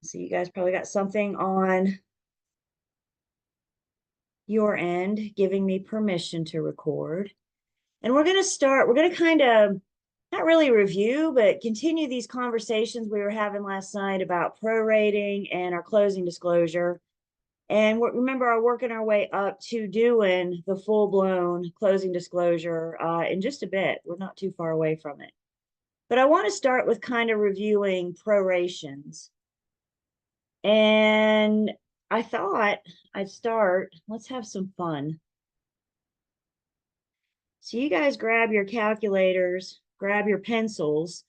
So you guys probably got something on your end giving me permission to record. And we're going to kind of not really review, but continue these conversations we were having last night about prorating and our closing disclosure. And remember, we're working our way up to doing the full blown closing disclosure in just a bit. We're not too far away from it. But I want to start with kind of reviewing prorations. And I thought I'd start, let's have some fun. So you guys grab your calculators, grab your pencils,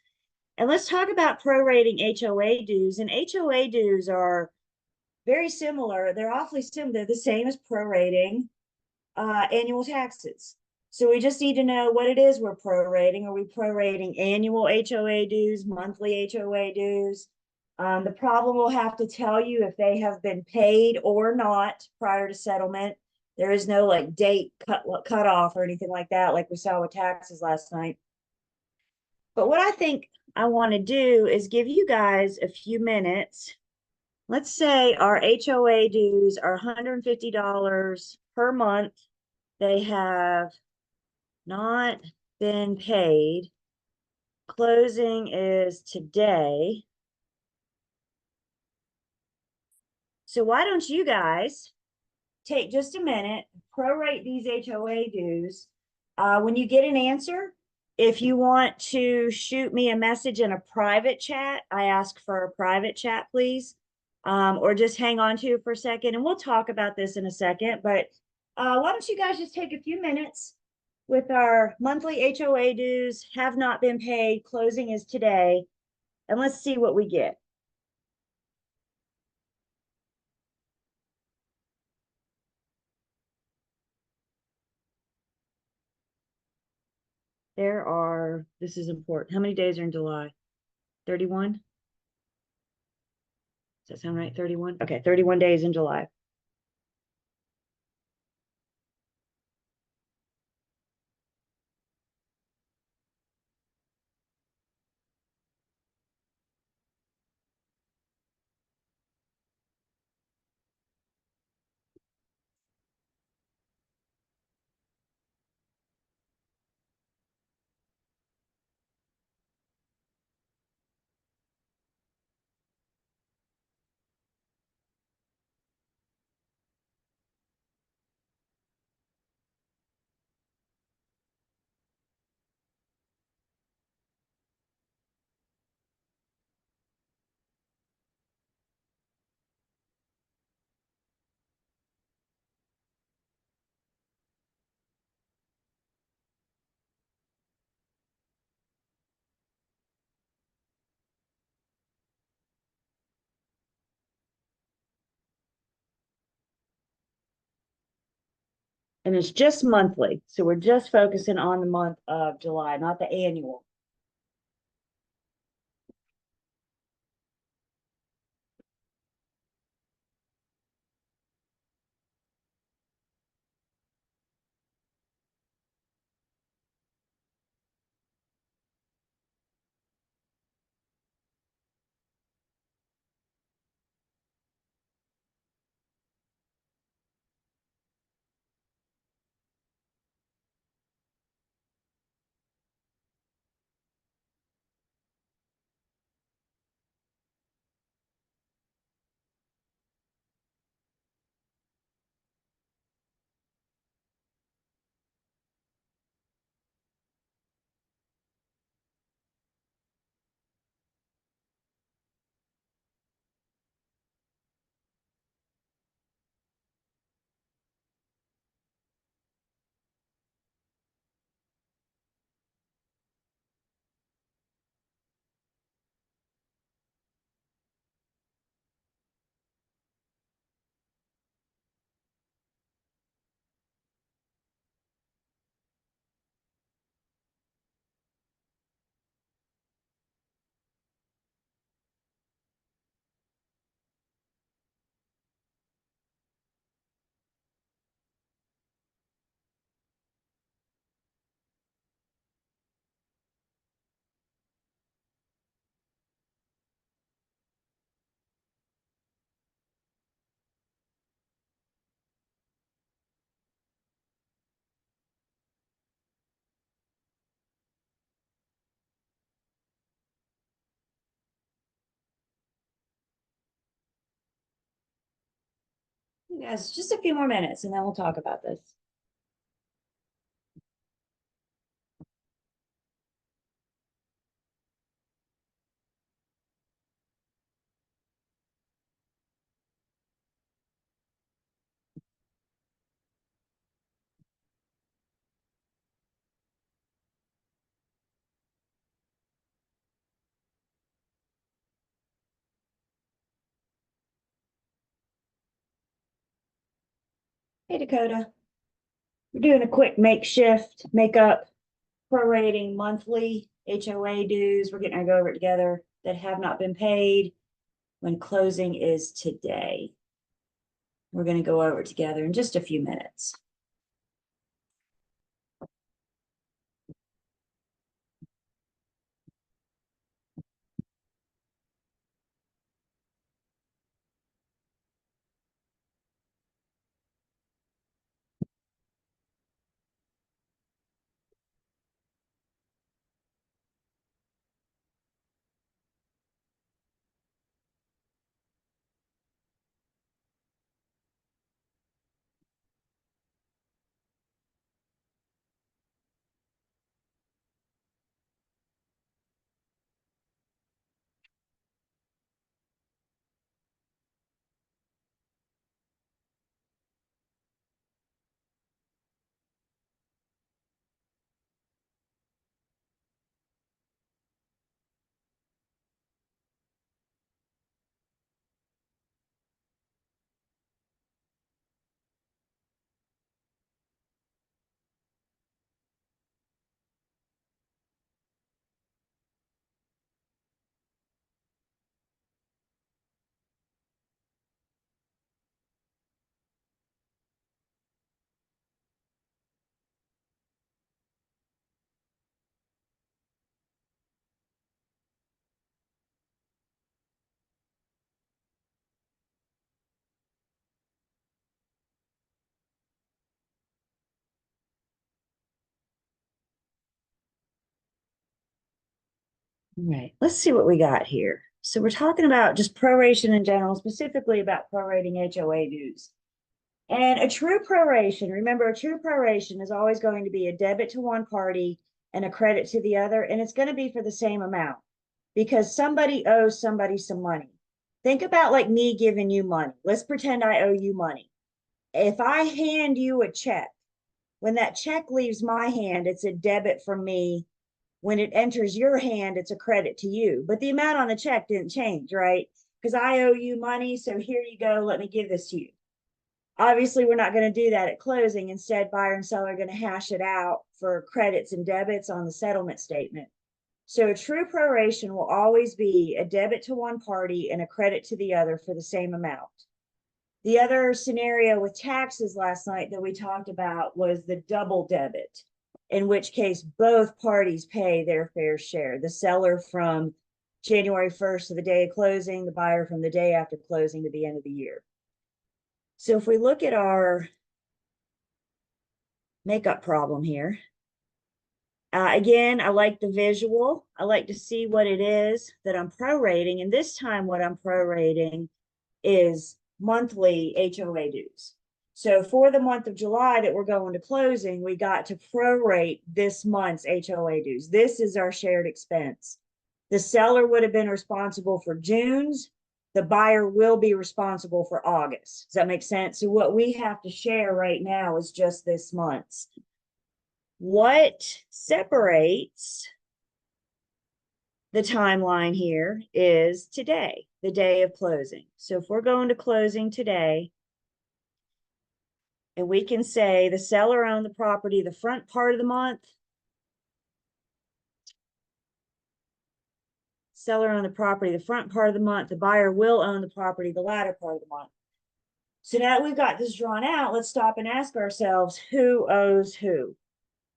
and let's talk about prorating HOA dues. And HOA dues are very similar. They're awfully similar. They're the same as prorating annual taxes. So we just need to know what it is we're prorating. Are we prorating annual HOA dues, monthly HOA dues? The problem will have to tell you if they have been paid or not prior to settlement. There is no like date cut off or anything like that, like we saw with taxes last night. But what I think I want to do is give you guys a few minutes. Let's say our HOA dues are $150 per month. They have not been paid. Closing is today. So why don't you guys take just a minute, prorate these HOA dues. When you get an answer, if you want to shoot me a message in a private chat, I ask for a private chat, please. Or just hang on to it for a second, and we'll talk about this in a second. But why don't you guys just take a few minutes with our monthly HOA dues have not been paid, closing is today, and let's see what we get. This is important. How many days are in July? 31? Does that sound right? 31? Okay, 31 days in July. And it's just monthly. So we're just focusing on the month of July, not the annual. Yes, just a few more minutes and then we'll talk about this. Hey, Dakota. We're doing a quick makeshift, makeup, prorating monthly HOA dues. We're getting to go over it together that have not been paid when closing is today. We're going to go over it together in just a few minutes. All right, let's see what we got here. So we're talking about just proration in general, specifically about prorating HOA dues. And a true proration, remember, a true proration is always going to be a debit to one party and a credit to the other, and it's going to be for the same amount because somebody owes somebody some money. Think about like me giving you money. Let's pretend I owe you money. If I hand you a check, when that check leaves my hand, it's a debit from me. When it enters your hand, it's a credit to you. But the amount on the check didn't change, right? Because I owe you money. So here you go. Let me give this to you. Obviously, we're not going to do that at closing. Instead, buyer and seller are going to hash it out for credits and debits on the settlement statement. So a true proration will always be a debit to one party and a credit to the other for the same amount. The other scenario with taxes last night that we talked about was the double debit, in which case both parties pay their fair share. The seller from January 1st to the day of closing, the buyer from the day after closing to the end of the year. So if we look at our makeup problem here, again, I like the visual. I like to see what it is that I'm prorating. And this time what I'm prorating is monthly HOA dues. So for the month of July that we're going to closing, we got to prorate this month's HOA dues. This is our shared expense. The seller would have been responsible for June's. The buyer will be responsible for August. Does that make sense? So what we have to share right now is just this month's. What separates the timeline here is today, the day of closing. So if we're going to closing today, and we can say the seller owned the property the front part of the month, seller owned the property the front part of the month, the buyer will own the property the latter part of the month. So now that we've got this drawn out, let's stop and ask ourselves who owes who.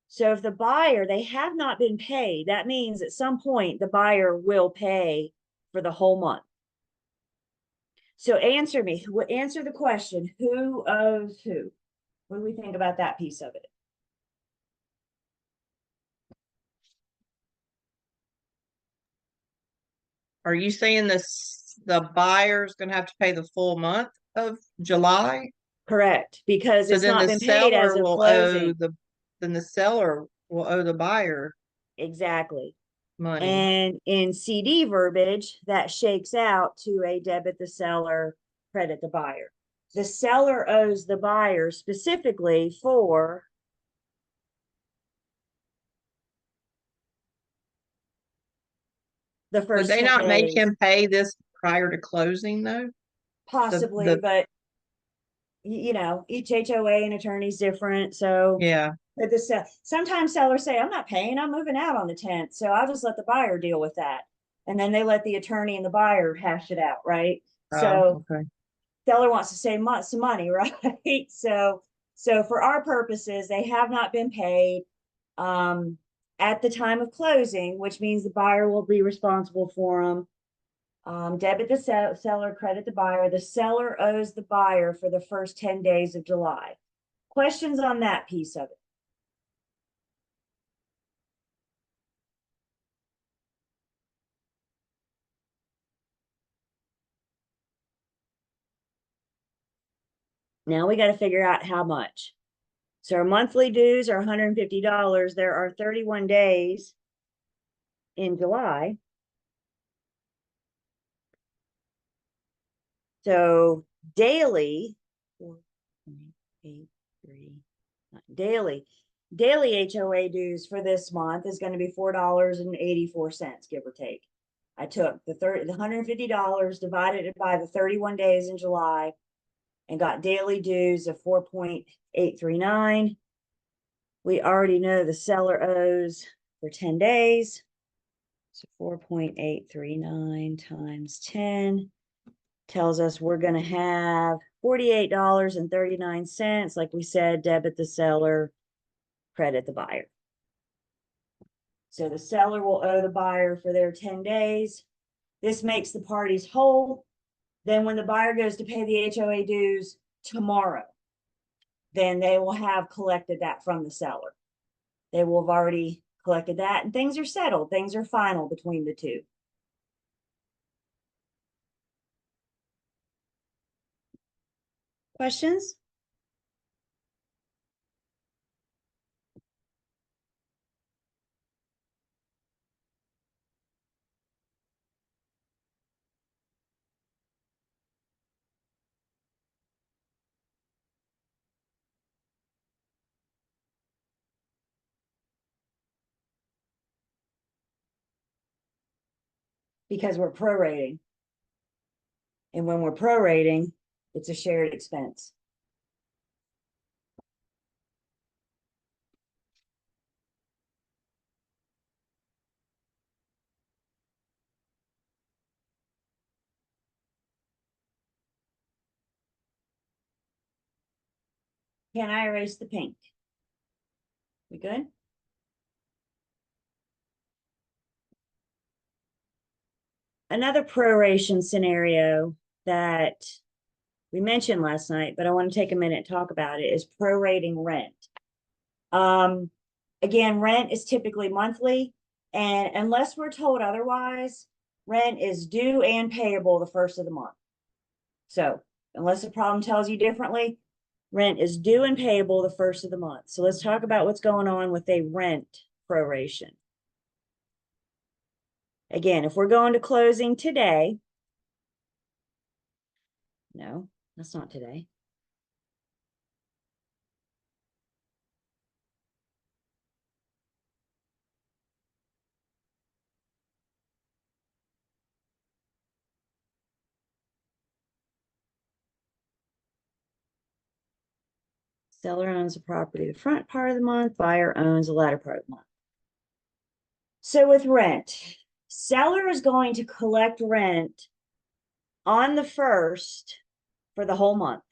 So if the buyer, they have not been paid, that means at some point the buyer will pay for the whole month. So answer the question, who owes who? What do we think about that piece of it? Are you saying this the buyer's gonna have to pay the full month of July? Correct, because So it's then not the been paid as seller of will owe closing. then the seller will owe the buyer Exactly. money. And in CD verbiage, that shakes out to a debit the seller, credit the buyer. The seller owes the buyer specifically for the Would first they 10 not make days, him pay this prior to closing though? possibly, The but each HOA and attorney is different. So, yeah. but sometimes sellers say, I'm not paying, I'm moving out on the 10th. So I'll just let the buyer deal with that. And then they let the attorney and the buyer hash it out, right? Oh, So okay. seller wants to save some money, right? So for our purposes, they have not been paid at the time of closing, which means the buyer will be responsible for them. Debit the seller, credit the buyer. The seller owes the buyer for the first 10 days of July. Questions on that piece of it? Now we got to figure out how much. So our monthly dues are $150. There are 31 days in July. So daily, 4.83, daily HOA dues for this month is going to be $4.84, give or take. I took the $150, divided it by the 31 days in July, and got daily dues of 4.839. We already know the seller owes for 10 days. So 4.839 times 10 tells us we're going to have $48.39. Like we said, debit the seller, credit the buyer. So the seller will owe the buyer for their 10 days. This makes the parties whole. Then when the buyer goes to pay the HOA dues tomorrow, then they will have collected that from the seller. They will have already collected that, and things are settled. Things are final between the two. Questions? Because we're prorating. And when we're prorating, it's a shared expense. Can I erase the pink? We good? Another proration scenario that we mentioned last night, but I want to take a minute and talk about it, is prorating rent. Again, rent is typically monthly, and unless we're told otherwise, rent is due and payable the first of the month. So unless the problem tells you differently, rent is due and payable the first of the month. So let's talk about what's going on with a rent proration. Again, if we're going to closing today, no, that's not today. Seller owns the property the front part of the month, buyer owns the latter part of the month. So with rent, seller is going to collect rent on the 1st for the whole month.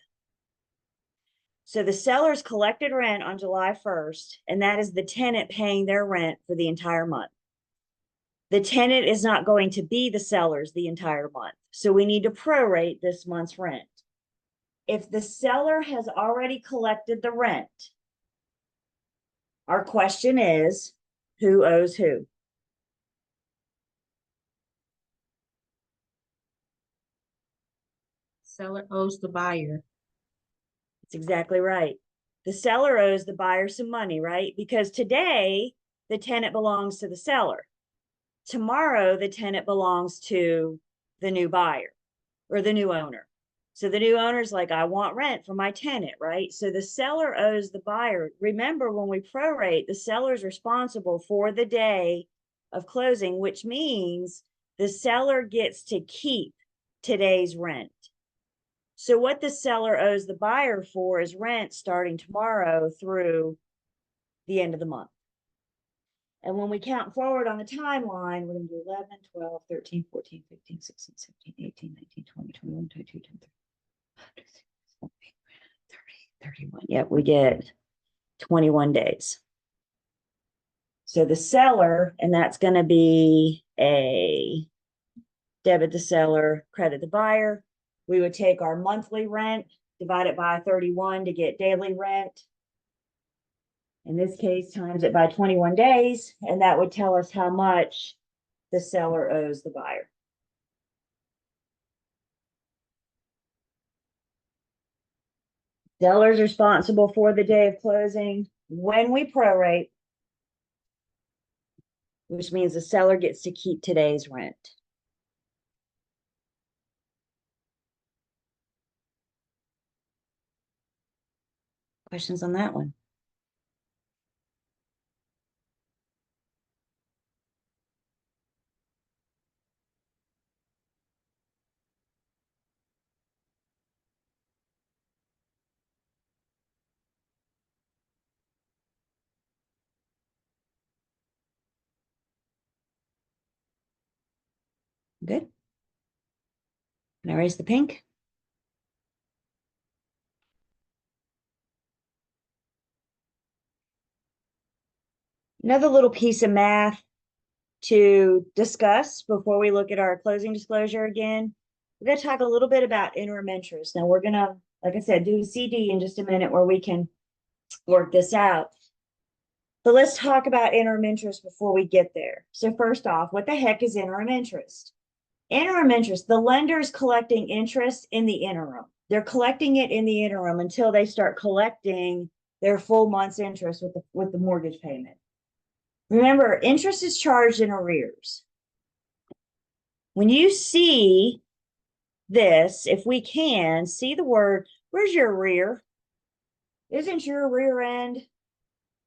So the seller's collected rent on July 1st, and that is the tenant paying their rent for the entire month. The tenant is not going to be the seller's the entire month. So we need to prorate this month's rent. If the seller has already collected the rent, our question is, who owes who? Seller owes the buyer. It's exactly right. The seller owes the buyer some money, right? Because today the tenant belongs to the seller. Tomorrow the tenant belongs to the new buyer or the new owner. So the new owner's like, I want rent for my tenant, right? So the seller owes the buyer. Remember, when we prorate, the seller's responsible for the day of closing, which means the seller gets to keep today's rent. So what the seller owes the buyer for is rent starting tomorrow through the end of the month. And when we count forward on the timeline, we're going to do 11, 12, 13, 14, 15, 16, 17, 18, 19, 20, 21, 22, 23, 31. Yep, we get 21 days. So the seller, and that's going to be a debit the seller, credit the buyer. We would take our monthly rent, divide it by 31 to get daily rent. In this case, times it by 21 days, and that would tell us how much the seller owes the buyer. Seller's responsible for the day of closing when we prorate, which means the seller gets to keep today's rent. Questions on that one? Good. Can I erase the pink? Another little piece of math to discuss before we look at our closing disclosure again. We're going to talk a little bit about interim interest. Now we're going to, like I said, do a CD in just a minute where we can work this out. But let's talk about interim interest before we get there. So first off, what the heck is interim interest? Interim interest, the lender is collecting interest in the interim. They're collecting it in the interim until they start collecting their full month's interest with the mortgage payment. Remember, interest is charged in arrears. When you see this, if we can, see the word, where's your arrear? Isn't your rear end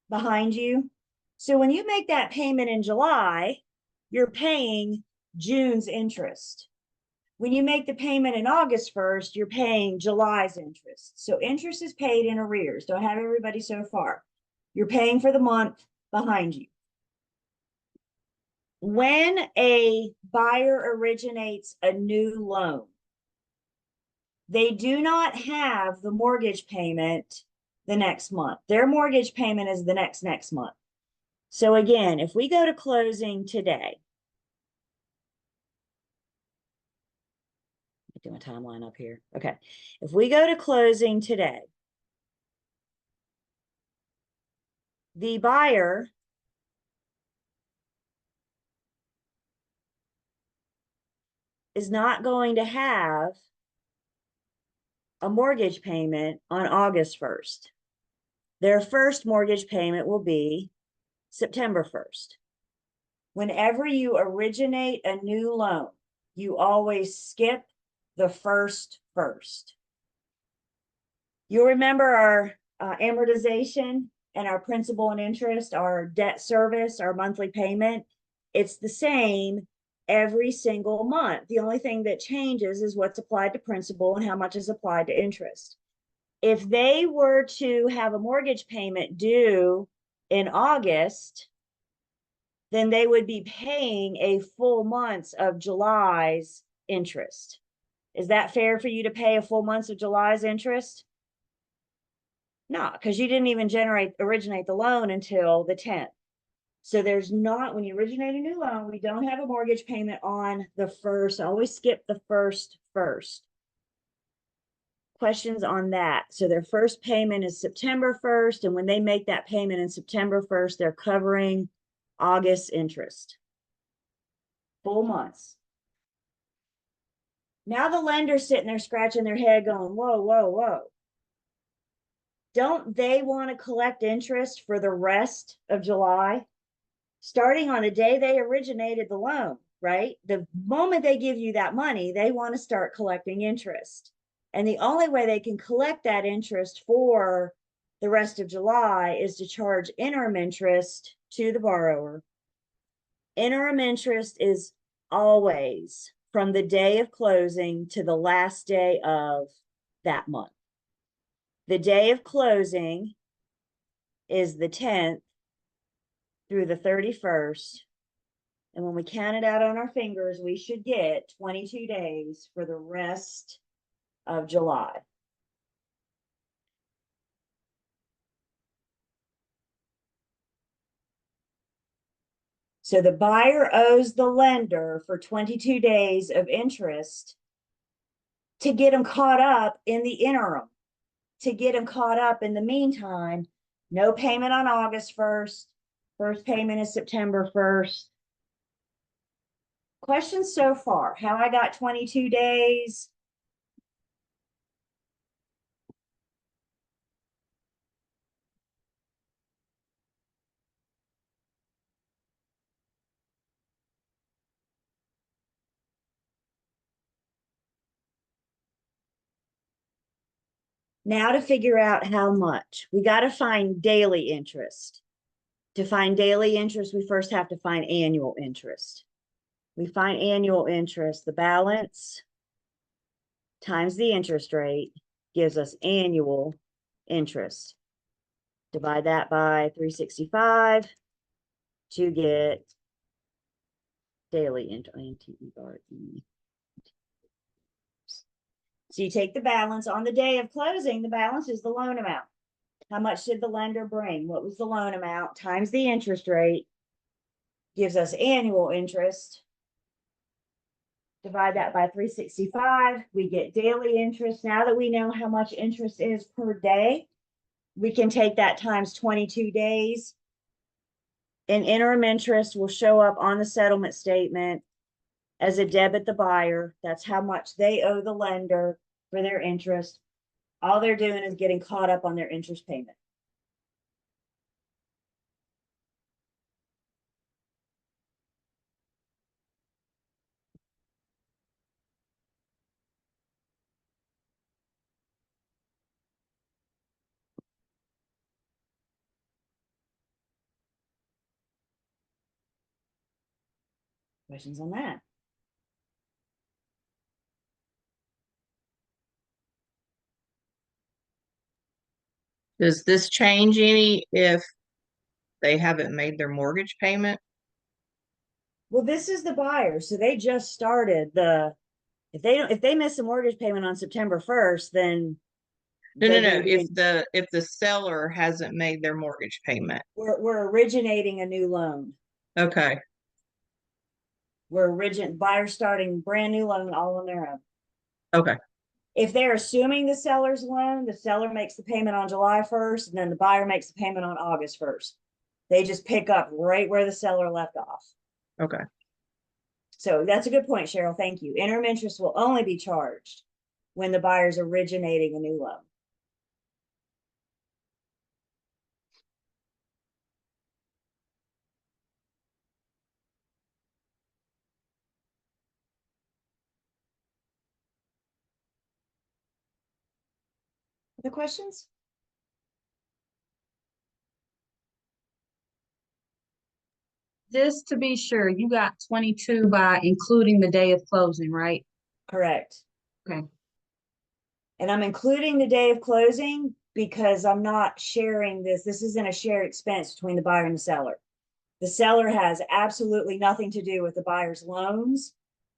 behind you? So when you make that payment in July, you're paying June's interest. When you make the payment in August 1st, you're paying July's interest. So interest is paid in arrears. Don't have everybody so far. You're paying for the month behind you. When a buyer originates a new loan, they do not have the mortgage payment the next month. Their mortgage payment is the next month. So again, if we go to closing today, do a timeline up here. Okay. If we go to closing today, the buyer is not going to have a mortgage payment on August 1st. Their first mortgage payment will be September 1st. Whenever you originate a new loan, you always skip the first. You'll remember our amortization and our principal and interest, our debt service, our monthly payment. It's the same every single month. The only thing that changes is what's applied to principal and how much is applied to interest. If they were to have a mortgage payment due in August, then they would be paying a full month of July's interest. Is that fair for you to pay a full month of July's interest? No, because you didn't even originate the loan until the 10th. So there's not, when you originate a new loan, we don't have a mortgage payment on the first. Always skip the first. Questions on that? So their first payment is September 1st, and when they make that payment in September 1st, they're covering August interest. Full months. Now the lender's sitting there scratching their head going, whoa. don't they want to collect interest for the rest of July? Starting on the day they originated the loan, right? The moment they give you that money, they want to start collecting interest. And the only way they can collect that interest for the rest of July is to charge interim interest to the borrower. Interim interest is always from the day of closing to the last day of that month. The day of closing is the 10th through the 31st. And when we count it out on our fingers, we should get 22 days for the rest of July. So the buyer owes the lender for 22 days of interest to get them caught up in the interim, to get them caught up in the meantime. No payment on August 1st. First payment is September 1st. Questions so far? How I got 22 days? Now to figure out how much. We got to find daily interest. To find daily interest, we first have to find annual interest. We find annual interest, the balance times the interest rate gives us annual interest. Divide that by 365 to get daily interest. So you take the balance on the day of closing, the balance is the loan amount. How much did the lender bring? What was the loan amount times the interest rate gives us annual interest. Divide that by 365, we get daily interest. Now that we know how much interest is per day, we can take that times 22 days. And interim interest will show up on the settlement statement as a debit the buyer. That's how much they owe the lender for their interest. All they're doing is getting caught up on their interest payment. Questions on that? Does this change any if they haven't made their mortgage payment? Well, this is the buyer, so they just started the. If they miss a mortgage payment on September 1st, then No, they're no, going no. to be. If the seller hasn't made their mortgage payment. We're originating a new loan. Okay. Buyers starting brand new loan all on their own. Okay. If they're assuming the seller's loan, the seller makes the payment on July 1st, and then the buyer makes the payment on August 1st. They just pick up right where the seller left off. Okay. So that's a good point, Cheryl. Thank you. Interim interest will only be charged when the buyer's originating a new loan. Other questions? Just to be sure, you got 22 by including the day of closing, right? Correct. Okay. And I'm including the day of closing because I'm not sharing this. This isn't a shared expense between the buyer and the seller. The seller has absolutely nothing to do with the buyer's loans,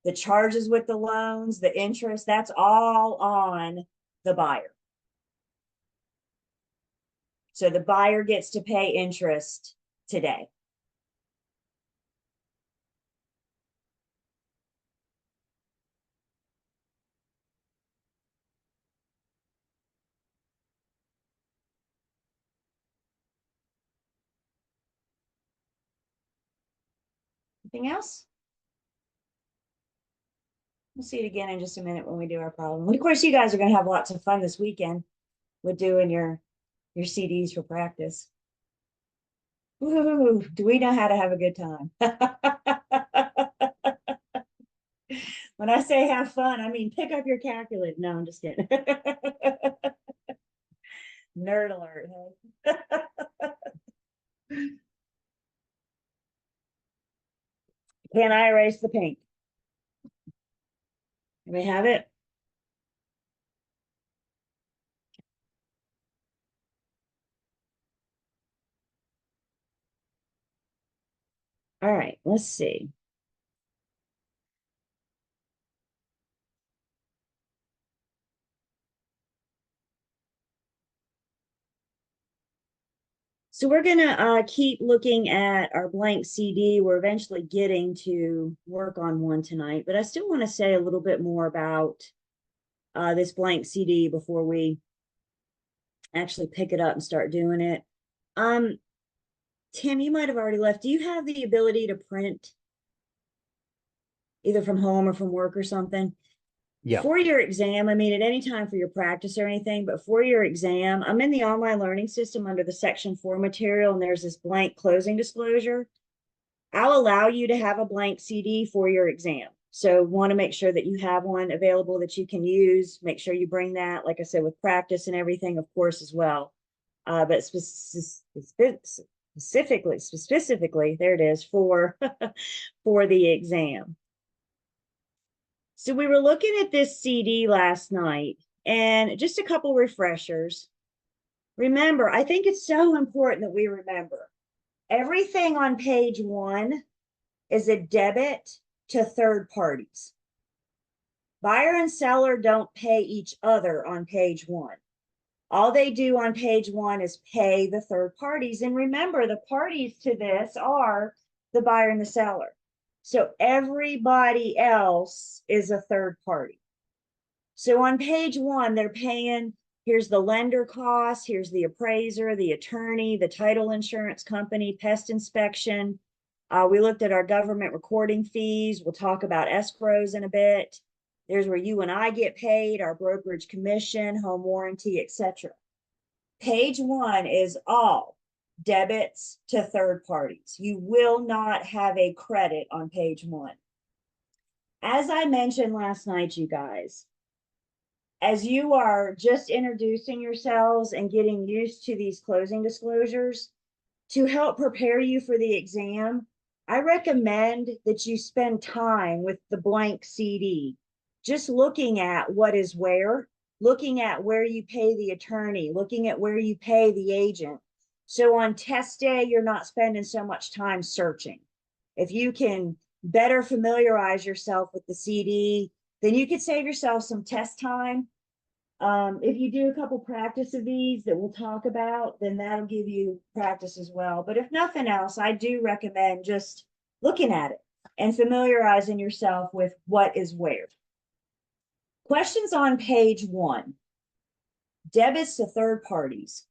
the charges with the loans, the interest, that's all on the buyer. So the buyer gets to pay interest today. Anything else? We'll see it again in just a minute when we do our problem. Of course, you guys are going to have lots of fun this weekend with doing your your CDs for practice. Ooh, do we know how to have a good time? When I say have fun, I mean pick up your calculator. No, I'm just kidding. Nerd alert. Hey? Can I erase the pink? Can we have it? All right, let's see. So we're gonna keep looking at our blank CD. We're eventually getting to work on one tonight, but I still want to say a little bit more about this blank CD before we actually pick it up and start doing it. Tim, you might have already left. Do you have the ability to print either from home or from work or something? Yeah. For your exam, I mean, at any time for your practice or anything, but for your exam, I'm in the online learning system under the section 4 material, and there's this blank closing disclosure. I'll allow you to have a blank CD for your exam. So want to make sure that you have one available that you can use. Make sure you bring that, like I said, with practice and everything, of course, as well. But specifically, there it is, for for the exam. So we were looking at this CD last night, and just a couple refreshers. Remember, I think it's so important that we remember everything on page 1 is a debit to third parties. Buyer and seller don't pay each other on page 1. All they do on page 1 is pay the third parties. And remember, the parties to this are the buyer and the seller. So everybody else is a third party. So on page 1, they're paying, here's the lender cost, here's the appraiser, the attorney, the title insurance company, pest inspection. We looked at our government recording fees. We'll talk about escrows in a bit. There's where you and I get paid, our brokerage commission, home warranty, etc. Page 1 is all debits to third parties. You will not have a credit on page 1. As I mentioned last night, you guys, as you are just introducing yourselves and getting used to these closing disclosures, to help prepare you for the exam, I recommend that you spend time with the blank CD, just looking at what is where, looking at where you pay the attorney, looking at where you pay the agent. So on test day, you're not spending so much time searching. If you can better familiarize yourself with the CD, then you could save yourself some test time. If you do a couple practice of these that we'll talk about, then that'll give you practice as well. But if nothing else, I do recommend just looking at it and familiarizing yourself with what is where. Questions on page 1. Debits to third parties.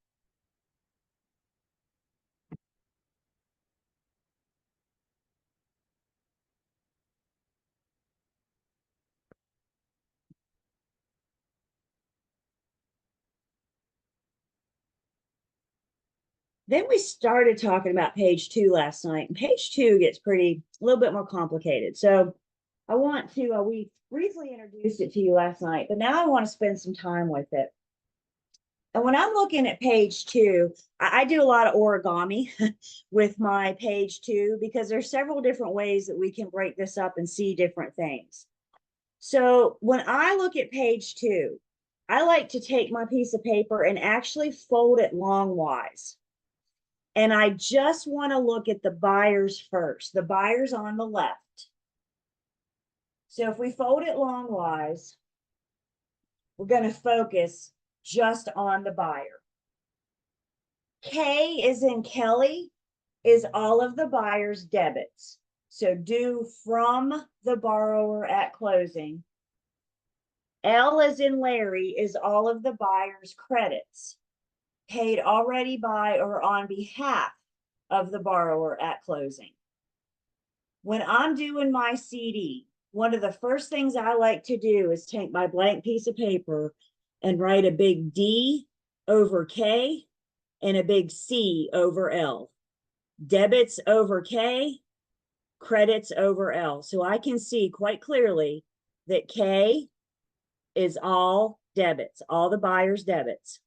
Then we started talking about page 2 last night, and page 2 gets a little bit more complicated. So I want to, we briefly introduced it to you last night, but now I want to spend some time with it. And when I'm looking at page 2, I do a lot of origami with my page 2 because there's several different ways that we can break this up and see different things. So when I look at page 2, I like to take my piece of paper and actually fold it longwise. And I just want to look at the buyers first, the buyers on the left. So if we fold it longwise, we're going to focus just on the buyer. K is in Kelly is all of the buyer's debits. So due from the borrower at closing. L is in Larry is all of the buyer's credits paid already by or on behalf of the borrower at closing. When I'm doing my CD, one of the first things I like to do is take my blank piece of paper and write a big D over K and a big C over L. Debits over K, credits over L. So I can see quite clearly that K is all debits, all the buyer's debits.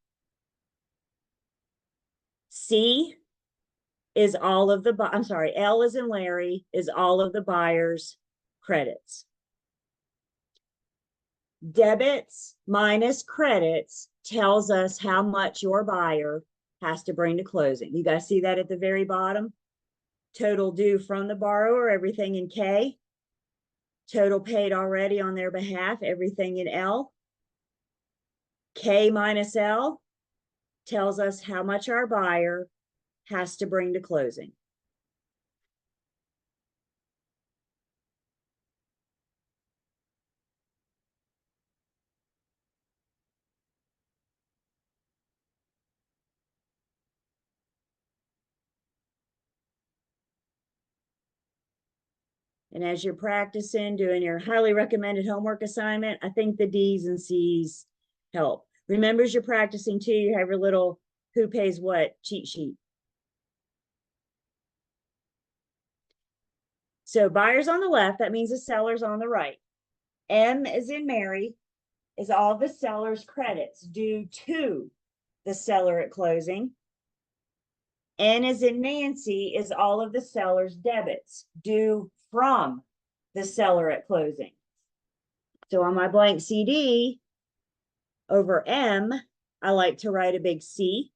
C is all of the, I'm sorry, L is in Larry, is all of the buyer's credits. Debits minus credits tells us how much your buyer has to bring to closing. You guys see that at the very bottom? Total due from the borrower, everything in K. Total paid already on their behalf, everything in L. K minus L tells us how much our buyer has to bring to closing. And as you're practicing doing your highly recommended homework assignment, I think the D's and C's help. Remember, as you're practicing too, you have your little who pays what cheat sheet. So buyers on the left, that means the seller's on the right. M is in Mary, is all the seller's credits due to the seller at closing. N is in Nancy, is all of the seller's debits due from the seller at closing. So on my blank CD, over M, I like to write a big C.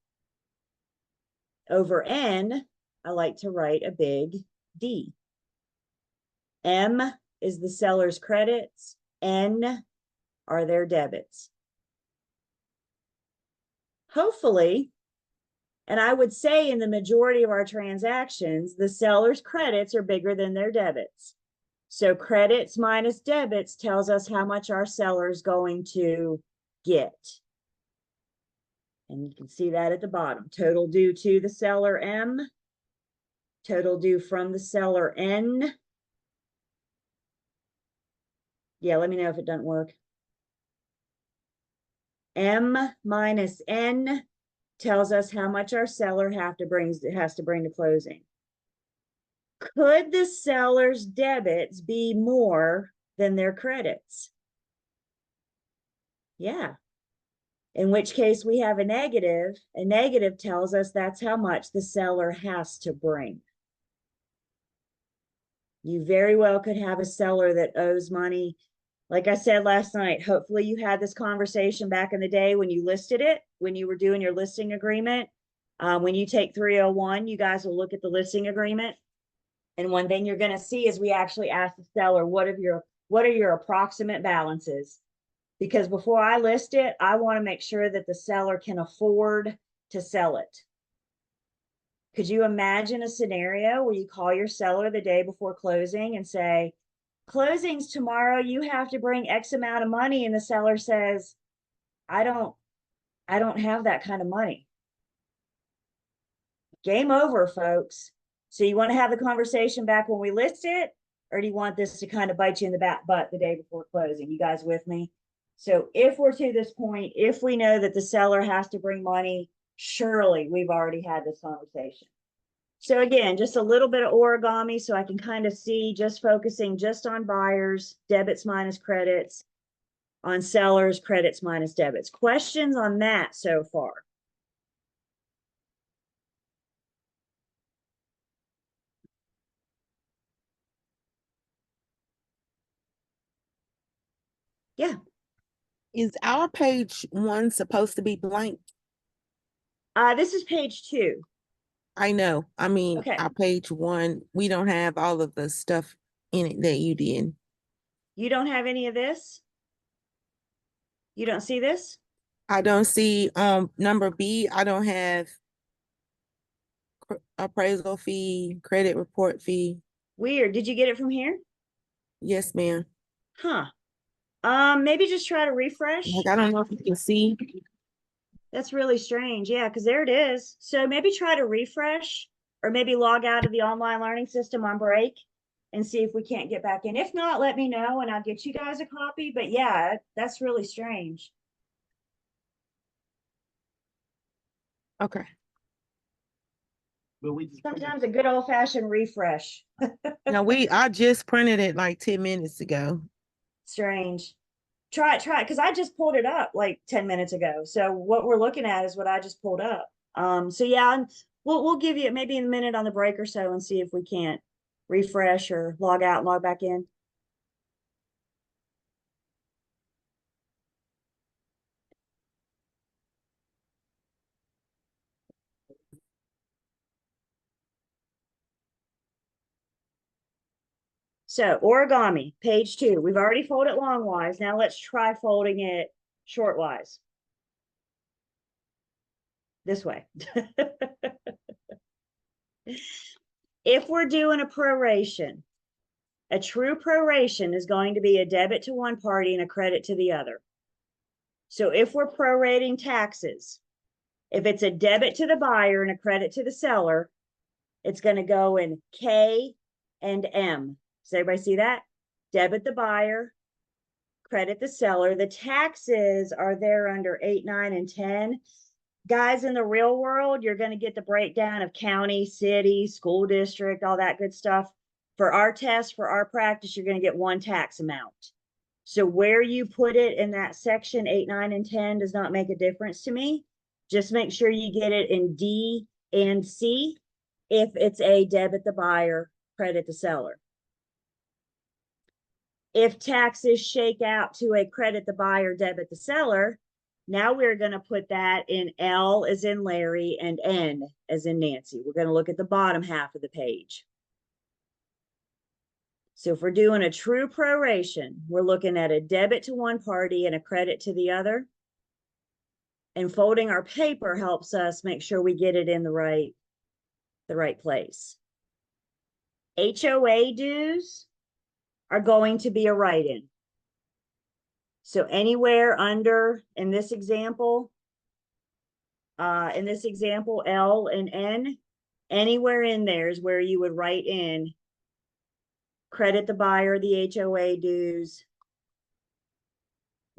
Over N, I like to write a big D. M is the seller's credits. N are their debits. Hopefully, and I would say in the majority of our transactions, the seller's credits are bigger than their debits. So credits minus debits tells us how much our seller is going to get. And you can see that at the bottom. Total due to the seller M. Total due from the seller N. Yeah, let me know if it doesn't work. M minus N tells us how much our seller has to bring to closing. Could the seller's debits be more than their credits? Yeah. In which case we have a negative. A negative tells us that's how much the seller has to bring. You very well could have a seller that owes money. Like I said last night, hopefully you had this conversation back in the day when you listed it, when you were doing your listing agreement. When you take 301, you guys will look at the listing agreement. And one thing you're going to see is we actually ask the seller, what are your approximate balances? Because before I list it, I want to make sure that the seller can afford to sell it. Could you imagine a scenario where you call your seller the day before closing and say, closing's tomorrow, you have to bring X amount of money, and the seller says, I don't have that kind of money. Game over, folks. So you want to have the conversation back when we list it, or do you want this to kind of bite you in the back butt the day before closing? You guys with me? So if we're to this point, if we know that the seller has to bring money, surely we've already had this conversation. So again, just a little bit of origami so I can kind of see, just focusing just on buyers, debits minus credits, on sellers, credits minus debits. Questions on that so far? Yeah. Is our page 1 supposed to be blank? This is page 2. I know. I mean, Okay. our page 1, we don't have all of the stuff in it that you did. You don't have any of this? You don't see this? I don't see number B. I don't have appraisal fee, credit report fee. Weird. Did you get it from here? Yes, ma'am. Huh. Maybe just try to refresh. Like, I don't know if you can see. That's really strange. Yeah, because there it is. So maybe try to refresh, or maybe log out of the online learning system on break and see if we can't get back in. If not, let me know and I'll get you guys a copy. But yeah, that's really strange. Okay. Sometimes a good old fashioned refresh. No, I just printed it like 10 minutes ago. Strange. Try it, because I just pulled it up like 10 minutes ago. So what we're looking at is what I just pulled up. So yeah, and we'll give you maybe a minute on the break or so and see if we can't refresh or log out and log back in. So origami, page 2. We've already folded longwise. Now let's try folding it shortwise. This way. If we're doing a proration, a true proration is going to be a debit to one party and a credit to the other. So if we're prorating taxes, if it's a debit to the buyer and a credit to the seller, it's going to go in K and M. Does everybody see that? Debit the buyer, credit the seller. The taxes are there under 8, 9, and 10. Guys, in the real world, you're going to get the breakdown of county, city, school district, all that good stuff. For our test, for our practice, you're going to get one tax amount. So where you put it in that section 8, 9, and 10 does not make a difference to me. Just make sure you get it in D and C if it's a debit the buyer, credit the seller. If taxes shake out to a credit the buyer, debit the seller, now we're going to put that in L as in Larry and N as in Nancy. We're going to look at the bottom half of the page. So if we're doing a true proration, we're looking at a debit to one party and a credit to the other. And folding our paper helps us make sure we get it in the right place. HOA dues are going to be a write-in. So anywhere under, in this example, L and N, anywhere in there is where you would write in credit the buyer the HOA dues,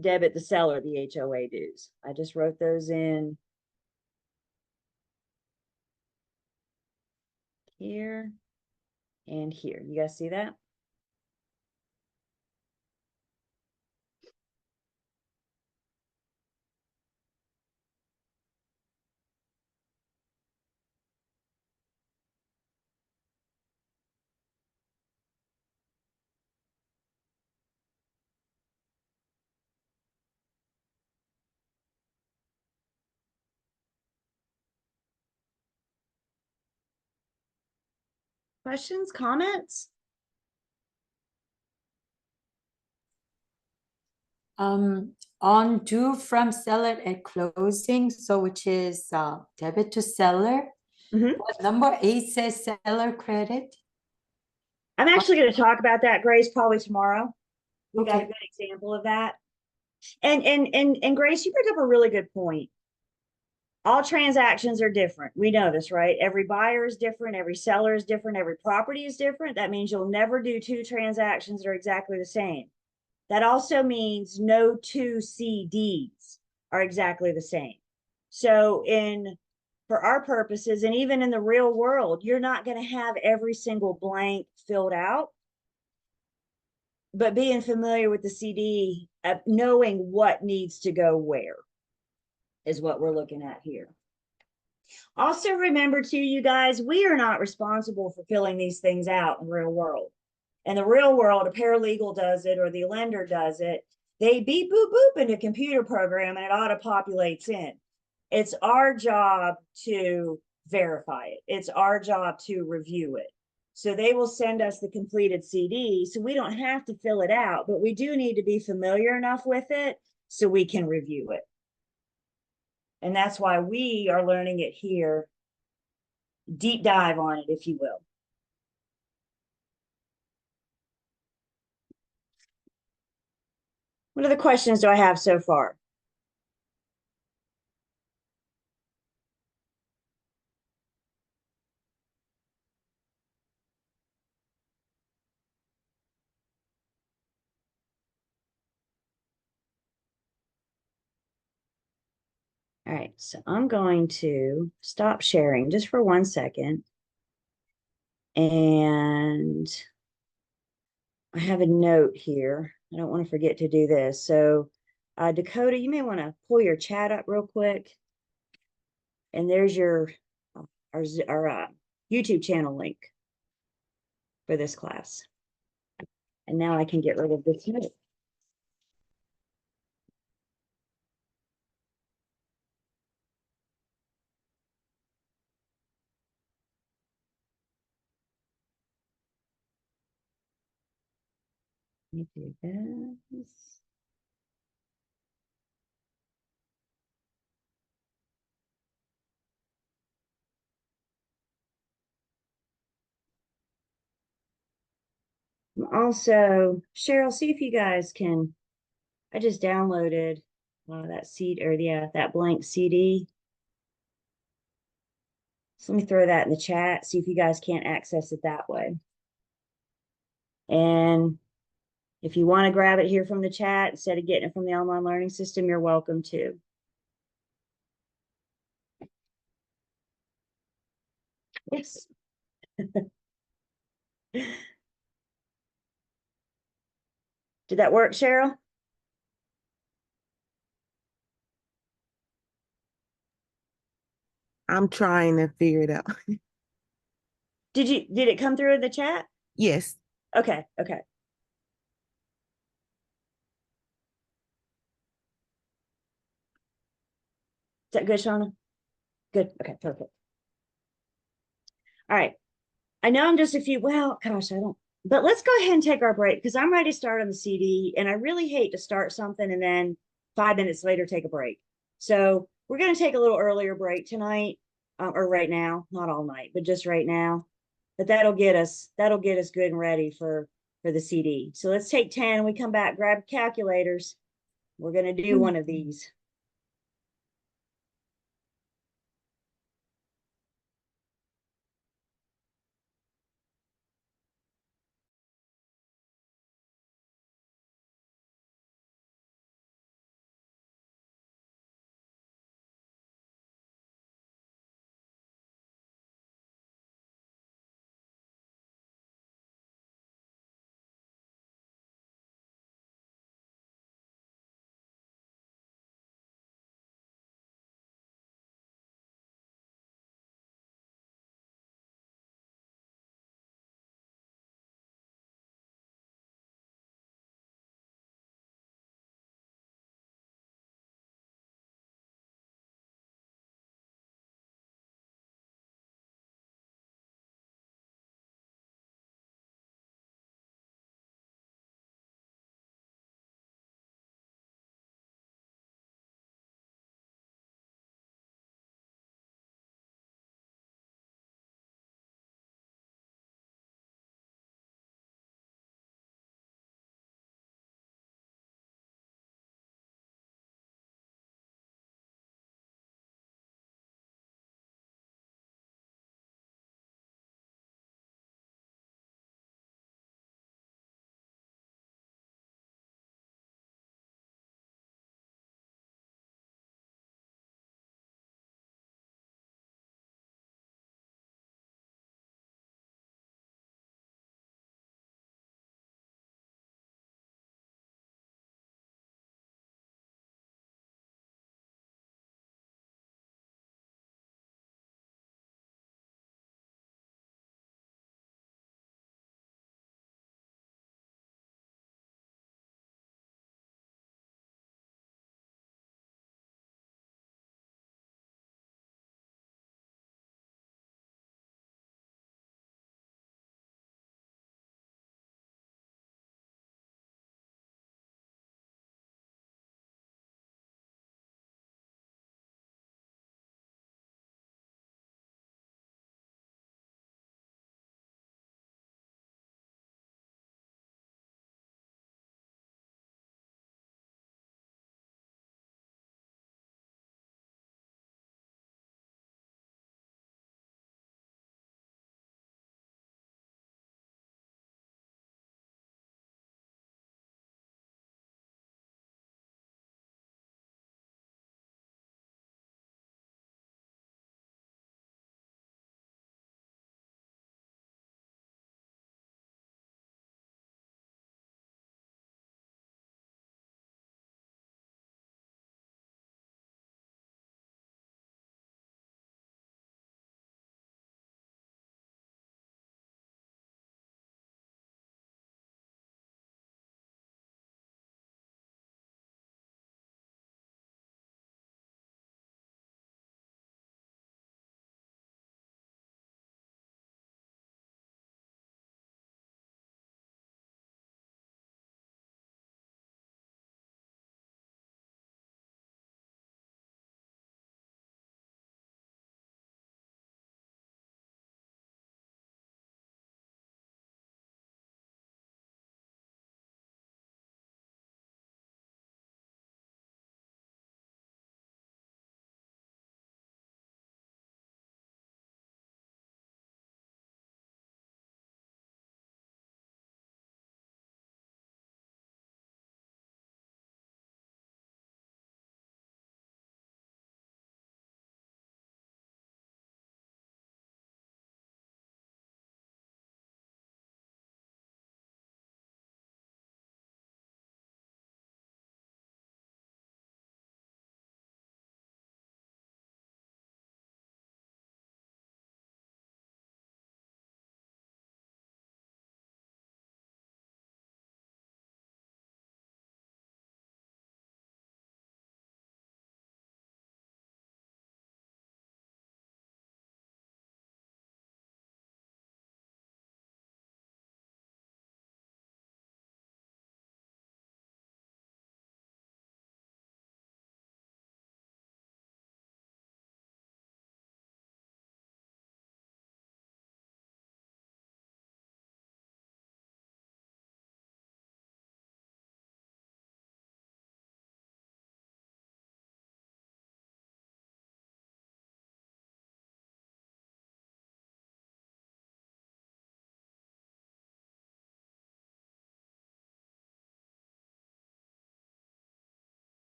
debit the seller the HOA dues. I just wrote those in here and here. You guys see that? Questions, comments? On due from seller at closing, so which is debit to seller. What number 8 says seller credit? I'm actually going to talk about that, Grace, probably tomorrow. We got a Okay. good example of that. And Grace, you bring up a really good point. All transactions are different. We know this, right? Every buyer is different, every seller is different, every property is different. That means you'll never do two transactions that are exactly the same. That also means no two CDs are exactly the same. So for our purposes, and even in the real world, you're not going to have every single blank filled out. But being familiar with the CD, knowing what needs to go where is what we're looking at here. Also remember too, you guys, we are not responsible for filling these things out in the real world. In the real world, a paralegal does it or the lender does it. They beep, boop, boop in a computer program and it auto-populates in. It's our job to verify it. It's our job to review it. So they will send us the completed CD, so we don't have to fill it out, but we do need to be familiar enough with it so we can review it. And that's why we are learning it here, deep dive on it, if you will. What other questions do I have so far? All right, so I'm going to stop sharing just for 1 second. And I have a note here. I don't want to forget to do this. So Dakota, you may want to pull your chat up real quick. And there's your our YouTube channel link for this class. And now I can get rid of this note. Let me do this. Also, Cheryl, see if you guys can. I just downloaded that seed or yeah, that blank CD. So let me throw that in the chat, see if you guys can't access it that way. And if you want to grab it here from the chat instead of getting it from the online learning system, you're welcome to. Yes. Did that work, Cheryl? I'm trying to figure it out. Did it come through in the chat? Yes. Okay, okay. Is that good, Shauna? Good. Okay, perfect. All right. I know I'm just a few, well, gosh, I don't, but let's go ahead and take our break because I'm ready to start on the CD. And I really hate to start something and then 5 minutes later take a break. So we're going to take a little earlier break tonight, or right now, not all night, but just right now. But that'll get us good and ready for the CD. So let's take 10. We come back, grab calculators. We're going to do one of these.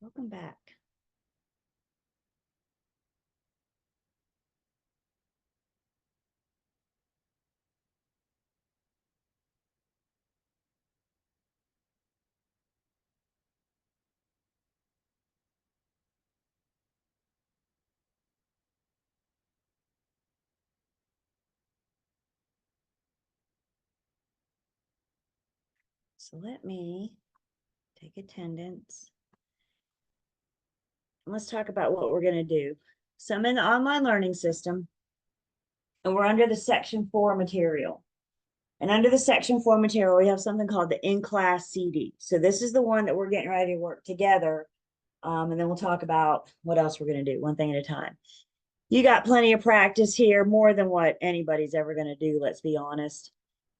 Welcome back. So let me take attendance. Let's talk about what we're going to do. So I'm in the online learning system, and we're under the section 4 material. And under the section 4 material, we have something called the in-class CD. So this is the one that we're getting ready to work together. And then we'll talk about what else we're going to do, one thing at a time. You got plenty of practice here, more than what anybody's ever going to do, let's be honest.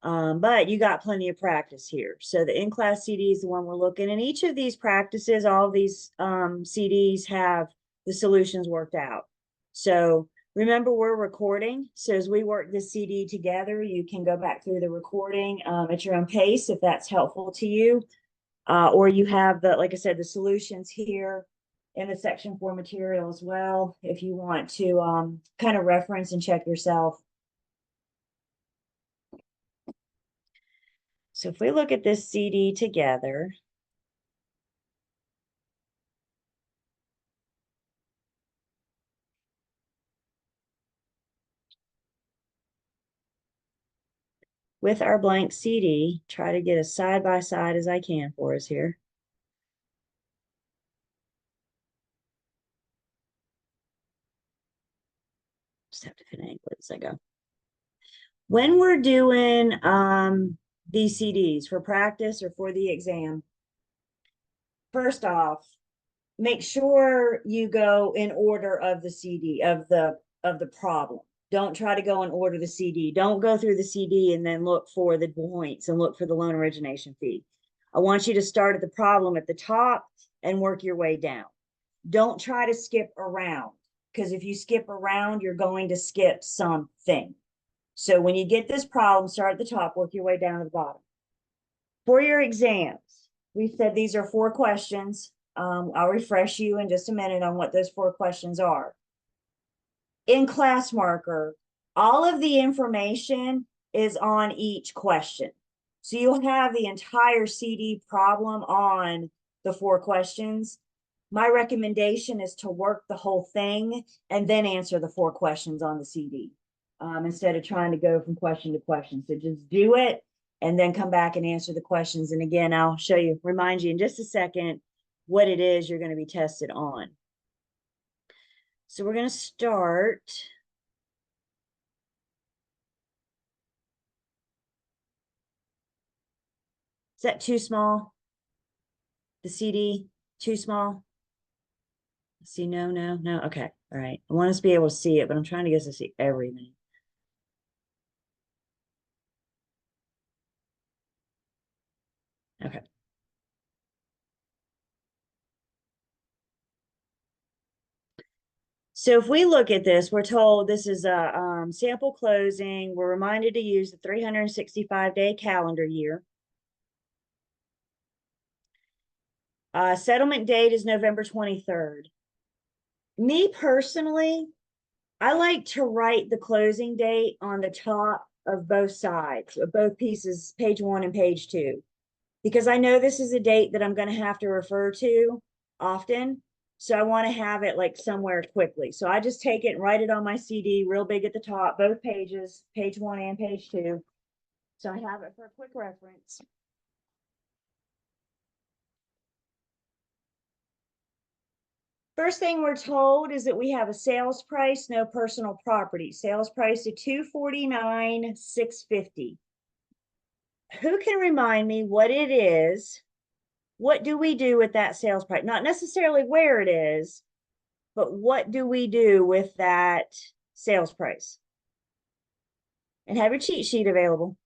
But you got plenty of practice here. So the in-class CD is the one we're looking, and each of these practices, all of these CDs have the solutions worked out. So remember, we're recording. So as we work this CD together, you can go back through the recording at your own pace if that's helpful to you. Or you have the, like I said, the solutions here in the section 4 material as well, if you want to kind of reference and check yourself. So if we look at this CD together, with our blank CD, try to get as side by side as I can for us here. Just have to finagle it as I go. When we're doing these CDs for practice or for the exam, first off, make sure you go in order of the CD of the problem. Don't try to go and order the CD. Don't go through the CD and then look for the points and look for the loan origination fee. I want you to start at the problem at the top and work your way down. Don't try to skip around, because if you skip around, you're going to skip something. So when you get this problem, start at the top, work your way down to the bottom. For your exams, we said these are 4 questions. I'll refresh you in just a minute on what those 4 questions are. In class marker, all of the information is on each question. So you'll have the entire CD problem on the 4 questions. My recommendation is to work the whole thing and then answer the 4 questions on the CD, instead of trying to go from question to question. So just do it and then come back and answer the questions. And again, I'll show you, remind you in just a second what it is you're going to be tested on. So we're going to start. Is that too small? The CD, too small? See, no. Okay, all right. I want us to be able to see it, but I'm trying to get us to see everything. Okay. So if we look at this, we're told this is a sample closing. We're reminded to use the 365-day calendar year. Settlement date is November 23rd. Me personally, I like to write the closing date on the top of both sides, of both pieces, page 1 and page 2, because I know this is a date that I'm going to have to refer to often. So I want to have it like somewhere quickly. So I just take it and write it on my CD real big at the top, both pages, page 1 and page 2. So I have it for a quick reference. First thing we're told is that we have a sales price, no personal property. Sales price of $249,650. Who can remind me what it is? What do we do with that sales price? Not necessarily where it is, but what do we do with that sales price? And have your cheat sheet available.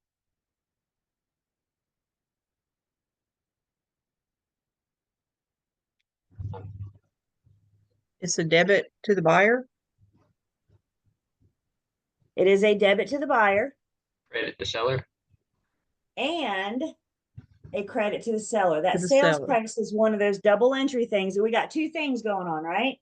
It's a debit to the buyer. It is a debit to the buyer. Credit the seller. And a credit to the seller. That the sales seller. price is one of those double entry things. We got two things going on, right?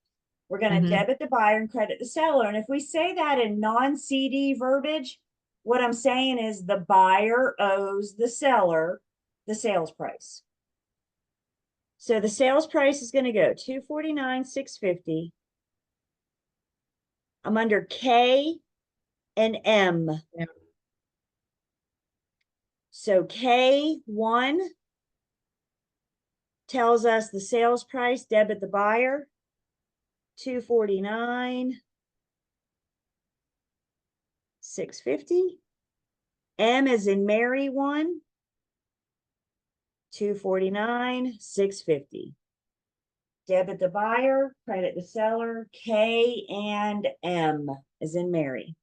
We're going to Mhm. debit the buyer and credit the seller. And if we say that in non-CD verbiage, what I'm saying is the buyer owes the seller the sales price. So the sales price is going to go 249,650. I'm under K and M. Yeah. So K1 tells us the sales price, debit the buyer, 249, 650. M is in Mary 1, 249, 650. Debit the buyer, credit the seller, K and M is in Mary.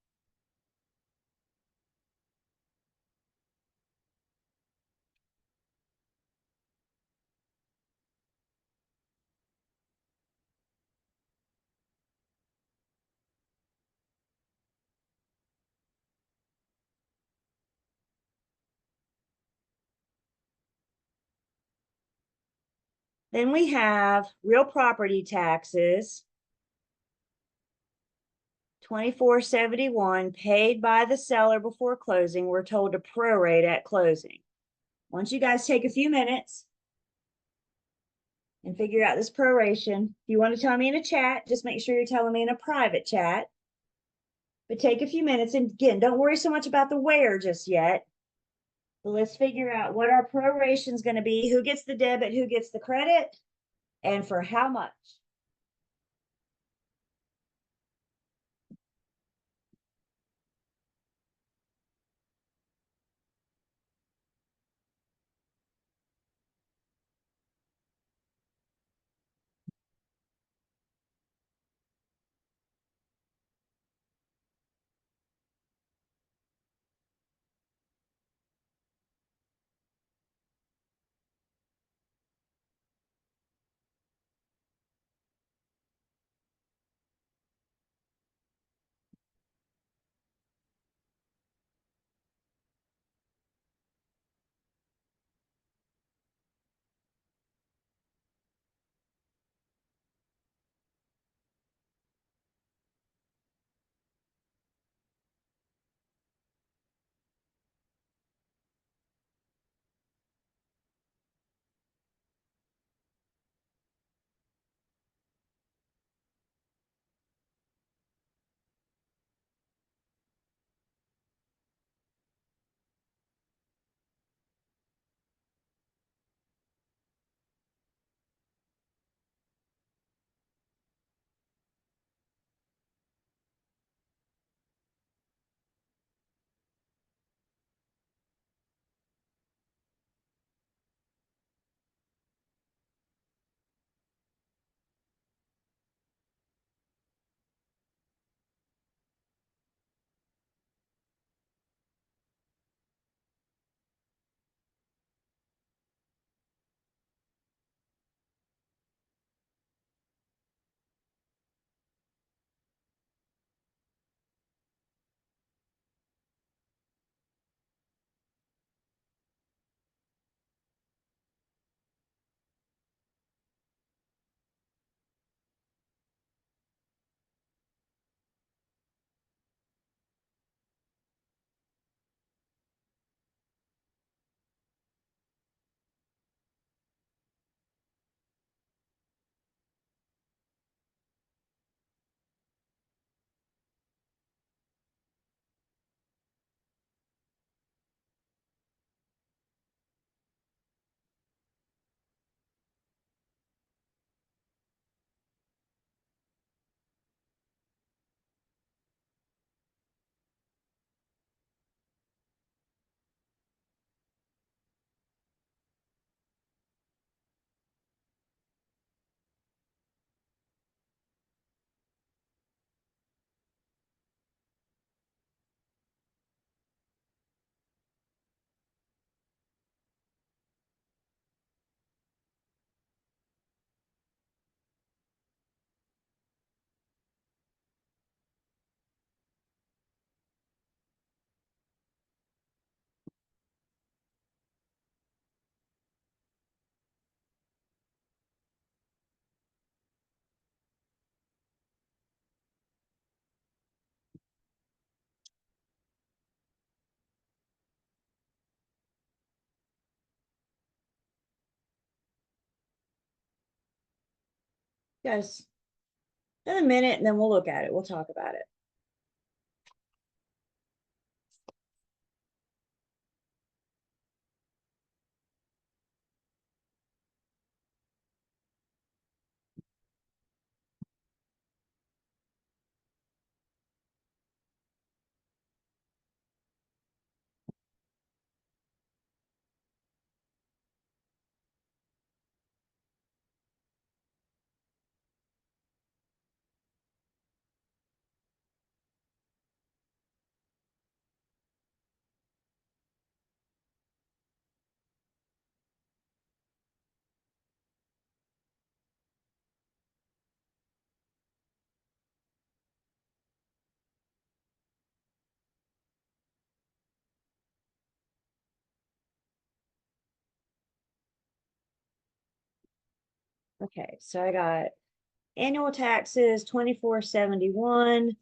Then we have real property taxes, 2471 paid by the seller before closing. We're told to prorate at closing. Once you guys take a few minutes and figure out this proration, if you want to tell me in a chat, just make sure you're telling me in a private chat. But take a few minutes, and again, don't worry so much about the where just yet. But let's figure out what our proration is going to be, who gets the debit, who gets the credit, and for how much. Guys, another minute and then we'll look at it. We'll talk about it. Okay, so I got annual taxes, 2471,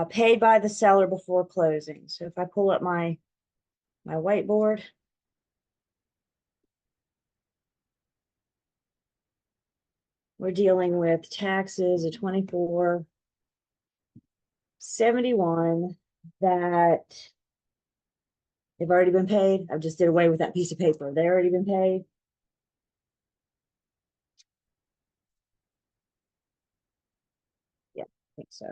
paid by the seller before closing. So if I pull up my whiteboard. We're dealing with taxes of 2471 that they've already been paid. I just did away with that piece of paper. They already been paid. Yeah, I think so.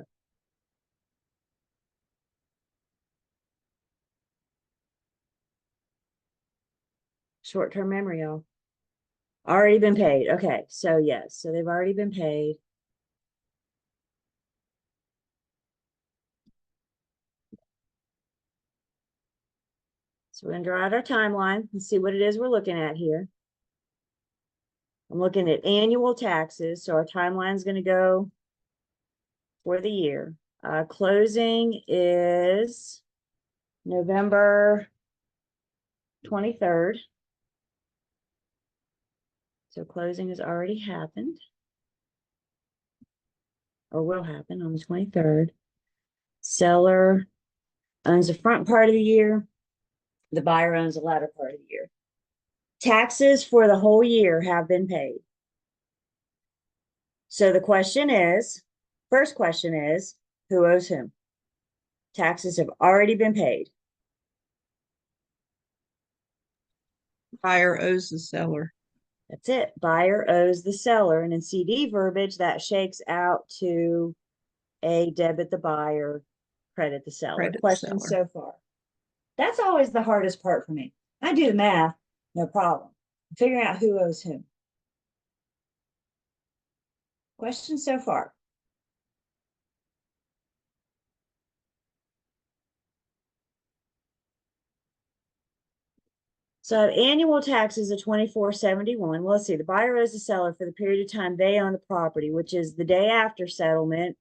Short-term memory, y'all. Already been paid. Okay, so yes, so they've already been paid. So we're gonna draw out our timeline and see what it is we're looking at here. I'm looking at annual taxes, so our timeline is gonna go for the year. Closing is November 23rd. So closing has already happened. Or will happen on the 23rd. Seller owns the front part of the year. The buyer owns the latter part of the year. Taxes for the whole year have been paid. So the question is, first question is, who owes whom? Taxes have already been paid. Buyer owes the seller. That's it. Buyer owes the seller. And in CD verbiage, that shakes out to a debit the buyer, credit the seller. Credit the Questions seller. so far? That's always the hardest part for me. I do the math, no problem. Figuring out who owes whom. Questions so far? So annual taxes of 2471. Well, let's see. The buyer owes the seller for the period of time they own the property, which is the day after settlement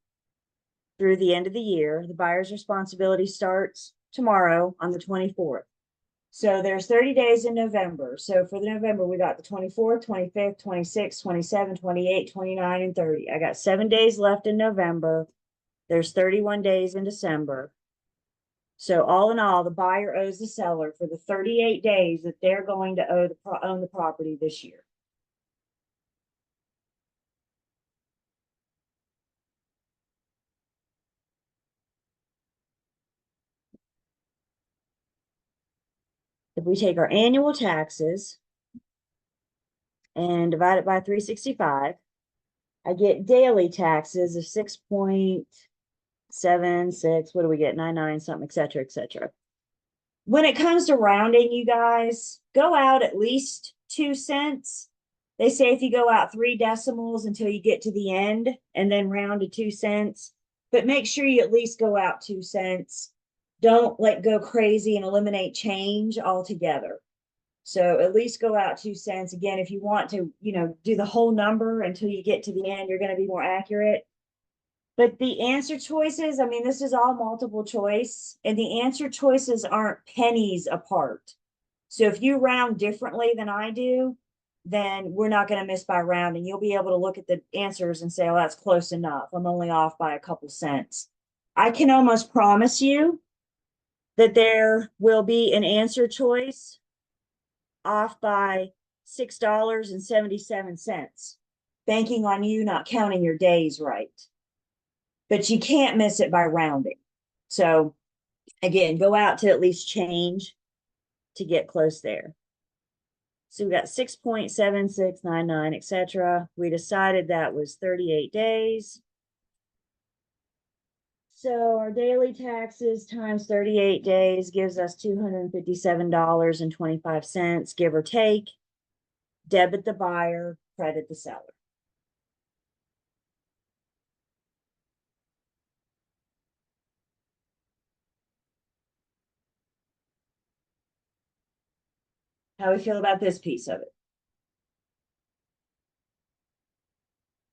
through the end of the year. The buyer's responsibility starts tomorrow on the 24th. So there's 30 days in November. So for the November, we got the 24th, 25th, 26th, 27th, 28th, 29th, and 30. I got 7 days left in November. There's 31 days in December. So all in all, the buyer owes the seller for the 38 days that they're going to own the property this year. If we take our annual taxes and divide it by 365, I get daily taxes of 6.76. What do we get? 99 something, et cetera, et cetera. When it comes to rounding, you guys, go out at least 2 cents. They say if you go out 3 decimals until you get to the end and then round to 2 cents, but make sure you at least go out 2 cents. Don't like go crazy and eliminate change altogether. So at least go out 2 cents. Again, if you want to, do the whole number until you get to the end, you're going to be more accurate. But the answer choices, I mean, this is all multiple choice, and the answer choices aren't pennies apart. So if you round differently than I do, then we're not going to miss by rounding. You'll be able to look at the answers and say, oh, that's close enough. I'm only off by a couple cents. I can almost promise you that there will be an answer choice off by $6.77. banking on you not counting your days right. But you can't miss it by rounding. So again, go out to at least change to get close there. So we got 6.7699, etc. We decided that was 38 days. So our daily taxes times 38 days gives us $257.25, give or take. Debit the buyer, credit the seller. How we feel about this piece of it?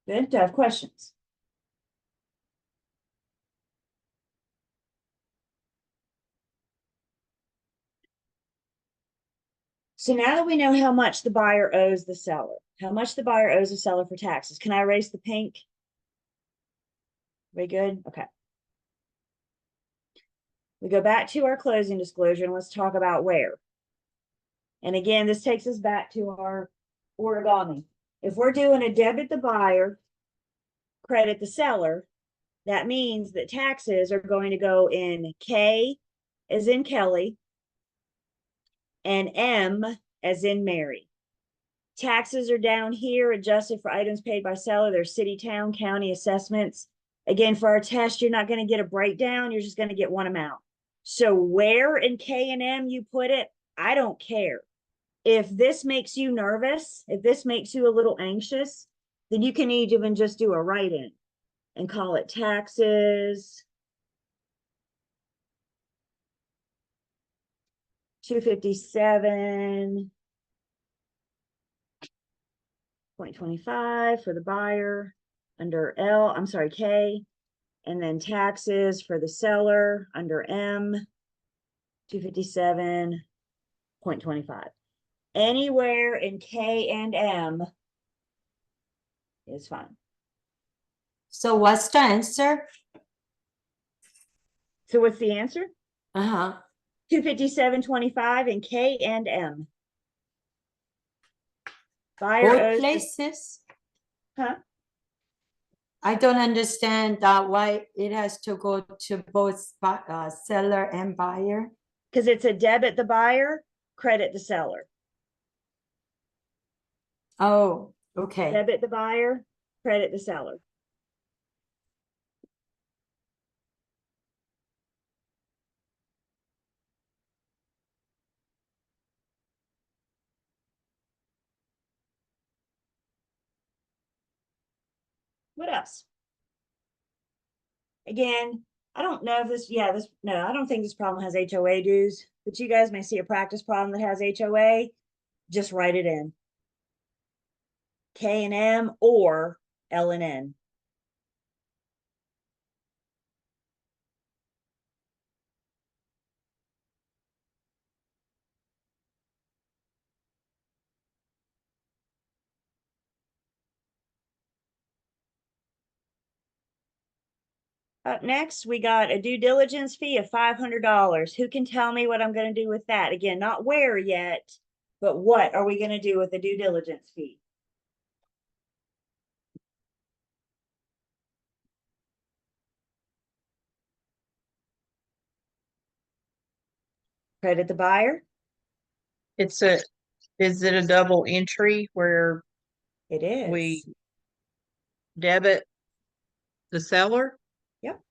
Good. Do I have questions? So now that we know how much the buyer owes the seller, how much the buyer owes the seller for taxes, can I erase the pink? We good? Okay. We go back to our closing disclosure and let's talk about where. And again, this takes us back to our origami. If we're doing a debit the buyer, credit the seller, that means that taxes are going to go in K as in Kelly and M as in Mary. Taxes are down here, adjusted for items paid by seller. There's city, town, county assessments. Again, for our test, you're not going to get a breakdown. You're just going to get one amount. So where in K and M you put it, I don't care. If this makes you nervous, if this makes you a little anxious, then you can even just do a write-in and call it taxes. 257.25 for the buyer under L, I'm sorry, K, and then taxes for the seller under M, 257.25. Anywhere in K and M is fine. So what's the answer? So what's the answer? 257.25 in K and M. Buyer Both owes the- places? huh? I don't understand why it has to go to both seller and buyer. Because it's a debit the buyer, credit the seller. Oh, okay. Debit the buyer, credit the seller. What else? Again, I don't know if this, no, I don't think this problem has HOA dues, but you guys may see a practice problem that has HOA. Just write it in. K and M or L and N. Up next, we got a due diligence fee of $500. Who can tell me what I'm going to do with that? Again, not where yet, but what are we going to do with the due diligence fee? Credit the buyer? Is it a double entry where It is. we debit the seller, Yep,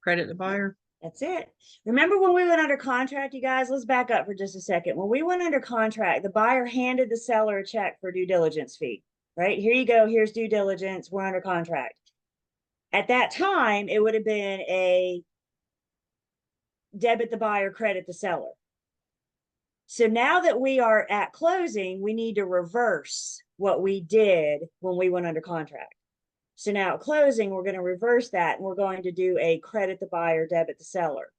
credit the buyer? that's it. Remember when we went under contract, you guys? Let's back up for just a second. When we went under contract, the buyer handed the seller a check for due diligence fee, right? Here you go. Here's due diligence. We're under contract. At that time, it would have been a debit the buyer, credit the seller. So now that we are at closing, we need to reverse what we did when we went under contract. So now at closing, we're going to reverse that and we're going to do a credit the buyer, debit the seller.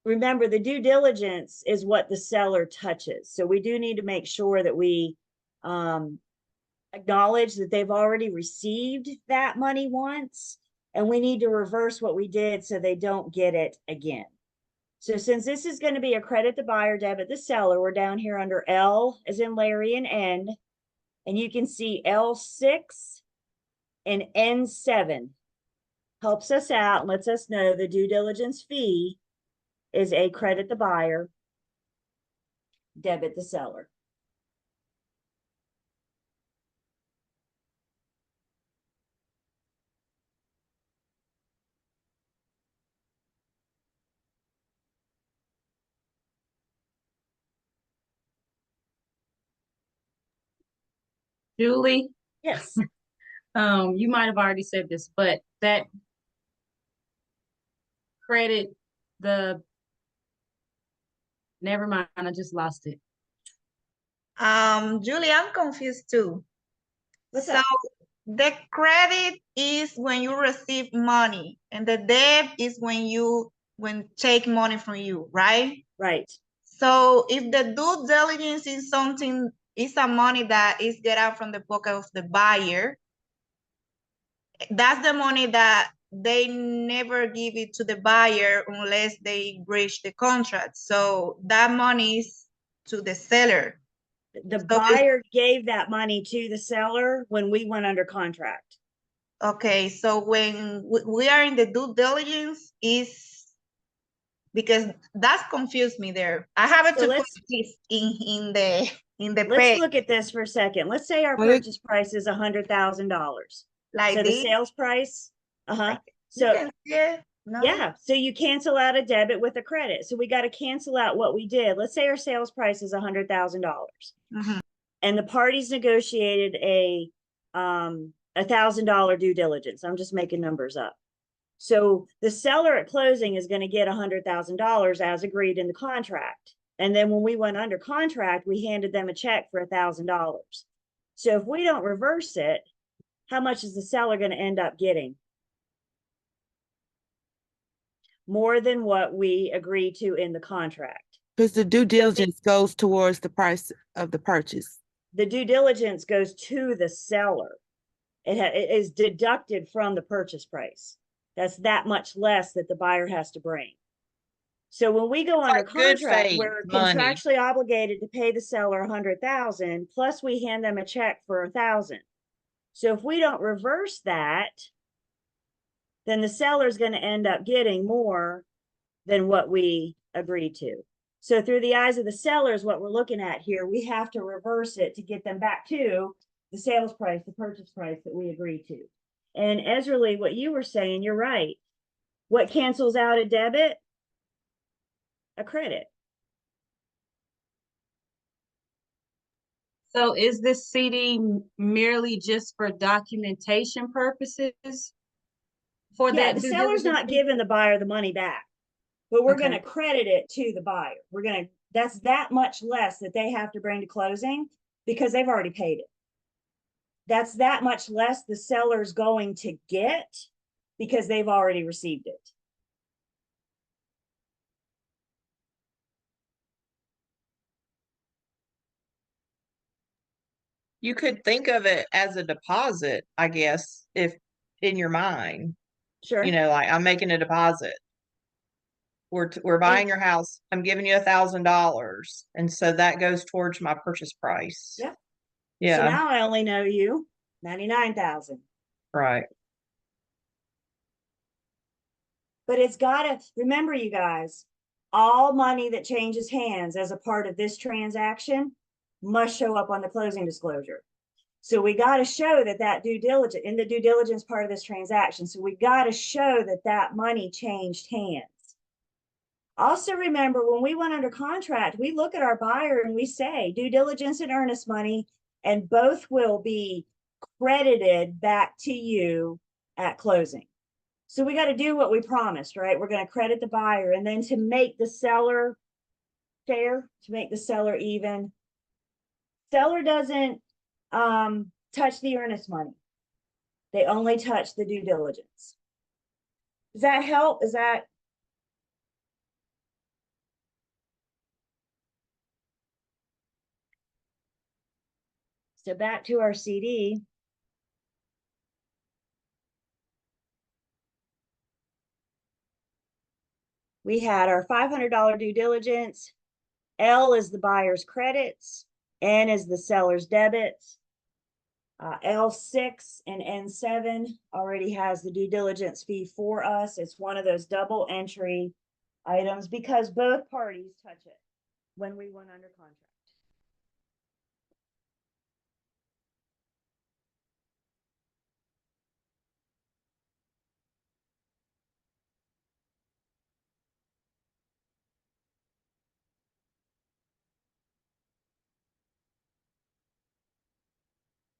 Remember, the due diligence is what the seller touches. So we do need to make sure that we acknowledge that they've already received that money once, and we need to reverse what we did so they don't get it again. So since this is going to be a credit the buyer, debit the seller, we're down here under L as in Larry and N. And you can see L6 and N7 helps us out and lets us know the due diligence fee is a credit the buyer, debit the seller. Julie, Yes. you might have already said this, but that credit, never mind, I just lost it. Julie, I'm confused too. What's So up? the credit is when you receive money, and the debt is when take money from you, right? Right. So if the due diligence is something, is a money that is get out from the pocket of the buyer, that's the money that they never give it to the buyer unless they breach the contract. So that money is to the seller. The So buyer gave that money to the seller when we went under contract. okay, so when we are in the due diligence is because that's confused me there. I have So to put let's- this in the Let's page look at this for a second. Let's say our Well, it- purchase price is $100,000. like So the this. sales price, You So can see it? No? yeah, so you cancel out a debit with a credit. So we got to cancel out what we did. Let's say our sales price is $100,000. Mhm. And the parties negotiated a $1,000 due diligence. I'm just making numbers up. So the seller at closing is going to get $100,000 as agreed in the contract. And then when we went under contract, we handed them a check for $1,000. So if we don't reverse it, how much is the seller going to end up getting? More than what we agreed to in the contract. Because the due diligence goes towards the price of the purchase. The due diligence goes to the seller. It is deducted from the purchase price. That's that much less that the buyer has to bring. So when we go under like good contract, faith we're money. contractually obligated to pay the seller $100,000 plus we hand them a check for $1,000. So if we don't reverse that, then the seller's going to end up getting more than what we agreed to. So through the eyes of the sellers, what we're looking at here, we have to reverse it to get them back to the sales price, the purchase price that we agreed to. And Ezra Lee, what you were saying, you're right. What cancels out a debit? A credit. So is this CD merely just for documentation purposes? For Yeah, that the due seller's diligence not fee? giving the buyer the money back, but we're Okay. going to credit it to the buyer. That's that much less that they have to bring to closing because they've already paid it. That's that much less the seller's going to get because they've already received it. You could think of it as a deposit, I guess, if in your mind, Sure. you know, like I'm making a deposit. We're buying your house. I'm giving you $1,000, and so that goes towards my purchase price. Yep. So Yeah, now I only know you 99,000. right. But it's gotta, remember you guys, all money that changes hands as a part of this transaction must show up on the closing disclosure. So we got to show that due diligence in the due diligence part of this transaction. So we got to show that money changed hands. Also remember, when we went under contract, we look at our buyer and we say due diligence and earnest money, and both will be credited back to you at closing. So we got to do what we promised, right? We're going to credit the buyer, and then to make the seller fair, to make the seller even, seller doesn't touch the earnest money. They only touch the due diligence. Does that help? Is that? So back to our CD. We had our $500 due diligence. L is the buyer's credits. N is the seller's debits. L6 and N7 already has the due diligence fee for us. It's one of those double entry items because both parties touch it when we went under contract.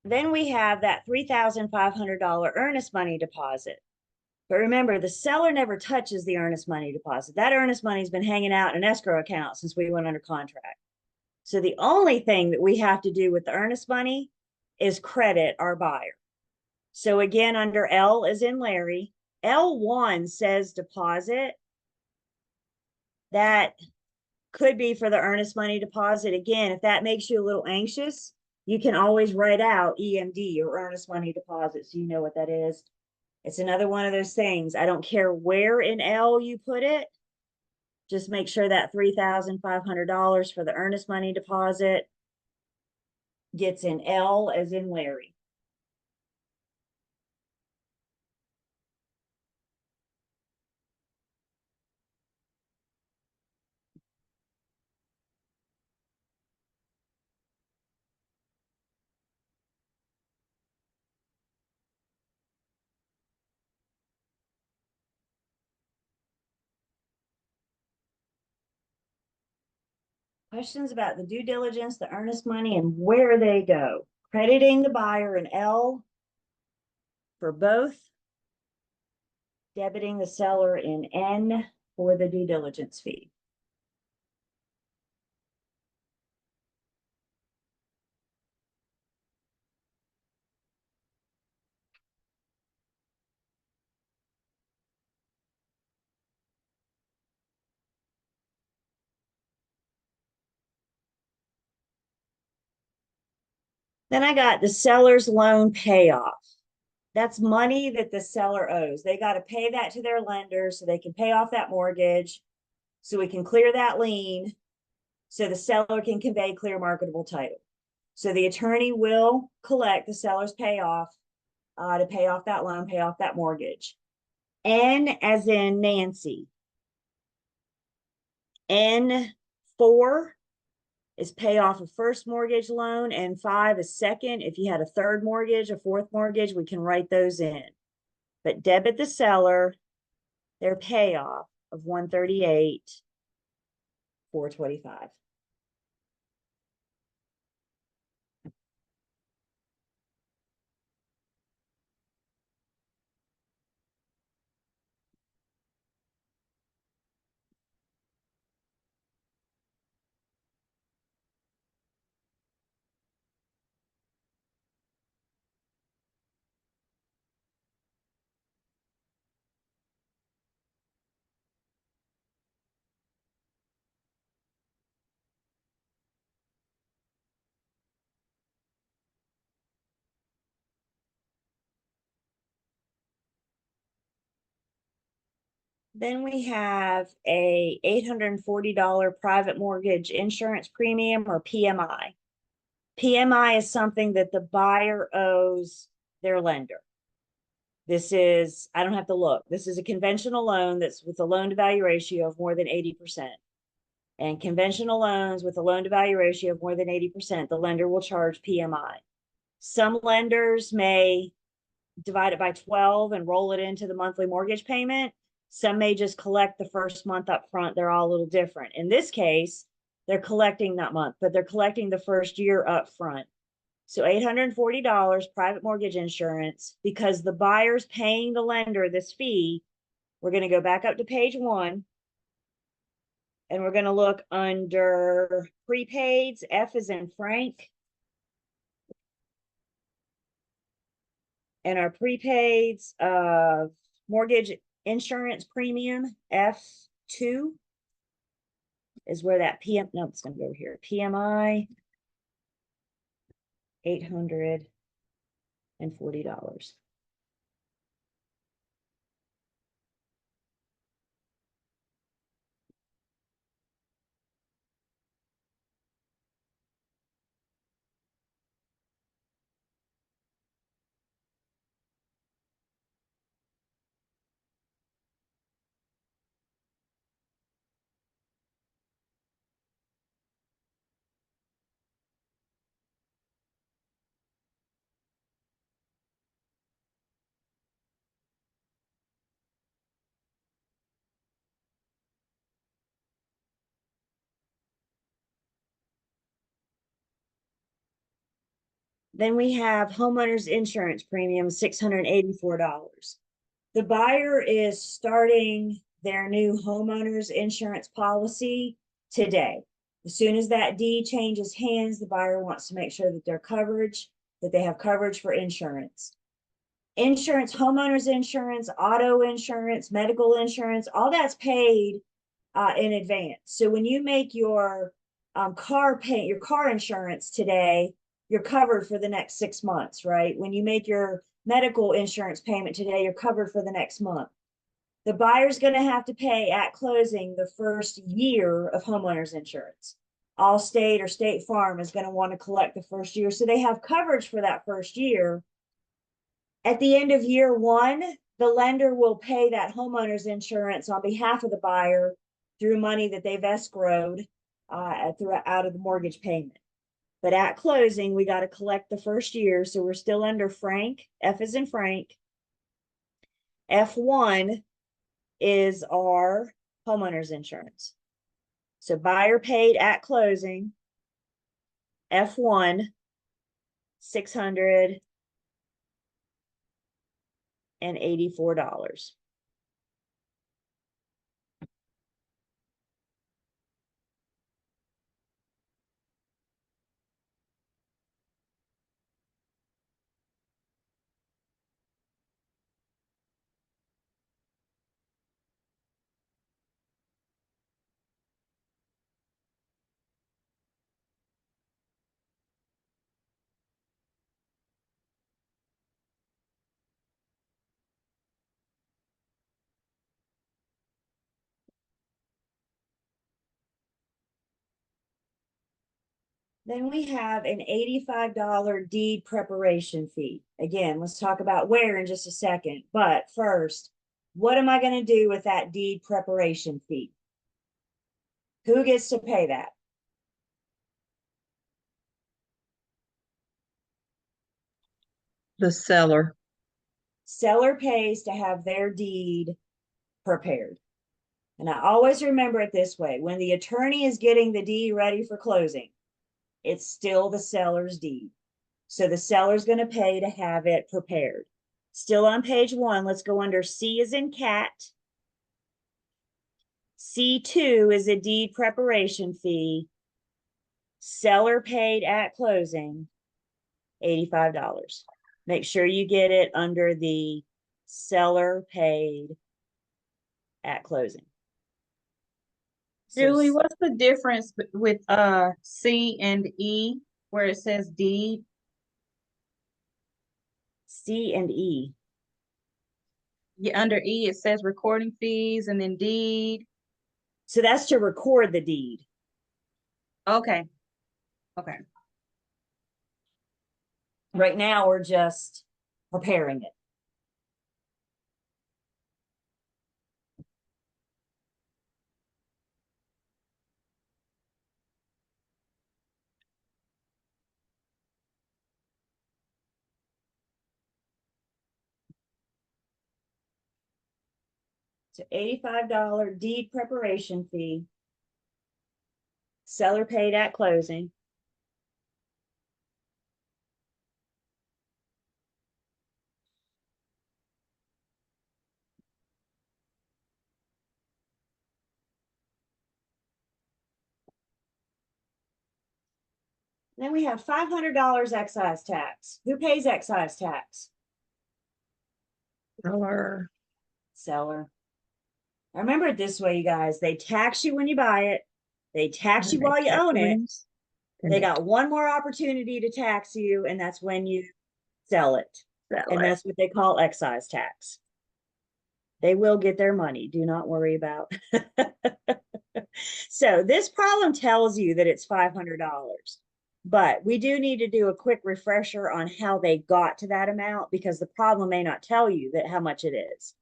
Then we have that $3,500 earnest money deposit. But remember, the seller never touches the earnest money deposit. That earnest money's been hanging out in an escrow account since we went under contract. So the only thing that we have to do with the earnest money is credit our buyer. So again, under L as in Larry, L1 says deposit. That could be for the earnest money deposit. Again, if that makes you a little anxious, you can always write out EMD or earnest money deposit so you know what that is. It's another one of those things. I don't care where in L you put it. Just make sure that $3,500 for the earnest money deposit gets in L as in Larry. Questions about the due diligence, the earnest money, and where they go. Crediting the buyer in L for both. Debiting the seller in N for the due diligence fee. Then I got the seller's loan payoff. That's money that the seller owes. They got to pay that to their lender so they can pay off that mortgage, so we can clear that lien, so the seller can convey clear marketable title. So the attorney will collect the seller's payoff to pay off that loan, pay off that mortgage. N as in Nancy. N4 is pay off a first mortgage loan, and 5 is second. If you had a third mortgage, a fourth mortgage, we can write those in. But debit the seller their payoff of $138,425. Then we have a $840 private mortgage insurance premium, or PMI. PMI is something that the buyer owes their lender. This is, I don't have to look. This is a conventional loan that's with a loan to value ratio of more than 80%. And conventional loans with a loan to value ratio of more than 80%, the lender will charge PMI. Some lenders may divide it by 12 and roll it into the monthly mortgage payment. Some may just collect the first month up front. They're all a little different. In this case, they're collecting that month, but they're collecting the first year up front. So $840 private mortgage insurance, because the buyer's paying the lender this fee. We're going to go back up to page 1. And we're going to look under prepaids. F is in Frank. And our prepaids of mortgage insurance premium, F2, is where that PM, no, it's going to go over here. PMI, $840. Then we have homeowners insurance premium, $684. The buyer is starting their new homeowners insurance policy today. As soon as that deed changes hands, the buyer wants to make sure that that they have coverage for insurance. Insurance, homeowners insurance, auto insurance, medical insurance, all that's paid in advance. So when you make your car insurance today, you're covered for the next 6 months, right? When you make your medical insurance payment today, you're covered for the next month. The buyer's going to have to pay at closing the first year of homeowners insurance. Allstate or State Farm is going to want to collect the first year. So they have coverage for that first year. At the end of year 1, the lender will pay that homeowners insurance on behalf of the buyer through money that they've escrowed out of the mortgage payment. But at closing, we got to collect the first year. So we're still under Frank. F is in Frank. F1 is our homeowners insurance. So buyer paid at closing. F1, $684. Then we have an $85 deed preparation fee. Again, let's talk about where in just a second. But first, what am I going to do with that deed preparation fee? Who gets to pay that? The seller. Seller pays to have their deed prepared. And I always remember it this way. When the attorney is getting the deed ready for closing, it's still the seller's deed. So the seller's going to pay to have it prepared. Still on page 1, let's go under C as in cat. C2 is a deed preparation fee. Seller paid at closing, $85. Make sure you get it under the seller paid at closing. So Julie, what's the difference with C and E where it says deed? C and E. Yeah, under E it says recording fees and then deed. So that's to record the deed. Okay. Okay. Right now, we're just preparing it. So $85 deed preparation fee. Seller paid at closing. Then we have $500 excise tax. Who pays excise tax? Seller. Seller. I remember it this way, you guys. They tax you when you buy it. They tax you And they while you tax own it. rings, and They got one more opportunity to tax you, and that's when you sell it. sell And it. that's what they call excise tax. They will get their money. Do not worry about. So this problem tells you that it's $500. But we do need to do a quick refresher on how they got to that amount because the problem may not tell you that how much it is.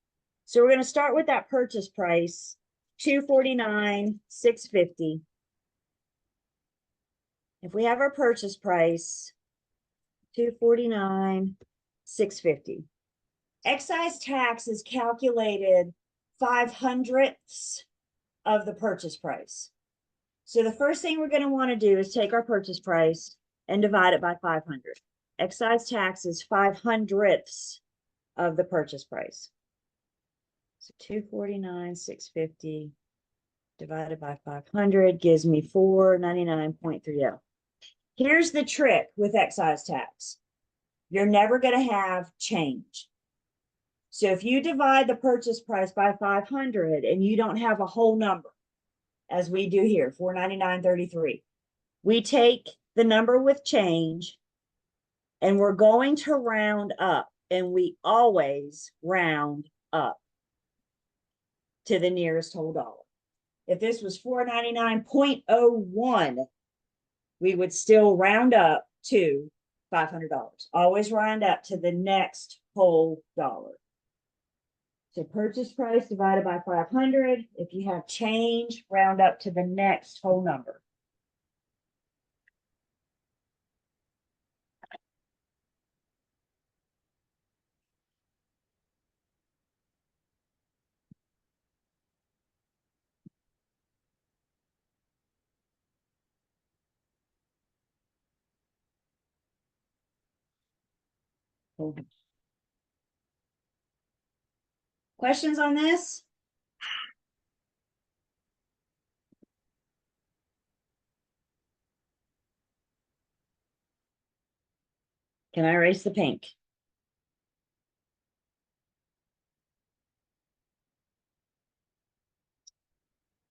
So we're going to start with that purchase price, $249,650. If we have our purchase price, $249,650. Excise tax is calculated 5/100ths of the purchase price. So the first thing we're going to want to do is take our purchase price and divide it by 500. excise tax is 5/100ths of the purchase price. So 249,650 divided by 500 gives me 499.30. Here's the trick with excise tax. You're never going to have change. So if you divide the purchase price by 500 and you don't have a whole number, as we do here, 499.33, we take the number with change and we're going to round up, and we always round up to the nearest whole dollar. If this was 499.01, we would still round up to $500. Always round up to the next whole dollar. So purchase price divided by 500. If you have change, round up to the next whole number. Questions on this? Can I erase the pink?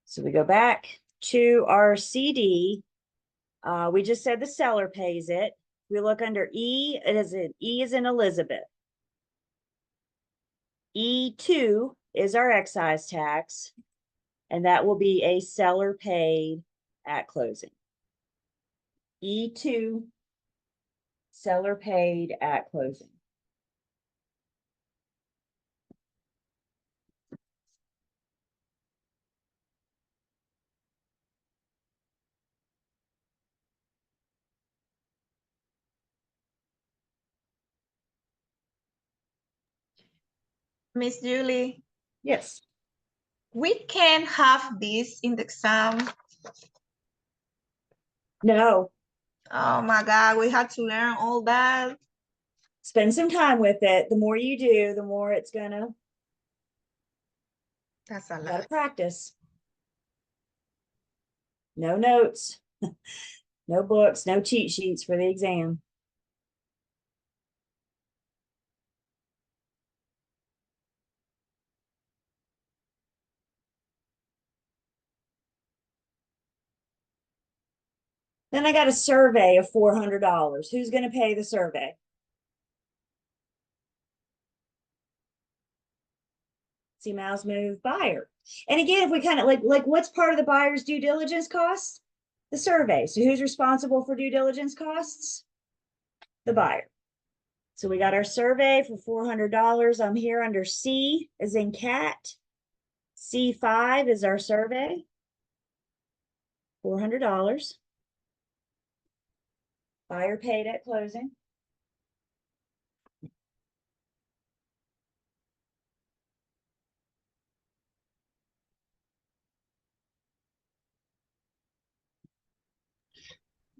So we go back to our CD. We just said the seller pays it. We look under E, E is in Elizabeth. E2 is our excise tax, and that will be a seller paid at closing. E2, seller paid at closing. Miss Julie, Yes. we can have this in the exam. No. Oh my God, we had to learn all that. Spend some time with it. The more you do, the more it's gonna, That's a gotta lot. practice. No notes, no books, no cheat sheets for the exam. Then I got a survey of $400. Who's going to pay the survey? See mouse move, buyer. And again, if we kind of like what's part of the buyer's due diligence costs? The survey. So who's responsible for due diligence costs? The buyer. So we got our survey for $400. I'm here under C as in cat. C5 is our survey. $400. Buyer paid at closing.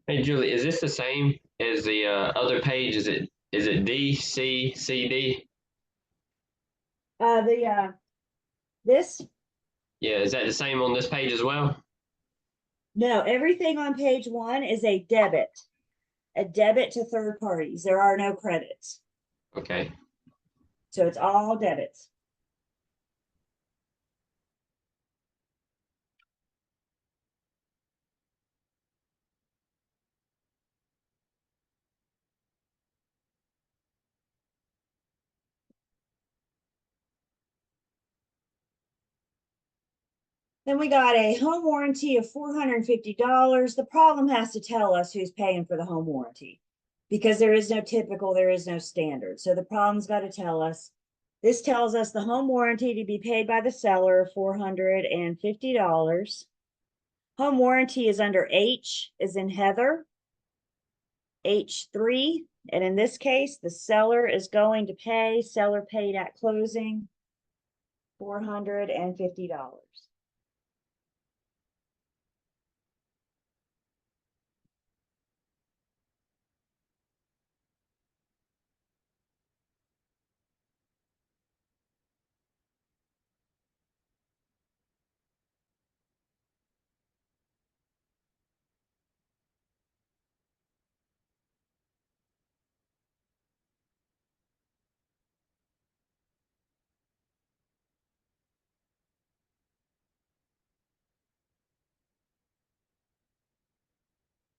Hey Julie, is this the same as the other page? Is it D C C D? This, Yeah, is that the same on this page as well? no, everything on page 1 is a debit to third parties. There are no credits. Okay. So it's all debits. Then we got a home warranty of $450. The problem has to tell us who's paying for the home warranty because there is no typical, there is no standard. So the problem's got to tell us. This tells us the home warranty to be paid by the seller, $450. Home warranty is under H is in Heather, H3. And in this case, the seller is going to pay, seller paid at closing, $450.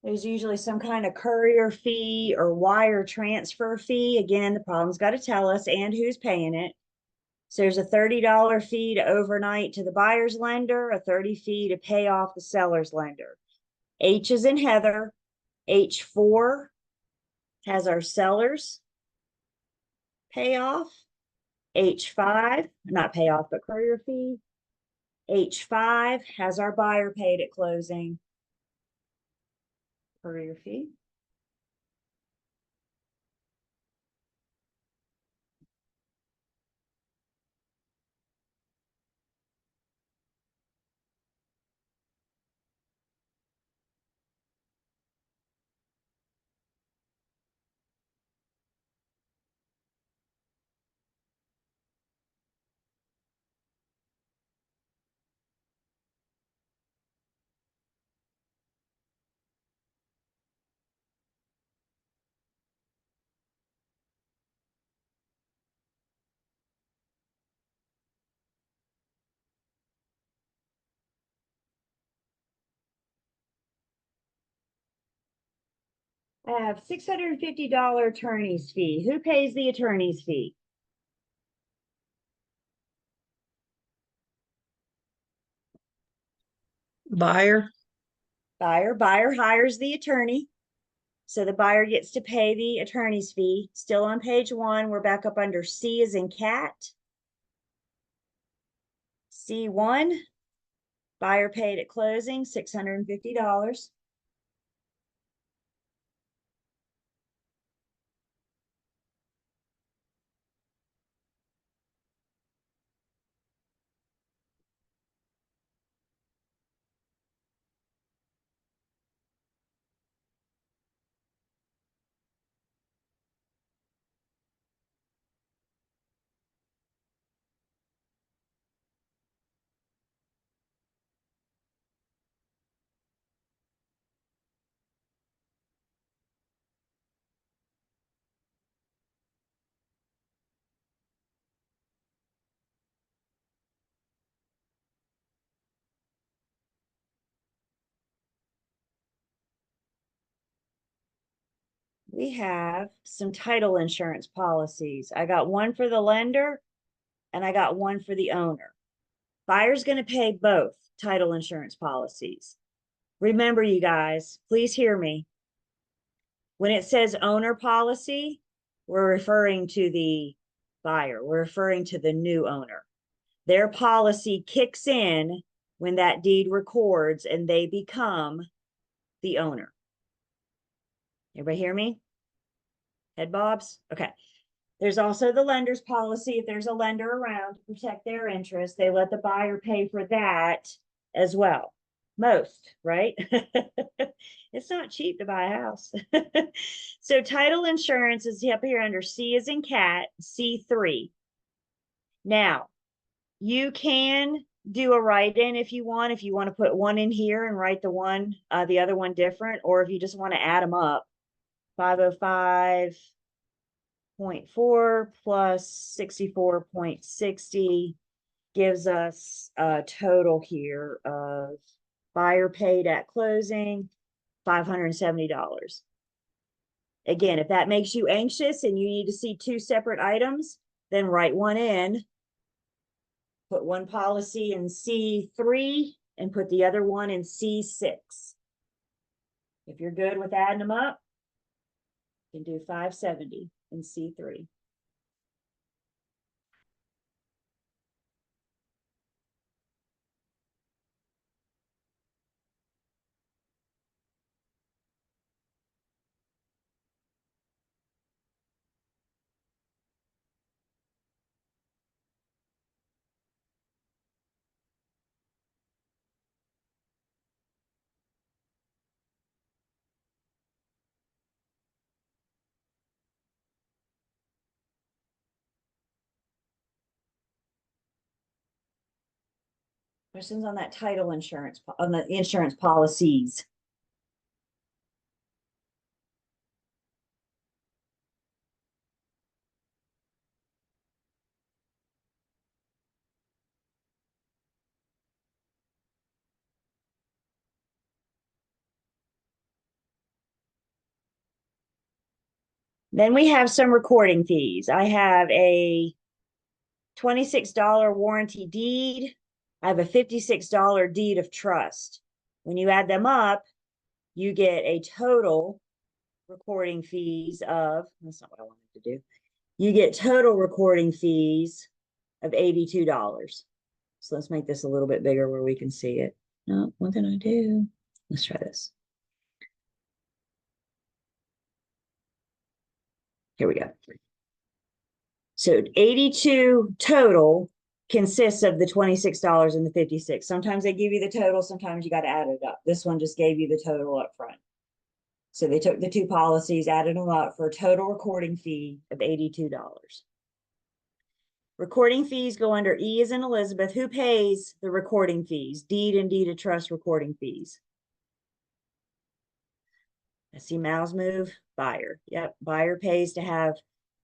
There's usually some kind of courier fee or wire transfer fee. Again, the problem's got to tell us and who's paying it. So there's a $30 fee to overnight to the buyer's lender, a 30 fee to pay off the seller's lender. H is in Heather. H4 has our sellers pay off. H5, not pay off, but courier fee. H5 has our buyer paid at closing. Courier fee. I have $650 attorney's fee. Who pays the attorney's fee? Buyer. Buyer hires the attorney. So the buyer gets to pay the attorney's fee. Still on page 1, we're back up under C as in cat. C1, buyer paid at closing, $650. We have some title insurance policies. I got one for the lender and I got one for the owner. Buyer's going to pay both title insurance policies. Remember, you guys, please hear me. When it says owner policy, we're referring to the buyer. We're referring to the new owner. Their policy kicks in when that deed records and they become the owner. Everybody hear me? Head bobs? Okay. There's also the lender's policy. If there's a lender around to protect their interest, they let the buyer pay for that as well. Most, right? It's not cheap to buy a house. So title insurance is up here under C as in cat, C3. Now, you can do a write-in if you want to put one in here and write the other one different, or if you just want to add them up. 505.4 plus 64.60 gives us a total here of buyer paid at closing, $570. Again, if that makes you anxious and you need to see 2 separate items, then write one in, put one policy in C3 and put the other one in C6. If you're good with adding them up, you can do 570 in C3. Questions on that title insurance, on the insurance policies? Then we have some recording fees. I have a $26 warranty deed. I have a $56 deed of trust. When you add them up, you get a total recording fees of, that's not what I wanted to do. You get total recording fees of $82. So let's make this a little bit bigger where we can see it. No, what did I do? Let's try this. Here we go. So 82 total consists of the $26 and the 56. Sometimes they give you the total, sometimes you got to add it up. This one just gave you the total up front. So they took the two policies, added them up for a total recording fee of $82. Recording fees go under E as in Elizabeth. Who pays the recording fees? Deed and deed of trust recording fees. I see mouths move. Buyer. Yep, buyer pays to have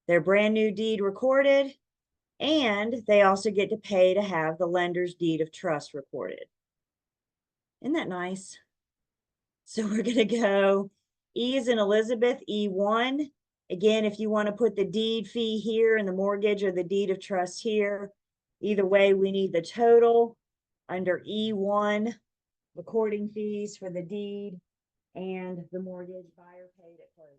their brand new deed recorded, and they also get to pay to have the lender's deed of trust recorded. Isn't that nice? So we're going to go E is in Elizabeth, E1. Again, if you want to put the deed fee here and the mortgage or the deed of trust here, either way, we need the total under E1, recording fees for the deed and the mortgage buyer paid at closing.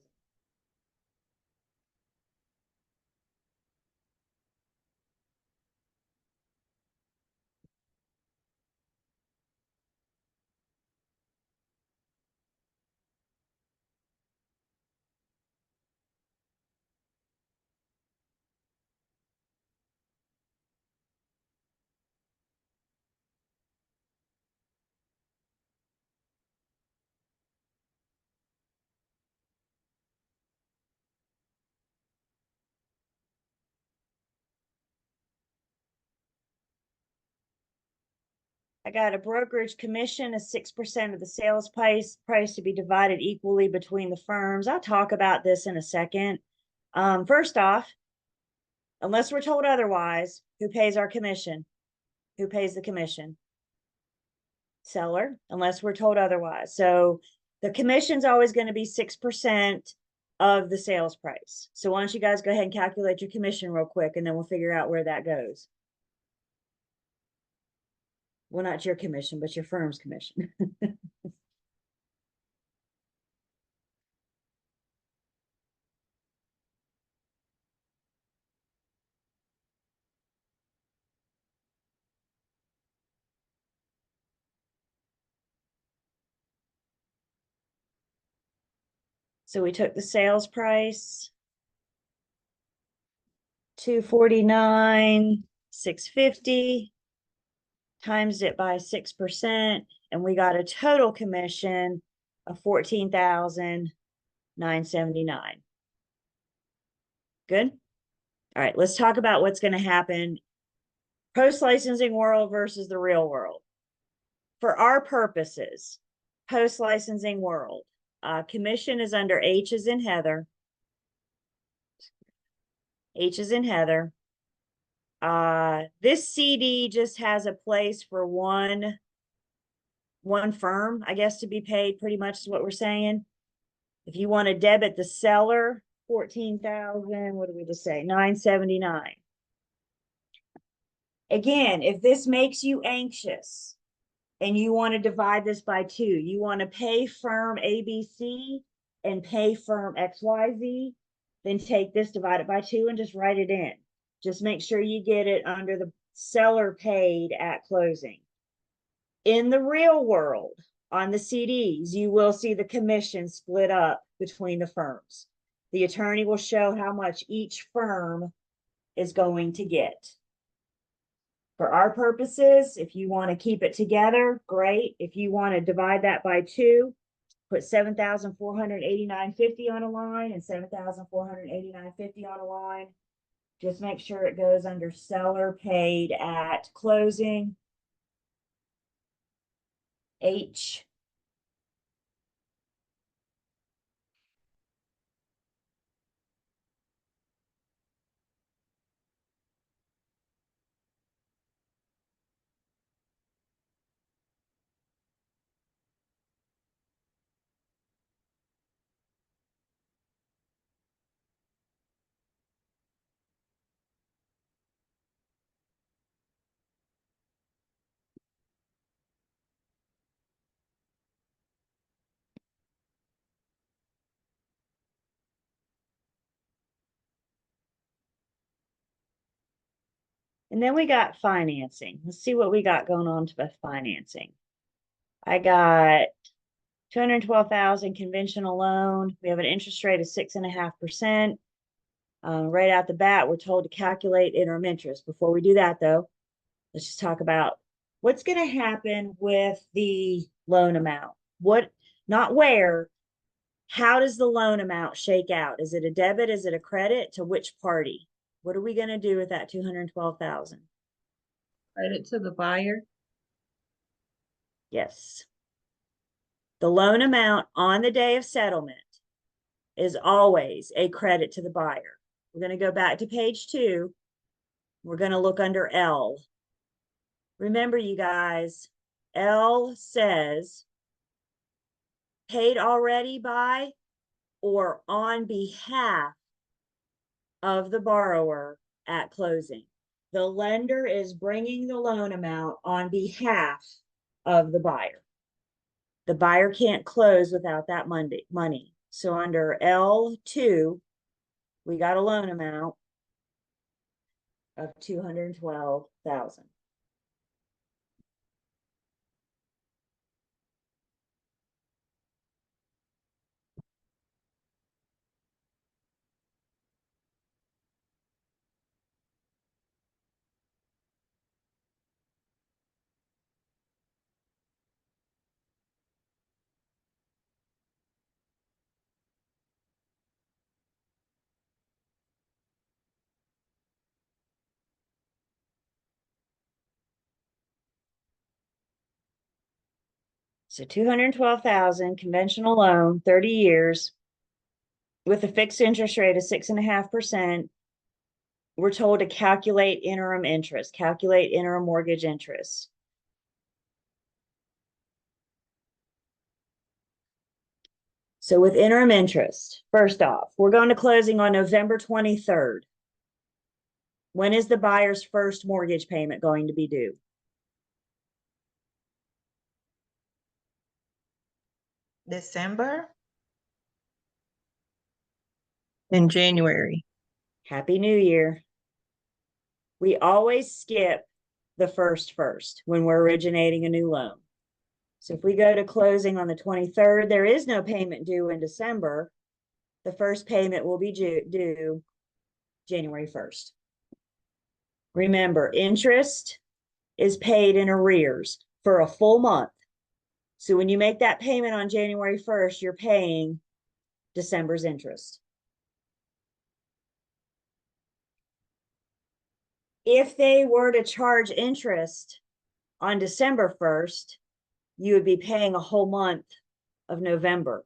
I got a brokerage commission of 6% of the sales price to be divided equally between the firms. I'll talk about this in a second. First off, unless we're told otherwise, who pays our commission? Who pays the commission? Seller, unless we're told otherwise. So the commission's always going to be 6% of the sales price. So why don't you guys go ahead and calculate your commission real quick, and then we'll figure out where that goes. Well, not your commission, but your firm's commission. So we took the sales price, 249,650, times it by 6%, and we got a total commission of 14,979. Good. All right, let's talk about what's going to happen post-licensing world versus the real world. For our purposes, post-licensing world, commission is under H as in Heather. H is in Heather. This CD just has a place for one firm, I guess, to be paid, pretty much is what we're saying. If you want to debit the seller, 14,000, what did we just say? 979. Again, if this makes you anxious and you want to divide this by 2, you want to pay firm ABC and pay firm XYZ, then take this, divide it by 2, and just write it in. Just make sure you get it under the seller paid at closing. In the real world, on the CDs, you will see the commission split up between the firms. The attorney will show how much each firm is going to get. For our purposes, if you want to keep it together, great. If you want to divide that by 2, put 7,489.50 on a line and 7,489.50 on a line. Just make sure it goes under seller paid at closing. H. And then we got financing. Let's see what we got going on with financing. I got 212,000 conventional loan. We have an interest rate of 6.5%. Right out the bat, we're told to calculate interim interest. Before we do that, though, let's just talk about what's going to happen with the loan amount. What, not where, how does the loan amount shake out? Is it a debit? Is it a credit? To which party? What are we going to do with that 212,000? Credit to the buyer. Yes. The loan amount on the day of settlement is always a credit to the buyer. We're going to go back to page 2. We're going to look under L. Remember, you guys, L says paid already by or on behalf of the borrower at closing. The lender is bringing the loan amount on behalf of the buyer. The buyer can't close without that money. So under L2, we got a loan amount of 212,000. So 212,000 conventional loan, 30 years with a fixed interest rate of 6.5%. We're told to calculate interim interest, calculate interim mortgage interest. So with interim interest, first off, we're going to closing on November 23rd. When is the buyer's first mortgage payment going to be due? December? In January. Happy New Year. We always skip the first when we're originating a new loan. So if we go to closing on the 23rd, there is no payment due in December. The first payment will be due January 1st. Remember, interest is paid in arrears for a full month. So when you make that payment on January 1st, you're paying December's interest. If they were to charge interest on December 1st, you would be paying a whole month of November.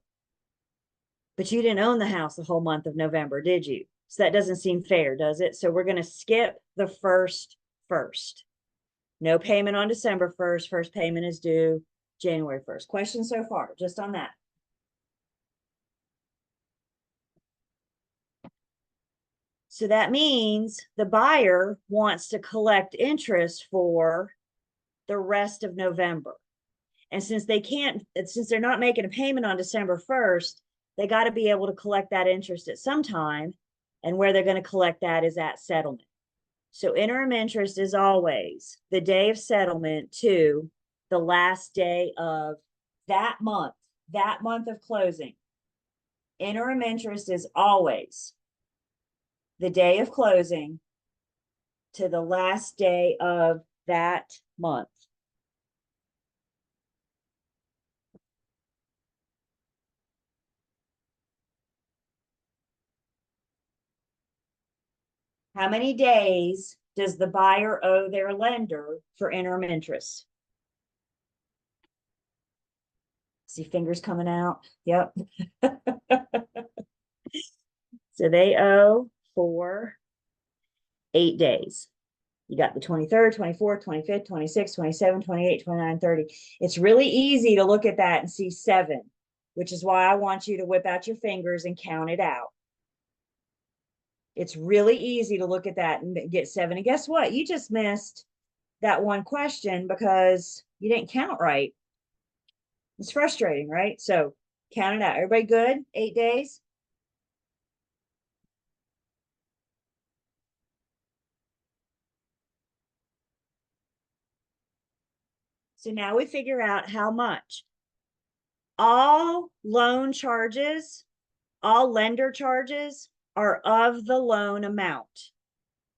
But you didn't own the house the whole month of November, did you? So that doesn't seem fair, does it? So we're going to skip the first. No payment on December 1st. First payment is due January 1st. Questions so far, just on that? So that means the buyer wants to collect interest for the rest of November. And since they're not making a payment on December 1st, they got to be able to collect that interest at some time. And where they're going to collect that is at settlement. So interim interest is always the day of settlement to the last day of that month of closing. Interim interest is always the day of closing to the last day of that month. How many days does the buyer owe their lender for interim interest? See fingers coming out? Yep. So they owe for 8 days. You got the 23rd, 24th, 25th, 26th, 27th, 28th, 29th, 30. It's really easy to look at that and see 7, which is why I want you to whip out your fingers and count it out. It's really easy to look at that and get 7. And guess what? You just missed that one question because you didn't count right. It's frustrating, right? So count it out. Everybody good? 8 days? So now we figure out how much. All loan charges, all lender charges are of the loan amount.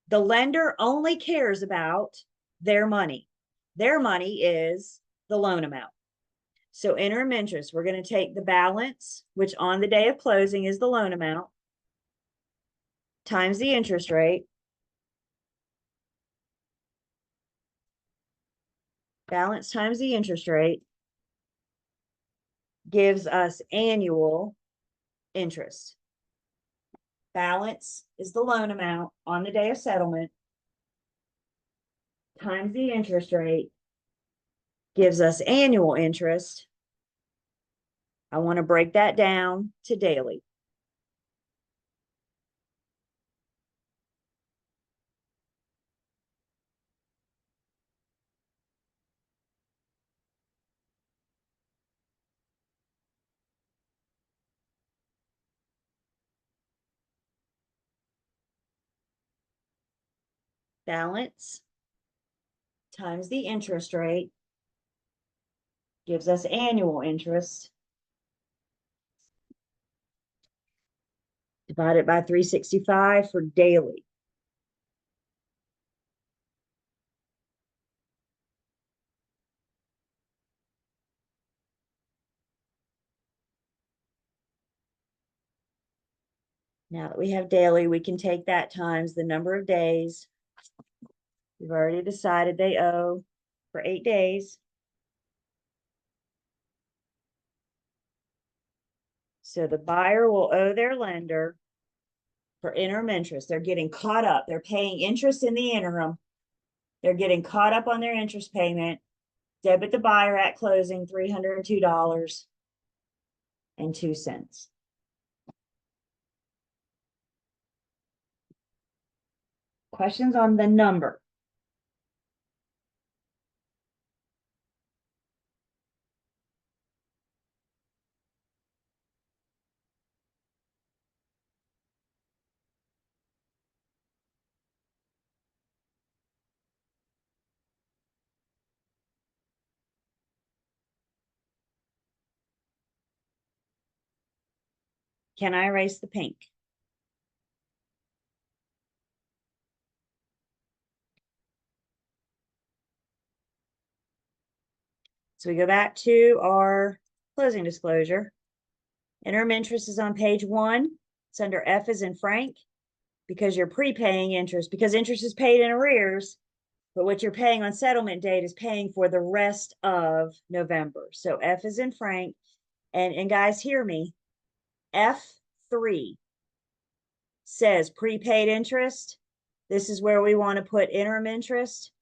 The lender only cares about their money. Their money is the loan amount. So interim interest, we're going to take the balance, which on the day of closing is the loan amount, times the interest rate. Balance times the interest rate gives us annual interest. Balance is the loan amount on the day of settlement times the interest rate gives us annual interest. I want to break that down to daily. Balance times the interest rate gives us annual interest. Divided by 365 for daily. Now that we have daily, we can take that times the number of days. We've already decided they owe for 8 days. So the buyer will owe their lender for interim interest. They're getting caught up. They're paying interest in the interim. They're getting caught up on their interest payment. Debit the buyer at closing $302.02. Questions on the number? Can I erase the pink? So we go back to our closing disclosure. Interim interest is on page 1. It's under F as in Frank, because you're prepaying interest, because interest is paid in arrears, but what you're paying on settlement date is paying for the rest of November. So F is in Frank. And guys, hear me. F3 says prepaid interest. This is where we want to put interim interest.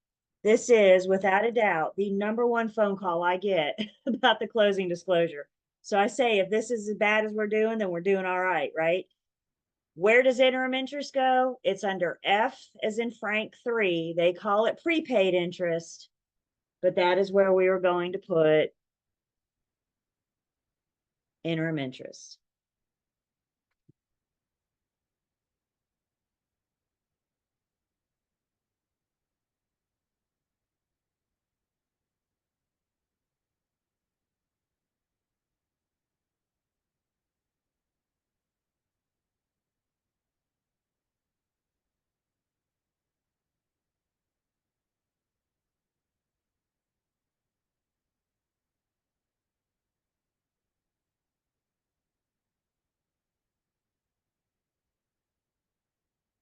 This is, without a doubt, the #1 phone call I get about the closing disclosure. So I say, if this is as bad as we're doing, then we're doing all right, right? Where does interim interest go? It's under F as in Frank 3. They call it prepaid interest, but that is where we are going to put interim interest.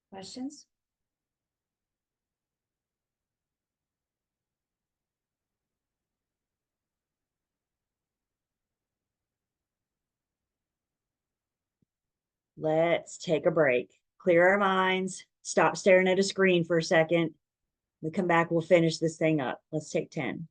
Questions? Let's take a break, clear our minds, stop staring at a screen for a second. We come back, we'll finish this thing up. Let's take 10.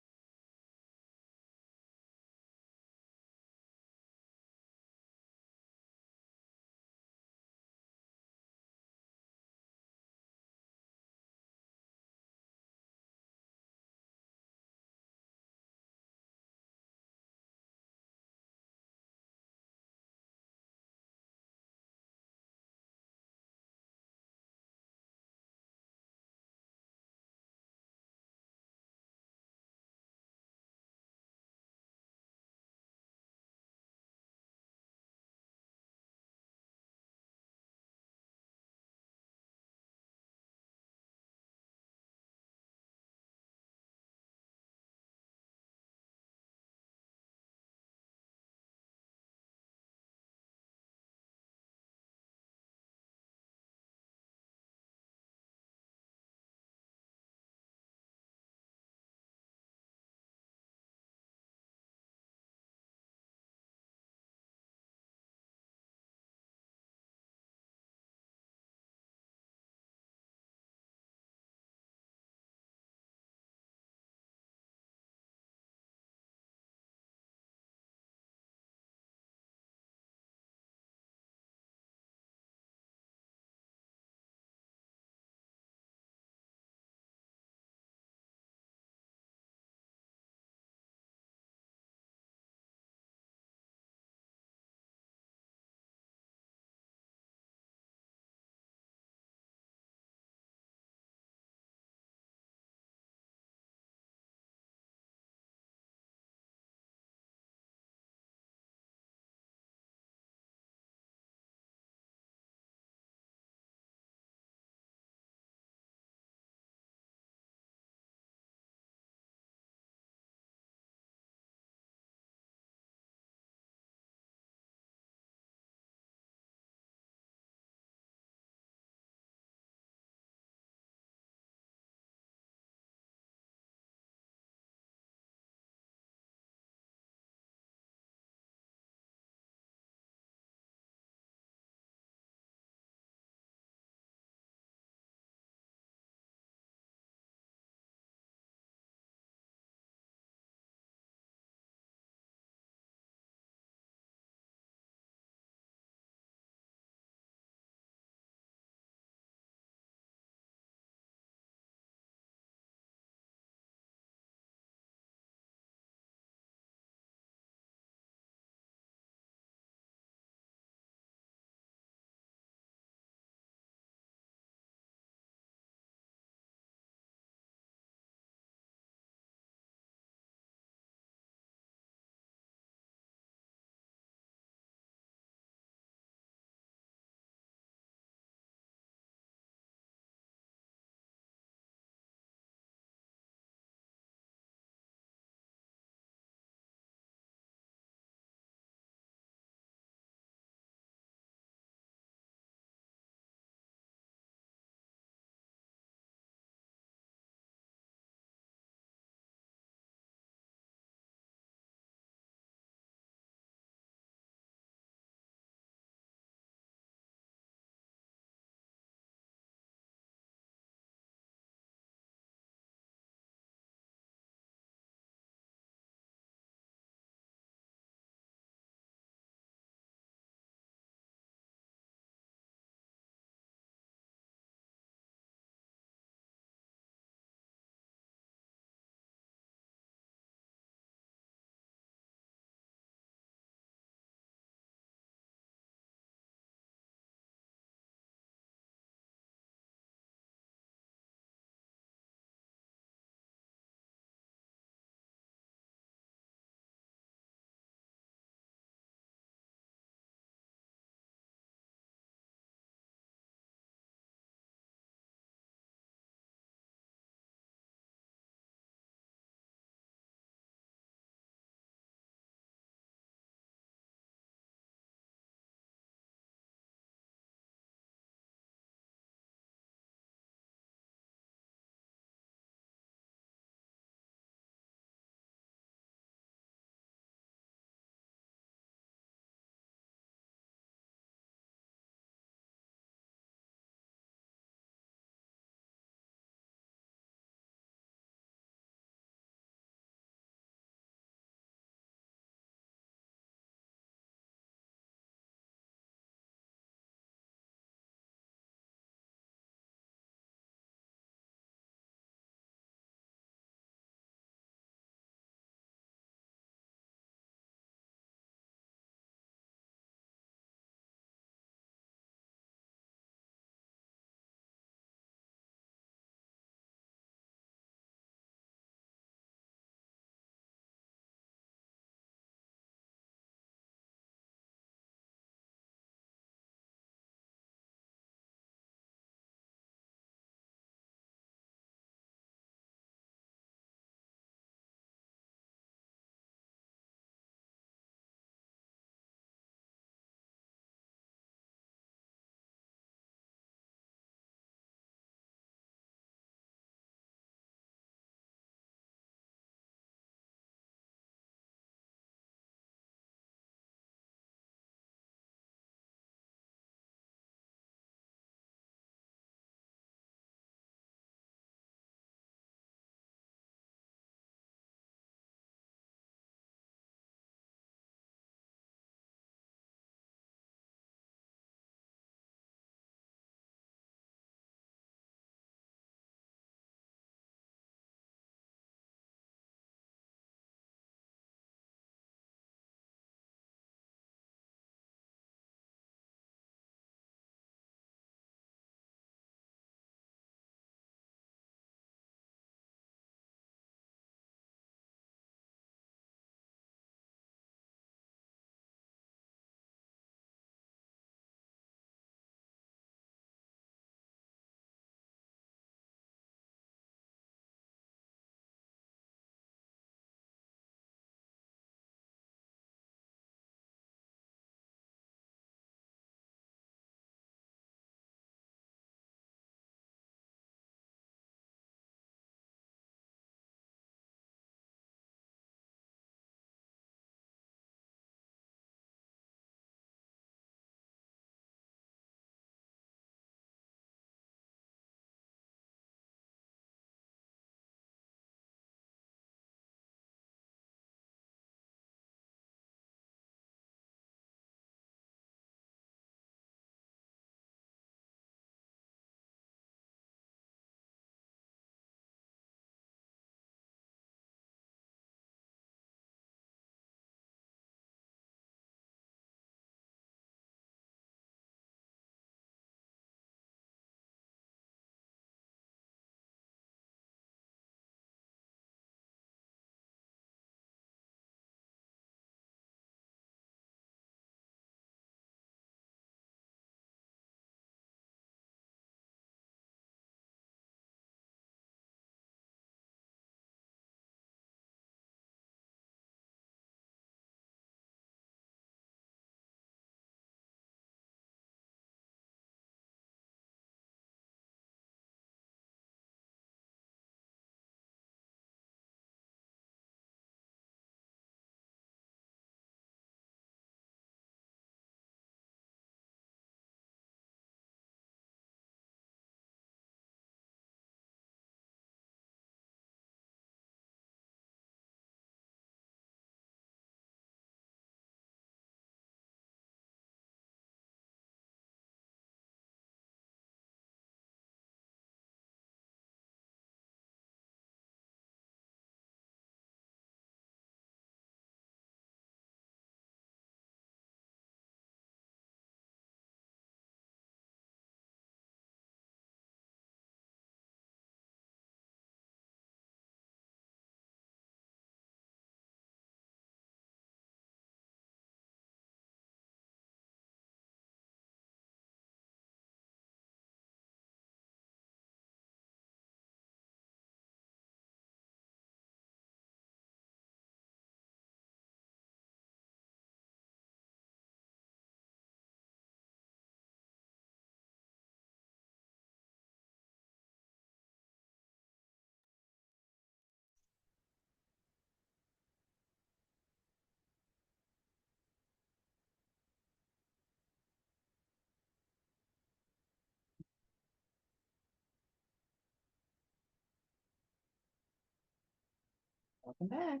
Welcome back.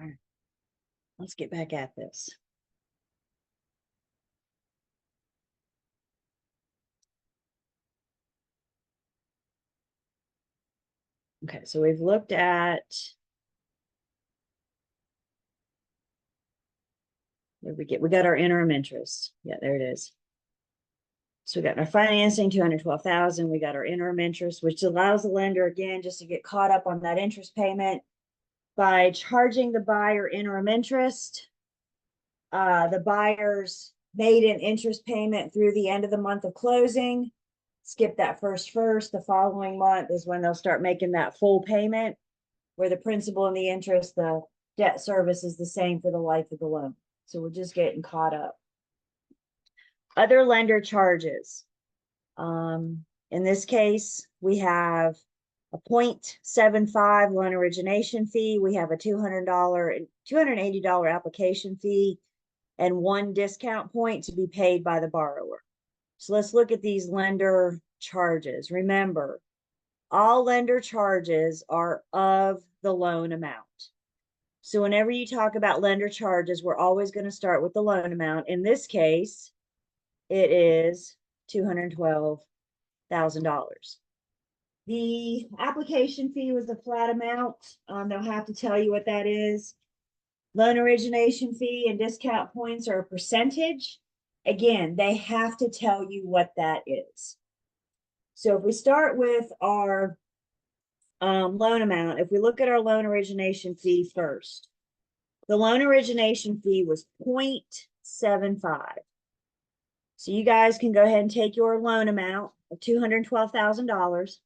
All right. Let's get back at this. Okay, so we've looked at, where we got our interim interest. Yeah, there it is. So we got our financing, 212,000. We got our interim interest, which allows the lender again just to get caught up on that interest payment by charging the buyer interim interest. The buyer's made an interest payment through the end of the month of closing. Skip that first. The following month is when they'll start making that full payment, where the principal and the interest, the debt service is the same for the life of the loan. So we're just getting caught up. Other lender charges. In this case, we have a 0.75 loan origination fee. We have a $280 application fee and 1 discount point to be paid by the borrower. So let's look at these lender charges. Remember, all lender charges are of the loan amount. So whenever you talk about lender charges, we're always going to start with the loan amount. In this case, it is $212,000. The application fee was a flat amount. They'll have to tell you what that is. Loan origination fee and discount points are a percentage. Again, they have to tell you what that is. So if we start with our loan amount, if we look at our loan origination fee first, the loan origination fee was 0.75. So you guys can go ahead and take your loan amount of $212,000,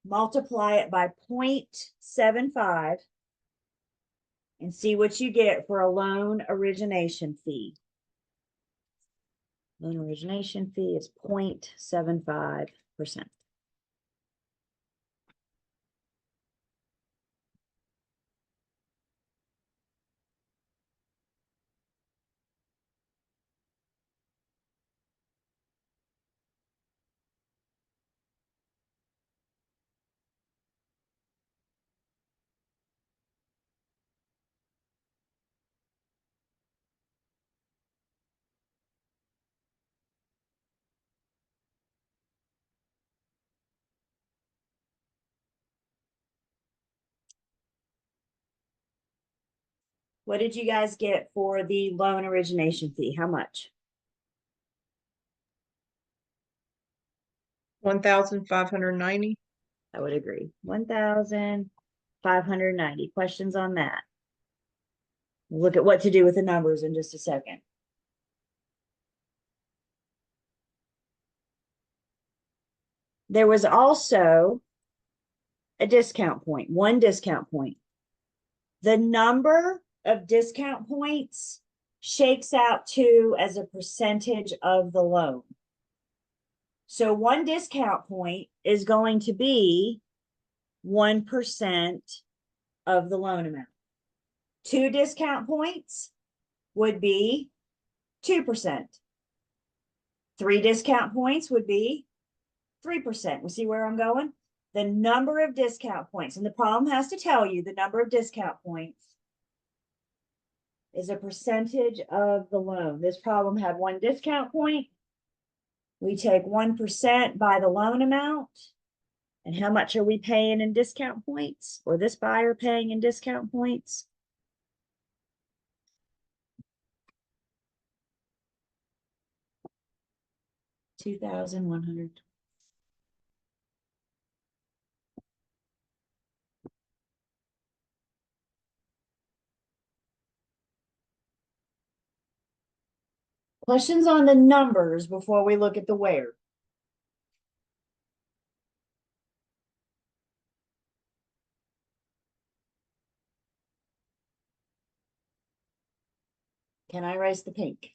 multiply it by 0.75, and see what you get for a loan origination fee. Loan origination fee is 0.75%. What did you guys get for the loan origination fee? How much? 1,590. I would agree. 1,590. Questions on that? We'll look at what to do with the numbers in just a second. There was also a discount point, 1 discount point. The number of discount points shakes out to as a percentage of the loan. So 1 discount point is going to be 1% of the loan amount. 2 discount points would be 2%. 3 discount points would be 3%. We see where I'm going? The number of discount points, and the problem has to tell you the number of discount points is a percentage of the loan. This problem had 1 discount point. We take 1% by the loan amount. And how much are we paying in discount points? Or this buyer paying in discount points? $2,100. Questions on the numbers before we look at the where? Can I erase the pink?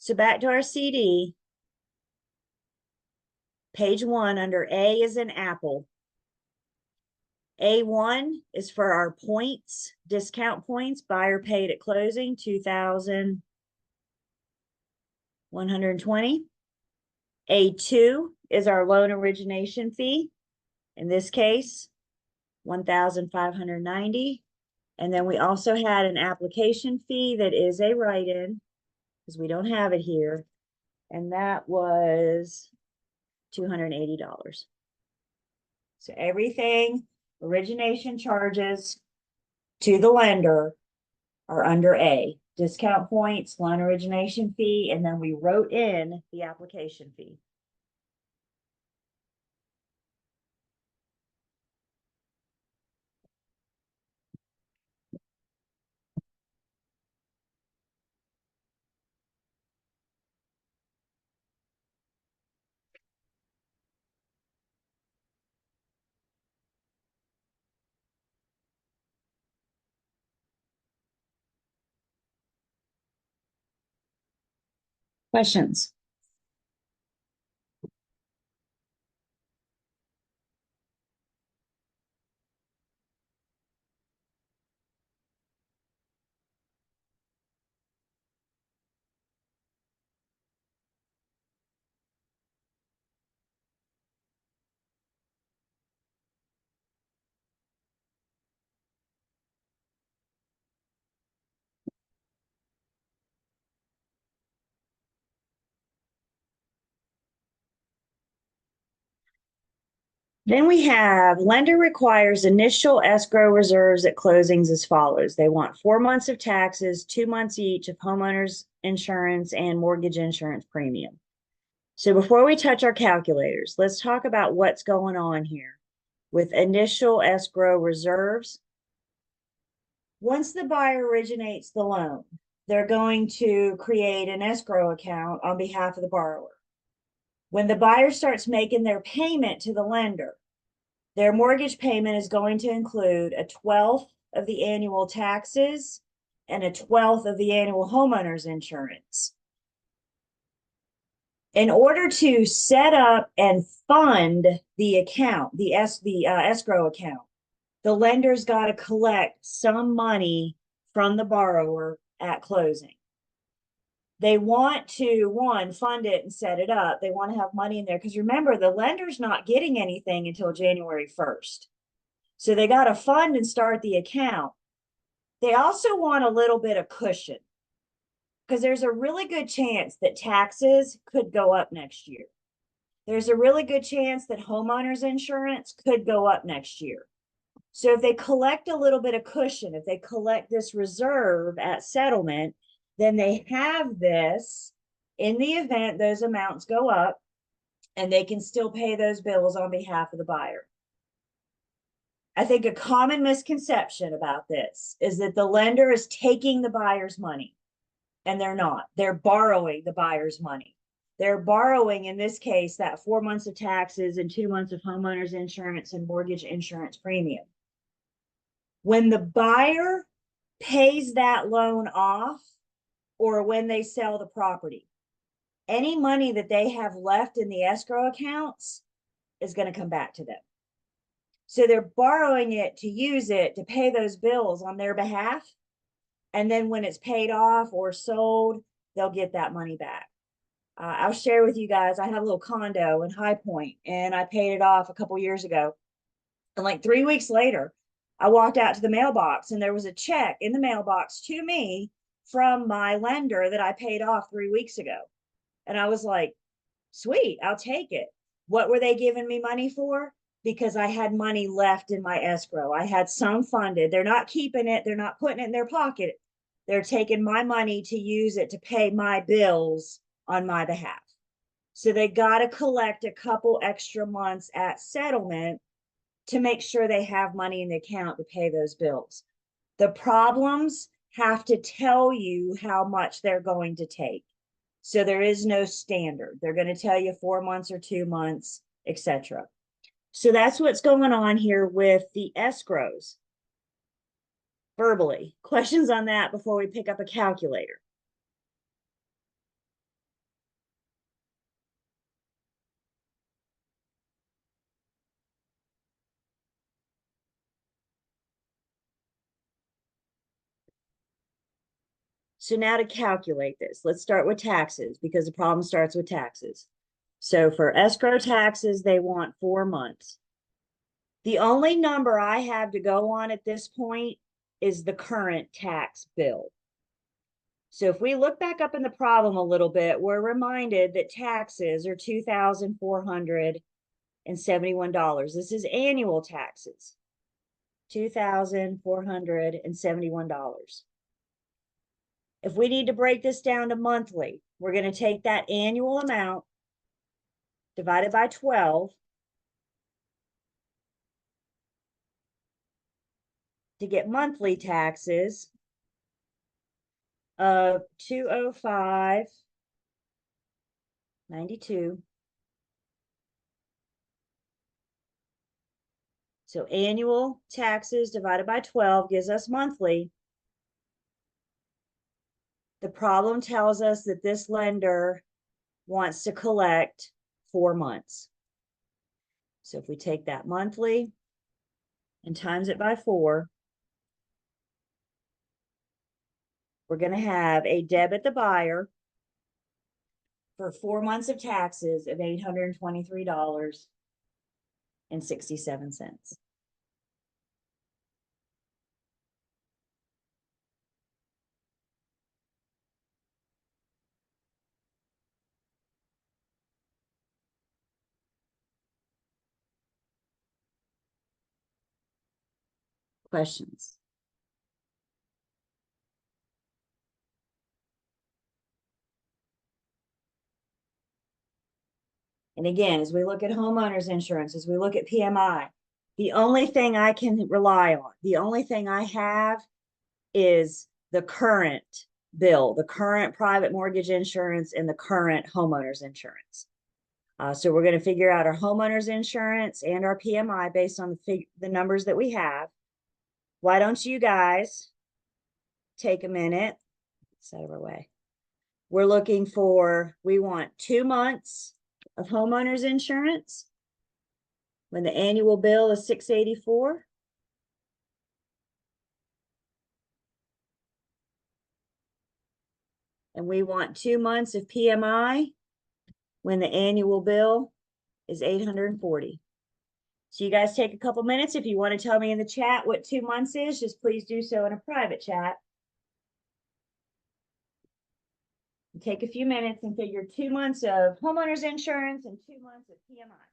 So back to our CD. Page 1 under A is in Apple. A1 is for our points, discount points, buyer paid at closing, 2,120. A2 is our loan origination fee. In this case, 1,590. And then we also had an application fee that is a write-in, because we don't have it here. And that was $280. So everything, origination charges to the lender are under A. Discount points, loan origination fee, and then we wrote in the application fee. Questions? Then we have lender requires initial escrow reserves at closings as follows. They want 4 months of taxes, 2 months each of homeowners insurance and mortgage insurance premium. So before we touch our calculators, let's talk about what's going on here with initial escrow reserves. Once the buyer originates the loan, they're going to create an escrow account on behalf of the borrower. When the buyer starts making their payment to the lender, their mortgage payment is going to include a 1/12 of the annual taxes and a 1/12 of the annual homeowner's insurance. In order to set up and fund the account, the escrow account, the lender's got to collect some money from the borrower at closing. They want to, one, fund it and set it up. They want to have money in there because remember, the lender's not getting anything until January 1st. So they got to fund and start the account. They also want a little bit of cushion because there's a really good chance that taxes could go up next year. There's a really good chance that homeowners insurance could go up next year. So if they collect a little bit of cushion, if they collect this reserve at settlement, then they have this in the event those amounts go up and they can still pay those bills on behalf of the buyer. I think a common misconception about this is that the lender is taking the buyer's money, and they're not. They're borrowing the buyer's money. They're borrowing, in this case, that 4 months of taxes and 2 months of homeowners insurance and mortgage insurance premium. When the buyer pays that loan off, or when they sell the property, any money that they have left in the escrow accounts is going to come back to them. So they're borrowing it to use it to pay those bills on their behalf. And then when it's paid off or sold, they'll get that money back. I'll share with you guys, I have a little condo in High Point and I paid it off a couple years ago. And like 3 weeks later, I walked out to the mailbox and there was a check in the mailbox to me from my lender that I paid off 3 weeks ago. And I was like, sweet, I'll take it. What were they giving me money for? Because I had money left in my escrow. I had some funded. They're not keeping it. They're not putting it in their pocket. They're taking my money to use it to pay my bills on my behalf. So they got to collect a couple extra months at settlement to make sure they have money in the account to pay those bills. The problems have to tell you how much they're going to take. So there is no standard. They're going to tell you 4 months or 2 months, etc. So that's what's going on here with the escrows. Verbally, questions on that before we pick up a calculator? So now to calculate this, let's start with taxes because the problem starts with taxes. So for escrow taxes, they want 4 months. The only number I have to go on at this point is the current tax bill. So if we look back up in the problem a little bit, we're reminded that taxes are $2,471. This is annual taxes, $2,471. If we need to break this down to monthly, we're going to take that annual amount divided by 12 to get monthly taxes of 205.92. So annual taxes divided by 12 gives us monthly. The problem tells us that this lender wants to collect 4 months. So if we take that monthly and times it by 4, we're going to have a debit the buyer for 4 months of taxes of $823.67. Questions? And again, as we look at homeowners insurance, as we look at PMI, the only thing I can rely on, the only thing I have is the current bill, the current private mortgage insurance and the current homeowners insurance. So we're going to figure out our homeowners insurance and our PMI based on the numbers that we have. Why don't you guys take a minute, it's out of our way. We're looking for, we want 2 months of homeowners insurance when the annual bill is $684. And we want 2 months of PMI when the annual bill is $840. So you guys take a couple minutes. If you want to tell me in the chat what 2 months is, just please do so in a private chat. Take a few minutes and figure 2 months of homeowners insurance and 2 months of PMI.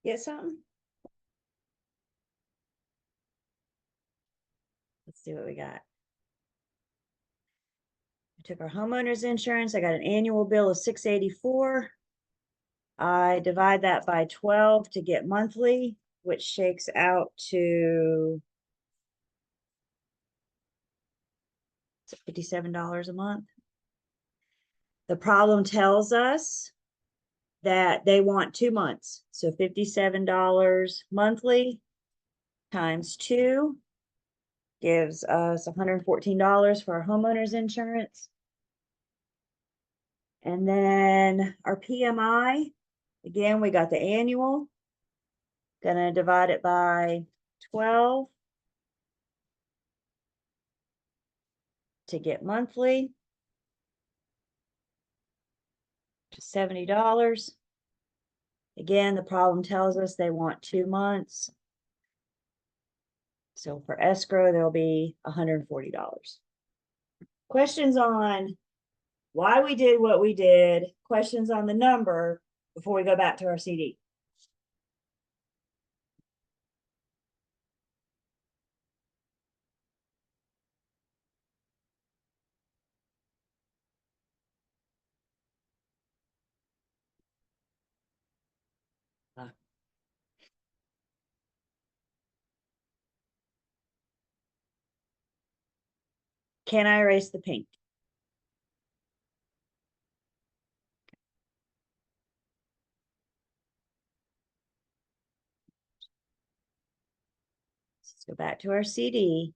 Get something? Let's see what we got. I took our homeowners insurance. I got an annual bill of $684. I divide that by 12 to get monthly, which shakes out to $57 a month. The problem tells us that they want 2 months. So $57 monthly times 2 gives us $114 for our homeowner's insurance. And then our PMI, again, we got the annual. Gonna divide it by 12 to get monthly. To $70. Again, the problem tells us they want 2 months. So for escrow, there'll be $140. Questions on why we did what we did, questions on the number before we go back to our CD. Can I erase the pink? Let's go back to our CD.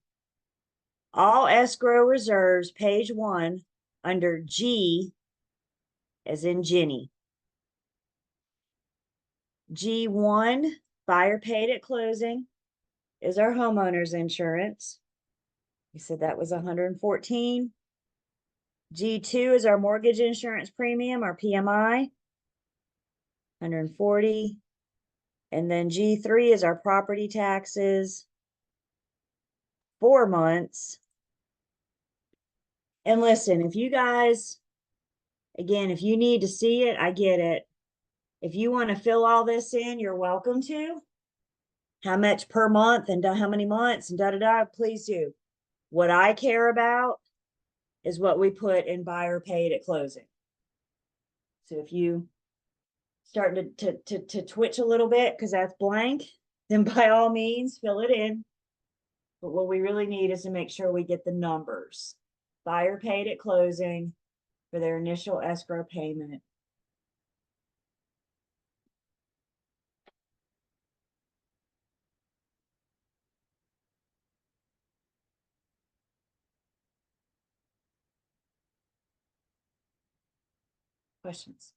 All escrow reserves, page 1, under G, as in Jenny. G1, buyer paid at closing, is our homeowner's insurance. We said that was 114. G2 is our mortgage insurance premium, our PMI, 140. And then G3 is our property taxes, 4 months. And listen, if you guys, again, if you need to see it, I get it. If you want to fill all this in, you're welcome to. How much per month and how many months and da-da-da, please do. What I care about is what we put in buyer paid at closing. So if you start to twitch a little bit because that's blank, then by all means, fill it in. But what we really need is to make sure we get the numbers. Buyer paid at closing for their initial escrow payment. Questions?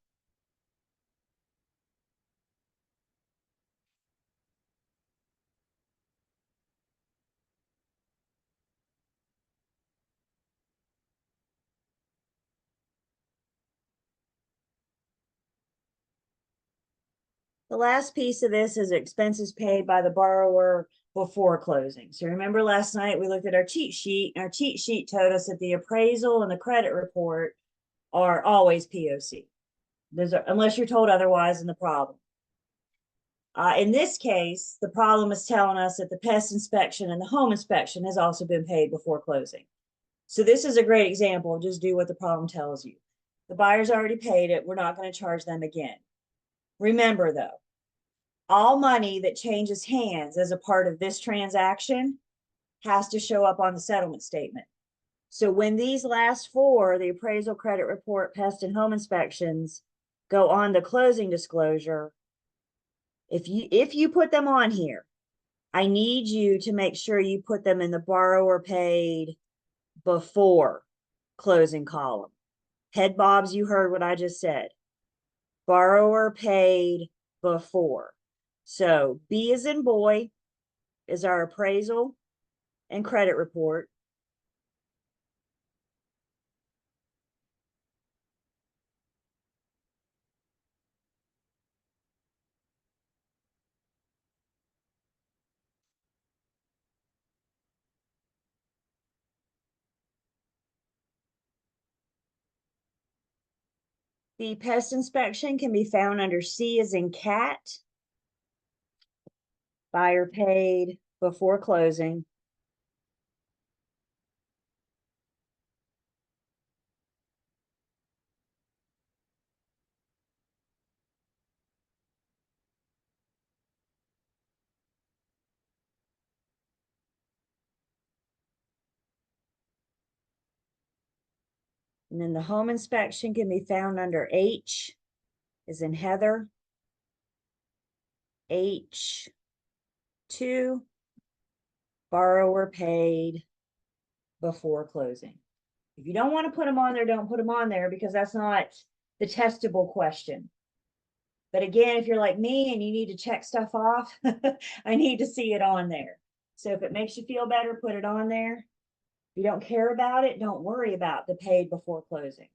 The last piece of this is expenses paid by the borrower before closing. So remember last night we looked at our cheat sheet, and our cheat sheet told us that the appraisal and the credit report are always POC. Those are, unless you're told otherwise in the problem. In this case, the problem is telling us that the pest inspection and the home inspection has also been paid before closing. So this is a great example of just do what the problem tells you. The buyer's already paid it. We're not going to charge them again. Remember though, all money that changes hands as a part of this transaction has to show up on the settlement statement. So when these last 4, the appraisal, credit report, pest, and home inspections, go on the closing disclosure, if you put them on here, I need you to make sure you put them in the borrower paid before closing column. Head bobs, you heard what I just said. Borrower paid before. So B as in boy is our appraisal and credit report. The pest inspection can be found under C as in cat. Buyer paid before closing. And then the home inspection can be found under H, is in Heather. H2, borrower paid before closing. If you don't want to put them on there, don't put them on there, because that's not the testable question. But again, if you're like me and you need to check stuff off, I need to see it on there. So if it makes you feel better, put it on there. If you don't care about it, don't worry about the paid before closing.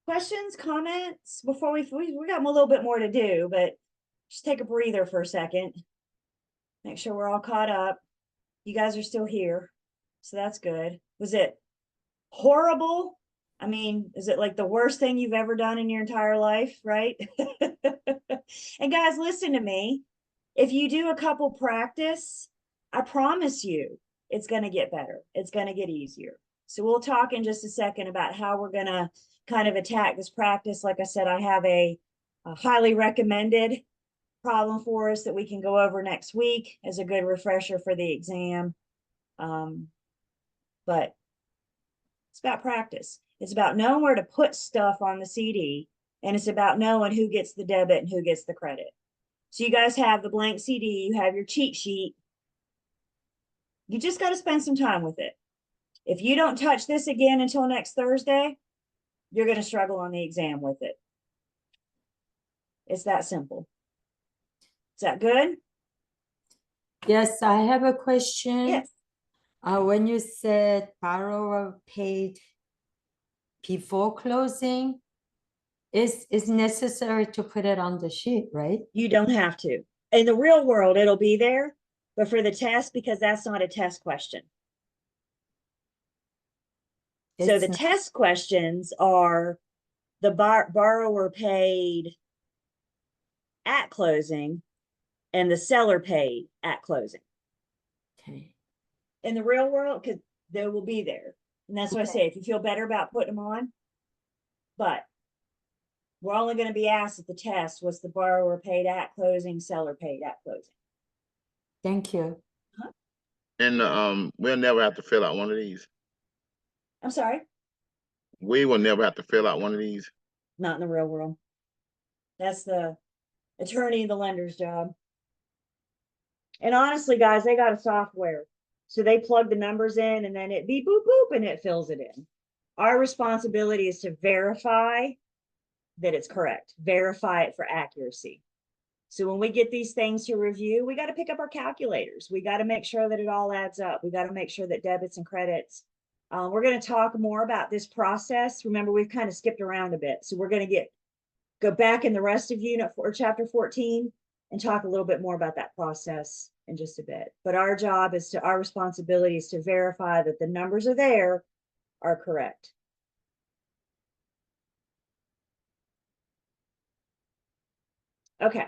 Questions, comments before we got a little bit more to do, but just take a breather for a second. Make sure we're all caught up. You guys are still here, so that's good. Was it horrible? I mean, is it like the worst thing you've ever done in your entire life, right? And guys, listen to me. If you do a couple practice, I promise you it's going to get better. It's going to get easier. So we'll talk in just a second about how we're going to kind of attack this practice. Like I said, I have a highly recommended problem for us that we can go over next week as a good refresher for the exam. But it's about practice. It's about knowing where to put stuff on the CD, and it's about knowing who gets the debit and who gets the credit. So you guys have the blank CD, you have your cheat sheet. You just got to spend some time with it. If you don't touch this again until next Thursday, you're going to struggle on the exam with it. It's that simple. Is that good? Yes, I have a question. Yes. When you said borrower paid before closing, is necessary to put it on the sheet, right? You don't have to. In the real world, it'll be there, but for the test, because that's not a test question. So It's the test questions are the borrower paid at closing and the seller paid at closing. okay. In the real world, because they will be there. And that's why I say, if you feel better about putting them on, but we're only going to be asked at the test, was the borrower paid at closing, seller paid at closing? Thank you. And we'll never have to fill out one of these. I'm sorry, We will never have to fill out one of these. not in the real world. That's the attorney, the lender's job. And honestly, guys, they got a software. So they plug the numbers in and then it beep, boop, boop, and it fills it in. Our responsibility is to verify that it's correct, verify it for accuracy. So when we get these things to review, we got to pick up our calculators. We got to make sure that it all adds up. We got to make sure that debits and credits. We're going to talk more about this process. Remember, we've kind of skipped around a bit. So we're going to go back in the rest of unit for chapter 14 and talk a little bit more about that process in just a bit. But our responsibility is to verify that the numbers are there are correct. Okay.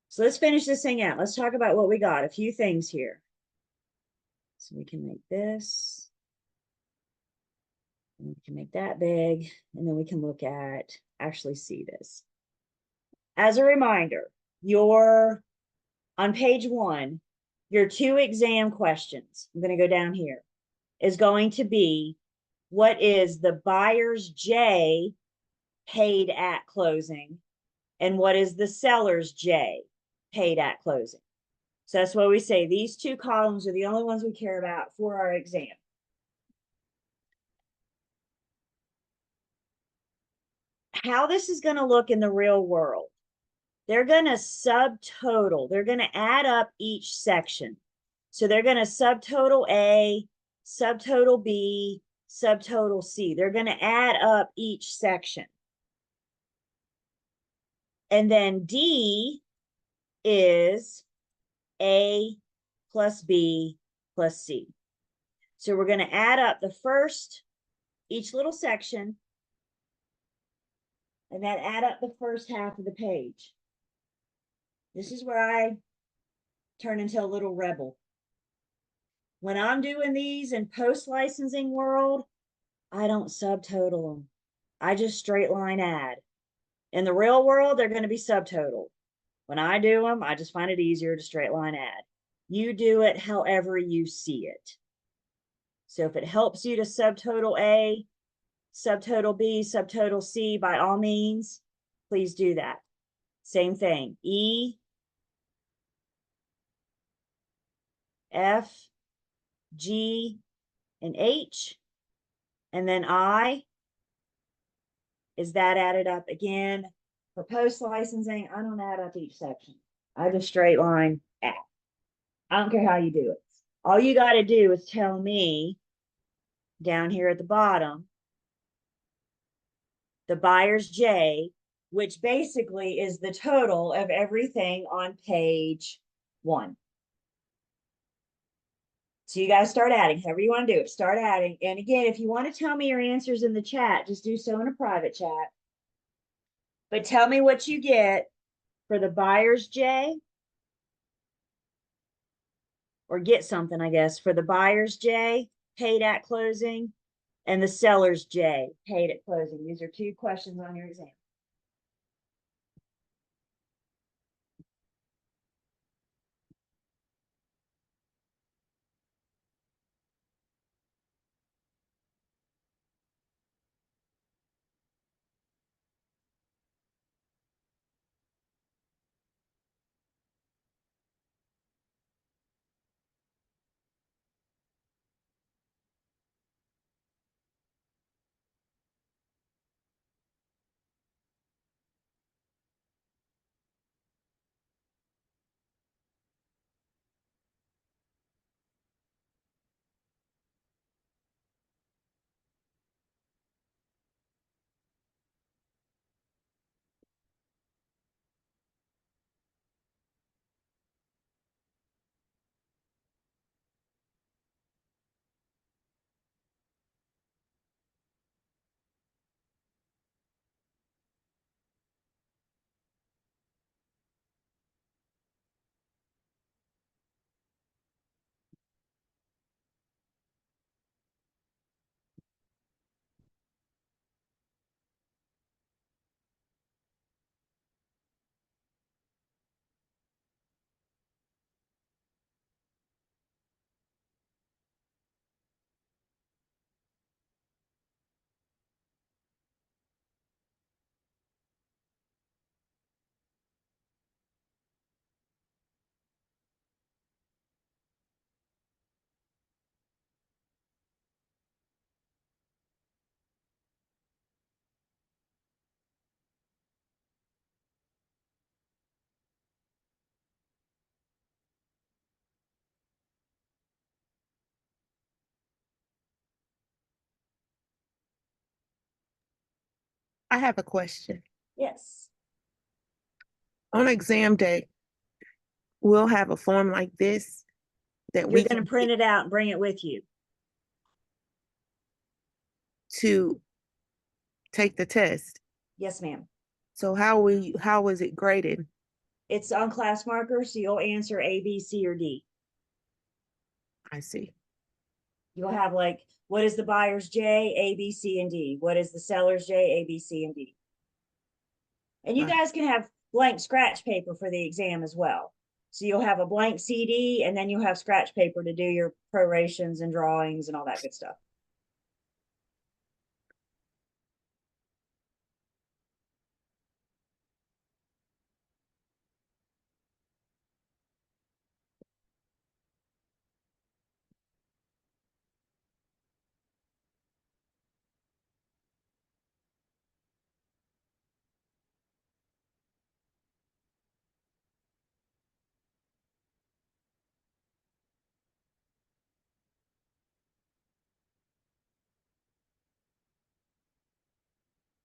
So let's finish this thing out. Let's talk about what we got. A few things here. So we can make this. And we can make that big. And then we can look at, actually see this. As a reminder, on page 1, your 2 exam questions, I'm going to go down here, is going to be, what is the buyer's J paid at closing? And what is the seller's J paid at closing? So that's why we say these 2 columns are the only ones we care about for our exam. How this is going to look in the real world. They're going to subtotal. They're going to add up each section. So they're going to subtotal A, subtotal B, subtotal C. They're going to add up each section. And then D is A plus B plus C. So we're going to add up each little section, and then add up the first half of the page. This is where I turn into a little rebel. When I'm doing these in post-licensing world, I don't subtotal them. I just straight line add. In the real world, they're going to be subtotal. When I do them, I just find it easier to straight line add. You do it however you see it. So if it helps you to subtotal A, subtotal B, subtotal C, by all means, please do that. Same thing. E, F, G, and H. And then I, is that added up again? For post licensing, I don't add up each section. I just straight line add. I don't care how you do it. All you got to do is tell me down here at the bottom, the buyer's J, which basically is the total of everything on page 1. So you guys start adding, however you want to do it, start adding. And again, if you want to tell me your answers in the chat, just do so in a private chat. But tell me what you get for the buyer's J, or get something, I guess, for the buyer's J, paid at closing, and the seller's J, paid at closing. These are 2 questions on your exam. I have a question. Yes. On exam day, we'll have a form like this that You're we going can to print it out and bring it with you. to take the test. Yes, ma'am. So how is it graded? It's on class marker, so you'll answer A, B, C, or D. I see. You'll have like, what is the buyer's J, A, B, C, and D? What is the seller's J, A, B, C, and D? And you Right. guys can have blank scratch paper for the exam as well. So you'll have a blank CD, and then you'll have scratch paper to do your prorations and drawings and all that good stuff.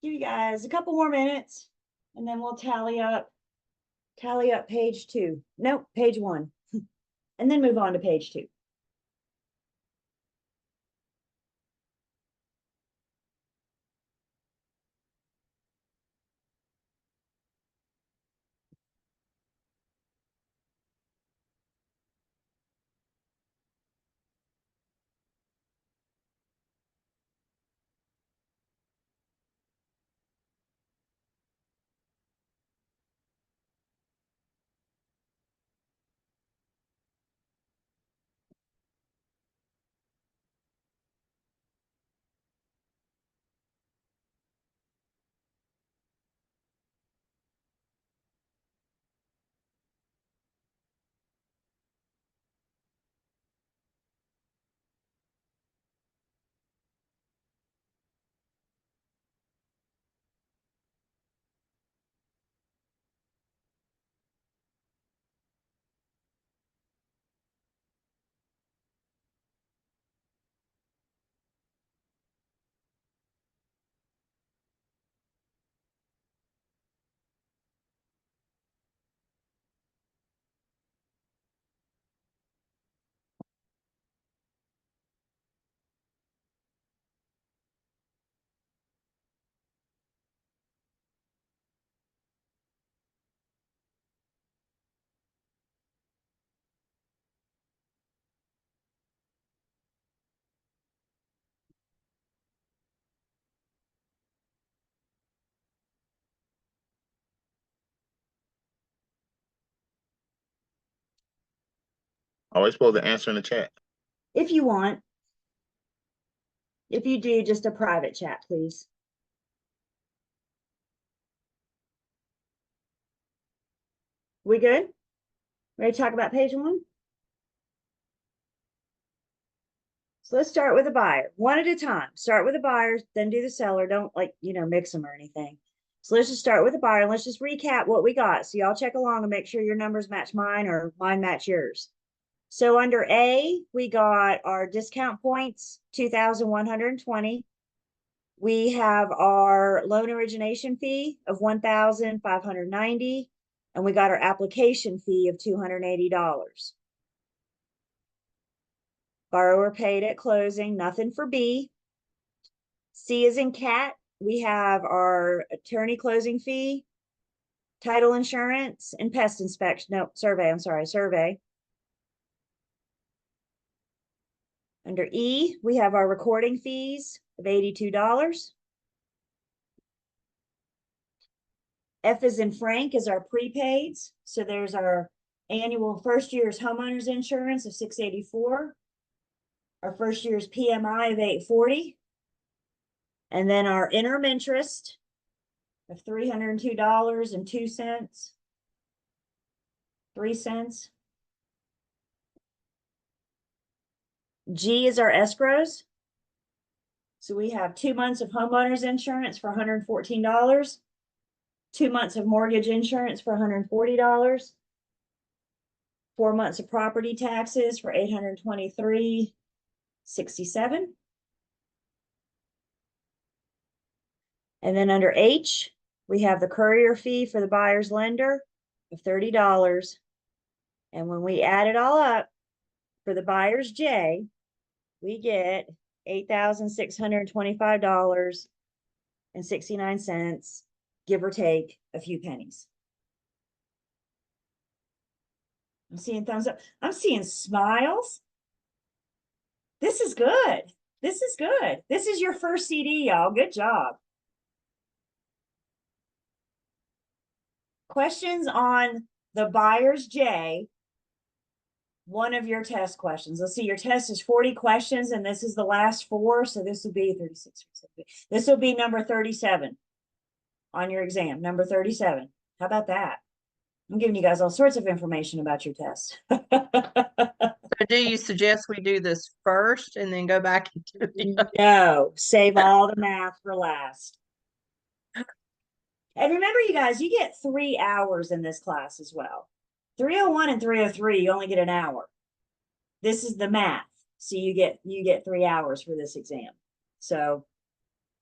Give you guys a couple more minutes, and then we'll tally up page 2. Nope, page 1. And then move on to page 2. Are we supposed to answer in the chat? If you want. If you do, just a private chat, please. We good? Ready to talk about page 1? So let's start with the buyer, one at a time. Start with the buyers, then do the seller. Don't mix them or anything. So let's just start with the buyer and let's just recap what we got. So y'all check along and make sure your numbers match mine or mine match yours. So under A, we got our discount points, 2,120. We have our loan origination fee of 1,590, and we got our application fee of $280. Borrower paid at closing, nothing for B. C is in cat. We have our attorney closing fee, title insurance, and pest inspection. No, survey, I'm sorry, survey. Under E, we have our recording fees of $82. F is in Frank is our prepaids. So there's our annual first year's homeowners insurance of $684. Our first year's PMI of $840. And then our interim interest of $302.02. 3 cents. G is our escrows. So we have 2 months of homeowners insurance for $114, 2 months of mortgage insurance for $140, 4 months of property taxes for $823.67. And then under H, we have the courier fee for the buyer's lender of $30. And when we add it all up for the buyer's J, we get $8,625.69, give or take a few pennies. I'm seeing thumbs up. I'm seeing smiles. This is good. This is good. This is your first CD, y'all. Good job. Questions on the buyer's J, one of your test questions. Let's see, your test is 40 questions, and this is the last 4, so this will be 36. This will be number 37 on your exam, number 37. How about that? I'm giving you guys all sorts of information about your test. So do you suggest we do this first and then go back and do the other? No, save all the math for last. And remember, you guys, you get 3 hours in this class as well. 301 and 303, you only get an hour. This is the math. So you get 3 hours for this exam. So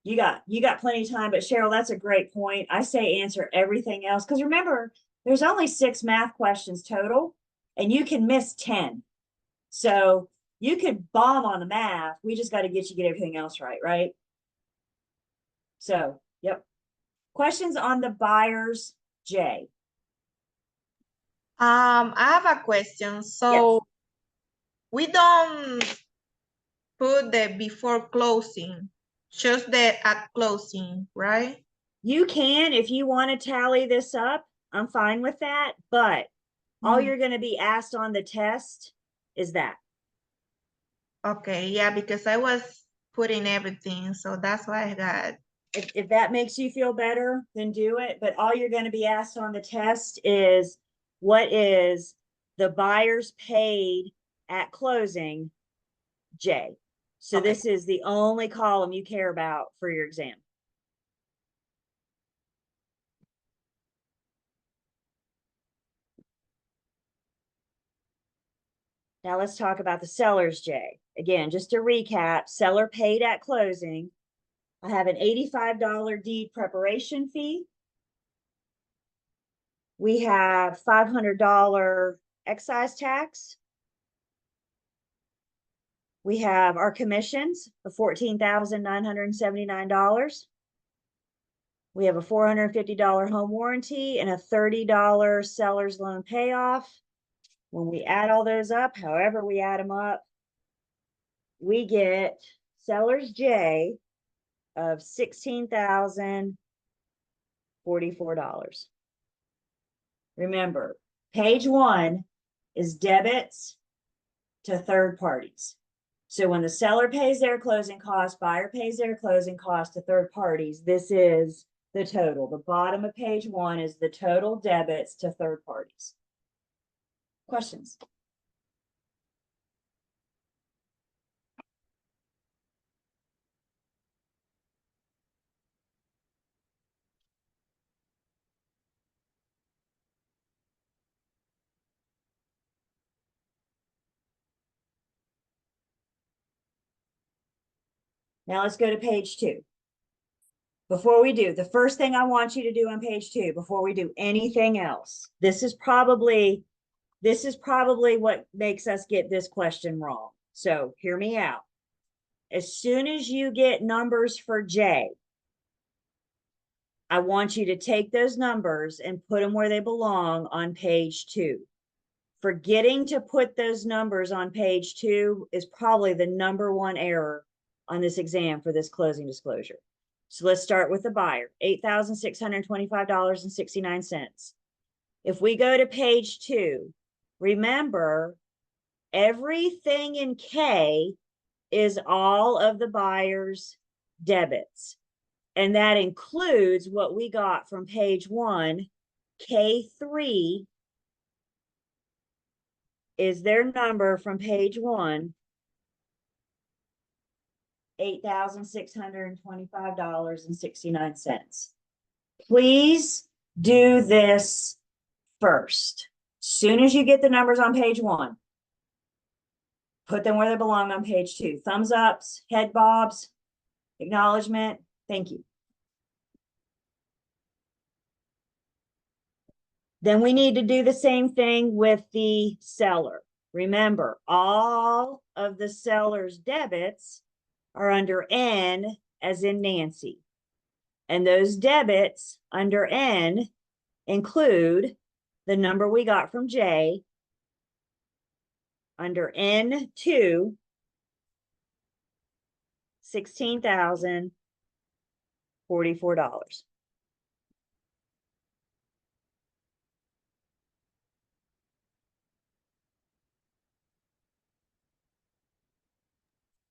you got plenty of time. But Cheryl, that's a great point. I say answer everything else. Because remember, there's only 6 math questions total, and you can miss 10. So you could bomb on the math. We just got to get everything else right? So, yep. Questions on the buyer's J. I have a question. So we don't put the before closing, just the at closing, right? You can, if you want to tally this up, I'm fine with that, but all you're going to be asked on the test is that. Okay, yeah, because I was putting everything, so that's why I got. If that makes you feel better, then do it. But all you're going to be asked on the test is, what is the buyer's paid at closing J? So Okay. this is the only column you care about for your exam. Now let's talk about the seller's J. Again, just to recap, seller paid at closing. I have an $85 deed preparation fee. We have $500 excise tax. We have our commissions of $14,979. We have a $450 home warranty and a $30 seller's loan payoff. When we add all those up, however we add them up, we get seller's J of $16,044. Remember, page 1 is debits to third parties. So when the seller pays their closing costs, buyer pays their closing costs to third parties, this is the total. The bottom of page 1 is the total debits to third parties. Questions? Now let's go to page 2. Before we do, the first thing I want you to do on page 2, before we do anything else, this is probably what makes us get this question wrong. So hear me out. As soon as you get numbers for J, I want you to take those numbers and put them where they belong on page 2. Forgetting to put those numbers on page 2 is probably the number one error on this exam for this closing disclosure. So let's start with the buyer, $8,625.69. If we go to page 2, remember, everything in K is all of the buyer's debits. And that includes what we got from page 1. K3 is their number from page 1, $8,625.69. Please do this first. Soon as you get the numbers on page 1, put them where they belong on page 2. Thumbs ups, head bobs, acknowledgement. Thank you. Then we need to do the same thing with the seller. Remember, all of the seller's debits are under N as in Nancy. And those debits under N include the number we got from J under N2, $16,044.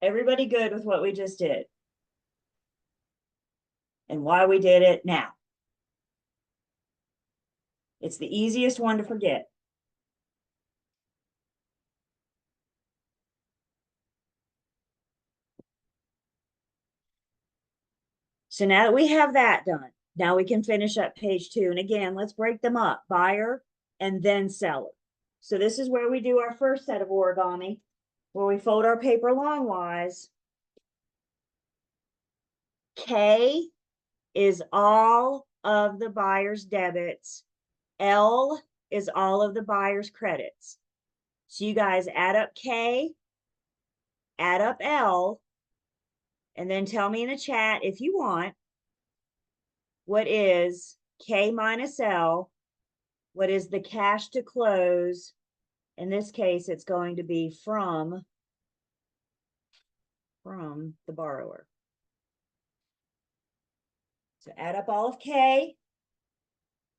Everybody good with what we just did? And why we did it now? It's the easiest one to forget. So now that we have that done, now we can finish up page 2. And again, let's break them up, buyer and then seller. So this is where we do our first set of origami, where we fold our paper longwise. K is all of the buyer's debits. L is all of the buyer's credits. So you guys add up K, add up L, and then tell me in the chat if you want, what is K minus L? What is the cash to close? In this case, it's going to be from the borrower. So add up all of K,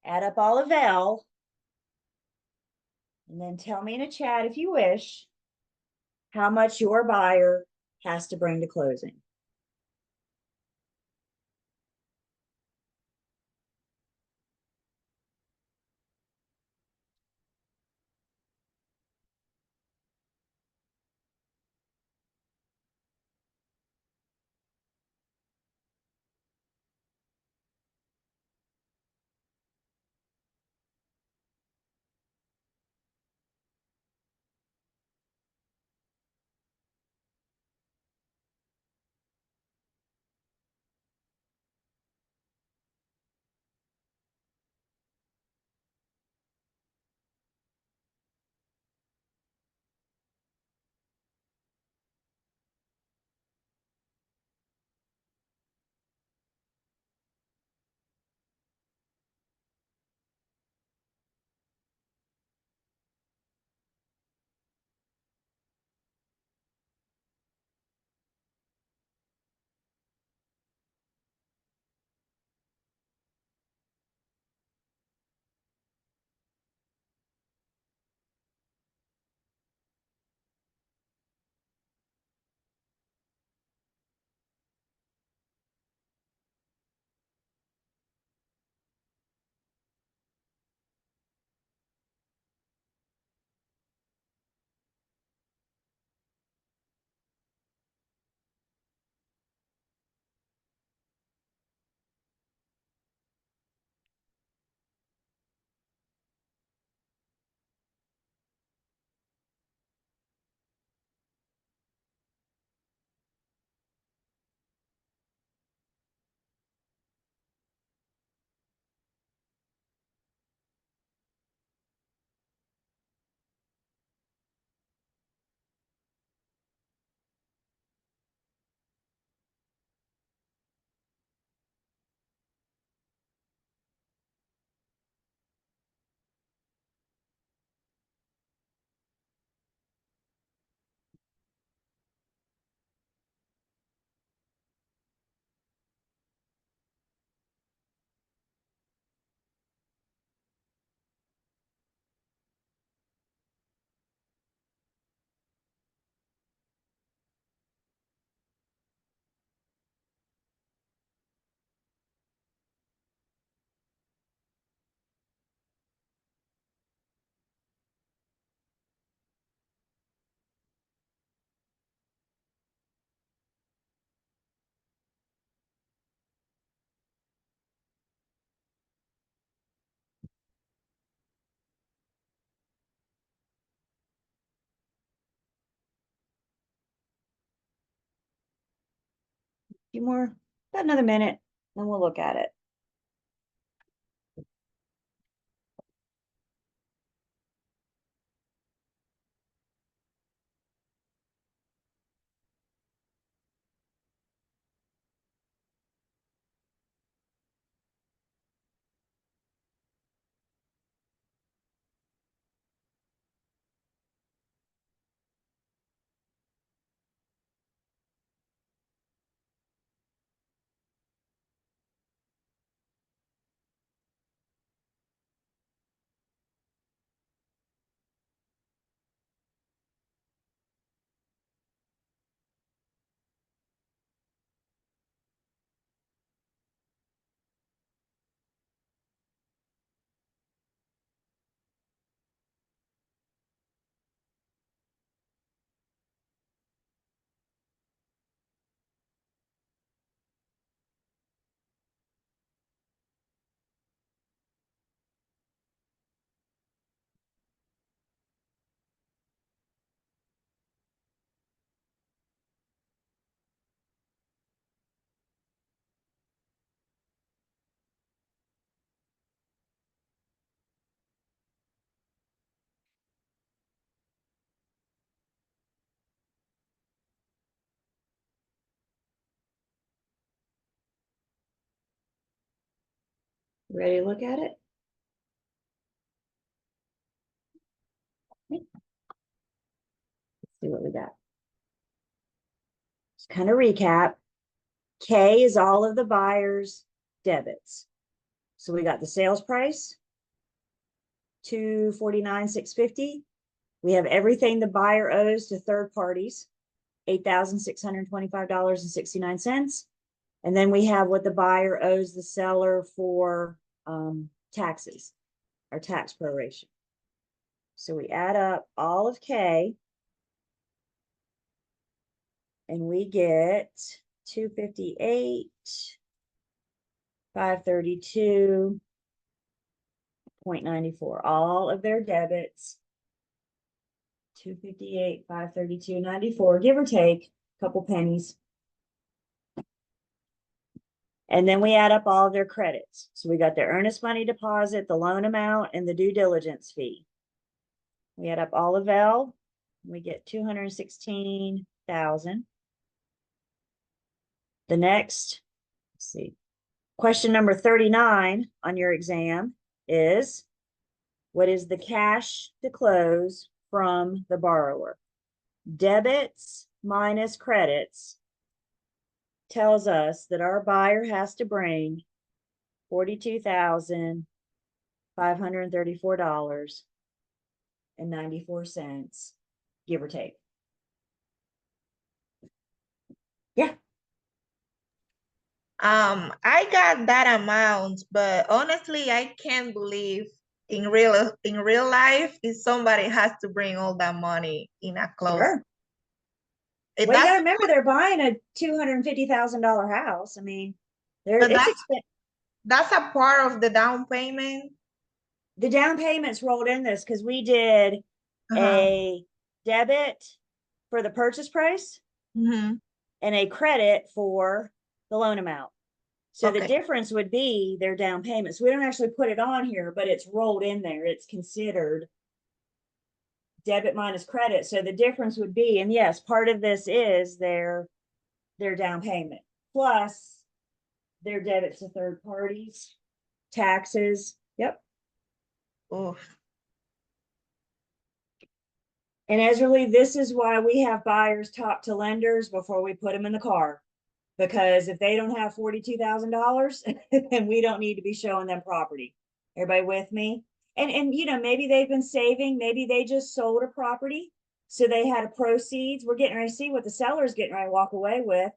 add up all of L, and then tell me in a chat if you wish how much your buyer has to bring to closing. few more, about another minute, then we'll look at it. Ready to look at it? Let's see what we got. Just kind of recap. K is all of the buyer's debits. So we got the sales price, $249,650. We have everything the buyer owes to third parties, $8,625.69. And then we have what the buyer owes the seller for taxes, or tax proration. So we add up all of K, and we get 258, 532.94, all of their debits. 258, 532.94, give or take a couple pennies. And then we add up all of their credits. So we got their earnest money deposit, the loan amount, and the due diligence fee. We add up all of L, we get 216,000. The next, let's see, question number 39 on your exam is, what is the cash to close from the borrower? Debits minus credits tells us that our buyer has to bring $42,534.94, give or take. Yeah. I got that amount, but honestly, I can't believe in real life if somebody has to bring all that money in a close. Sure. It Well, you gotta doesn't- remember they're buying a $250,000 house. I mean, But it's that's a part of the down payment. the down payments rolled in this because we did a debit for the purchase price Mhm. and a credit for the loan amount. So the Okay. difference would be their down payments. We don't actually put it on here, but it's rolled in there. It's considered debit minus credit. So the difference would be, and yes, part of this is their down payment plus their debits to third parties, taxes. Yep. Oof. And Ezra, this is why we have buyers talk to lenders before we put them in the car. Because if they don't have $42,000, then we don't need to be showing them property. Everybody with me? And you know, maybe they've been saving, maybe they just sold a property. So they had a proceeds. We're getting ready to see what the seller's getting ready to walk away with.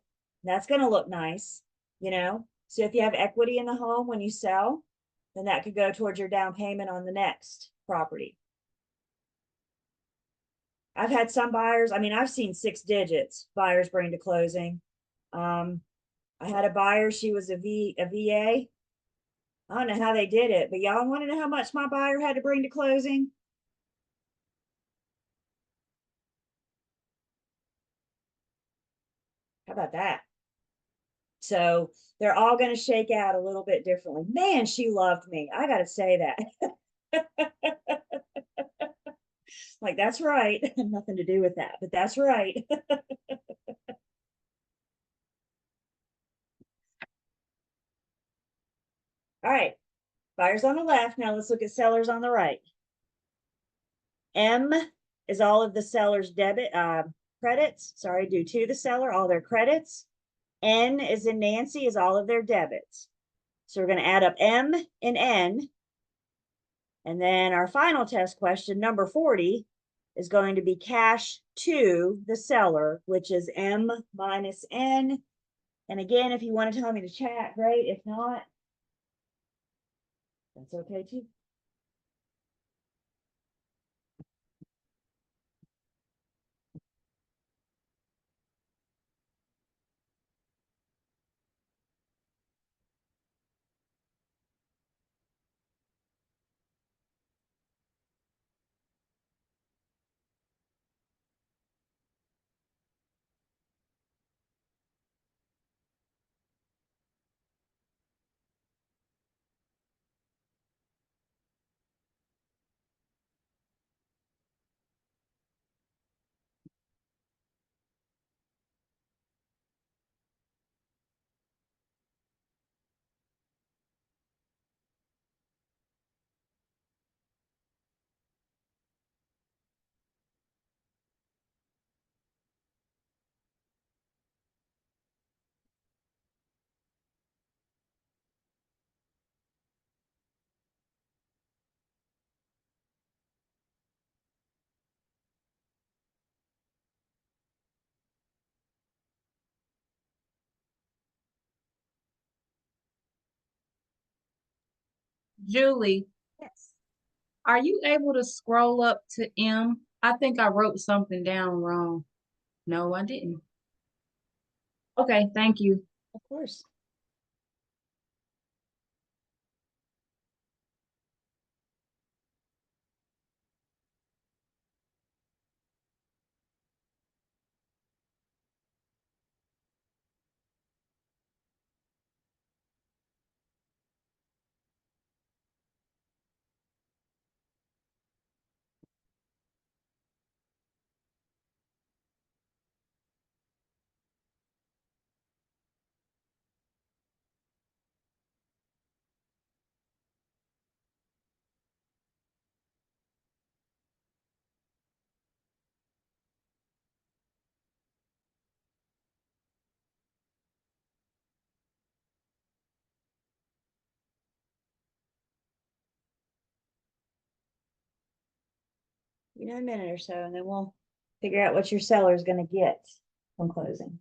That's going to look nice, you know? So if you have equity in the home when you sell, then that could go towards your down payment on the next property. I've had some buyers, I mean, I've seen 6 digits buyers bring to closing. I had a buyer, she was a VA. I don't know how they did it, but y'all want to know how much my buyer had to bring to closing? How about that? So they're all going to shake out a little bit differently. Man, she loved me. I got to say that. Like, that's right. Nothing to do with that, but that's right. All right. Buyers on the left. Now let's look at sellers on the right. M is all of the seller's credits, sorry, due to the seller, all their credits. N is in Nancy is all of their debits. So we're going to add up M and N. And then our final test question, number 40, is going to be cash to the seller, which is M minus N. And again, if you want to tell me to chat, great. If not, that's okay too. Julie, Yes. are you able to scroll up to M? I think I wrote something down wrong. No, I didn't. Okay, thank you. Of course. You know, a minute or so, and then we'll figure out what your seller is going to get from closing.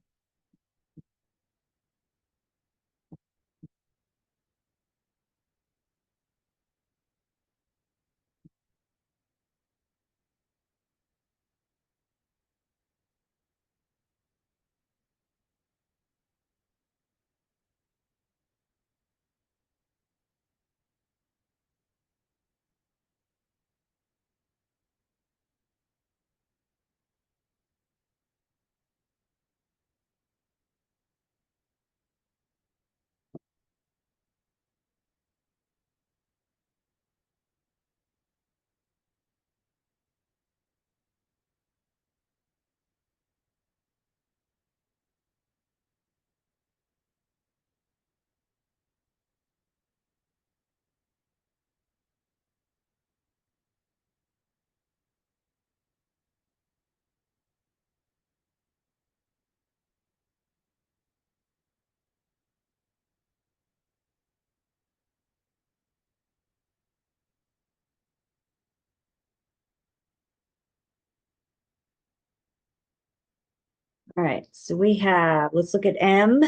All right, so we have, let's look at M.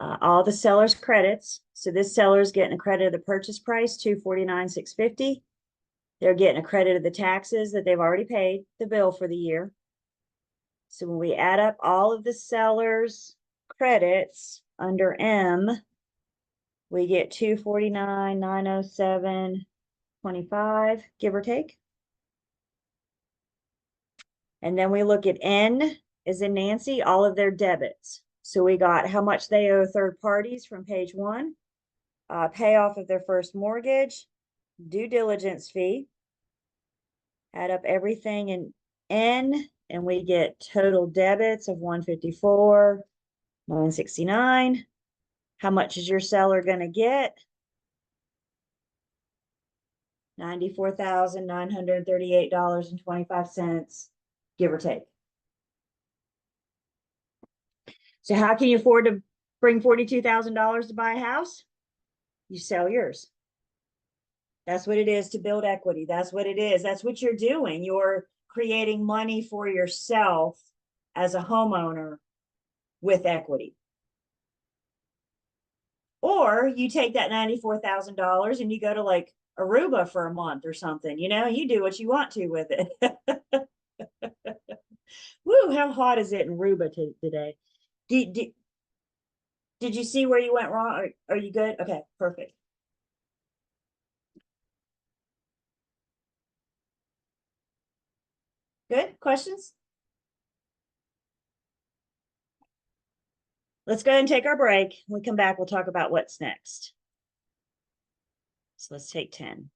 All the seller's credits. So this seller is getting a credit of the purchase price, $249,650. They're getting a credit of the taxes that they've already paid, the bill for the year. So when we add up all of the seller's credits under M, we get 249,907.25, give or take. And then we look at N as in Nancy, all of their debits. So we got how much they owe third parties from page 1, payoff of their first mortgage, due diligence fee, add up everything in N, and we get total debits of 154, 969. How much is your seller gonna get? $94,938.25, give or take. So how can you afford to bring $42,000 to buy a house? You sell yours. That's what it is to build equity. That's what it is. That's what you're doing. You're creating money for yourself as a homeowner with equity. Or you take that $94,000 and you go to like Aruba for a month or something, you do what you want to with it. Woo, how hot is it in Aruba today? Did you see where you went wrong? Are you good? Okay, perfect. Good, questions? Let's go ahead and take our break. When we come back, we'll talk about what's next. So let's take 10.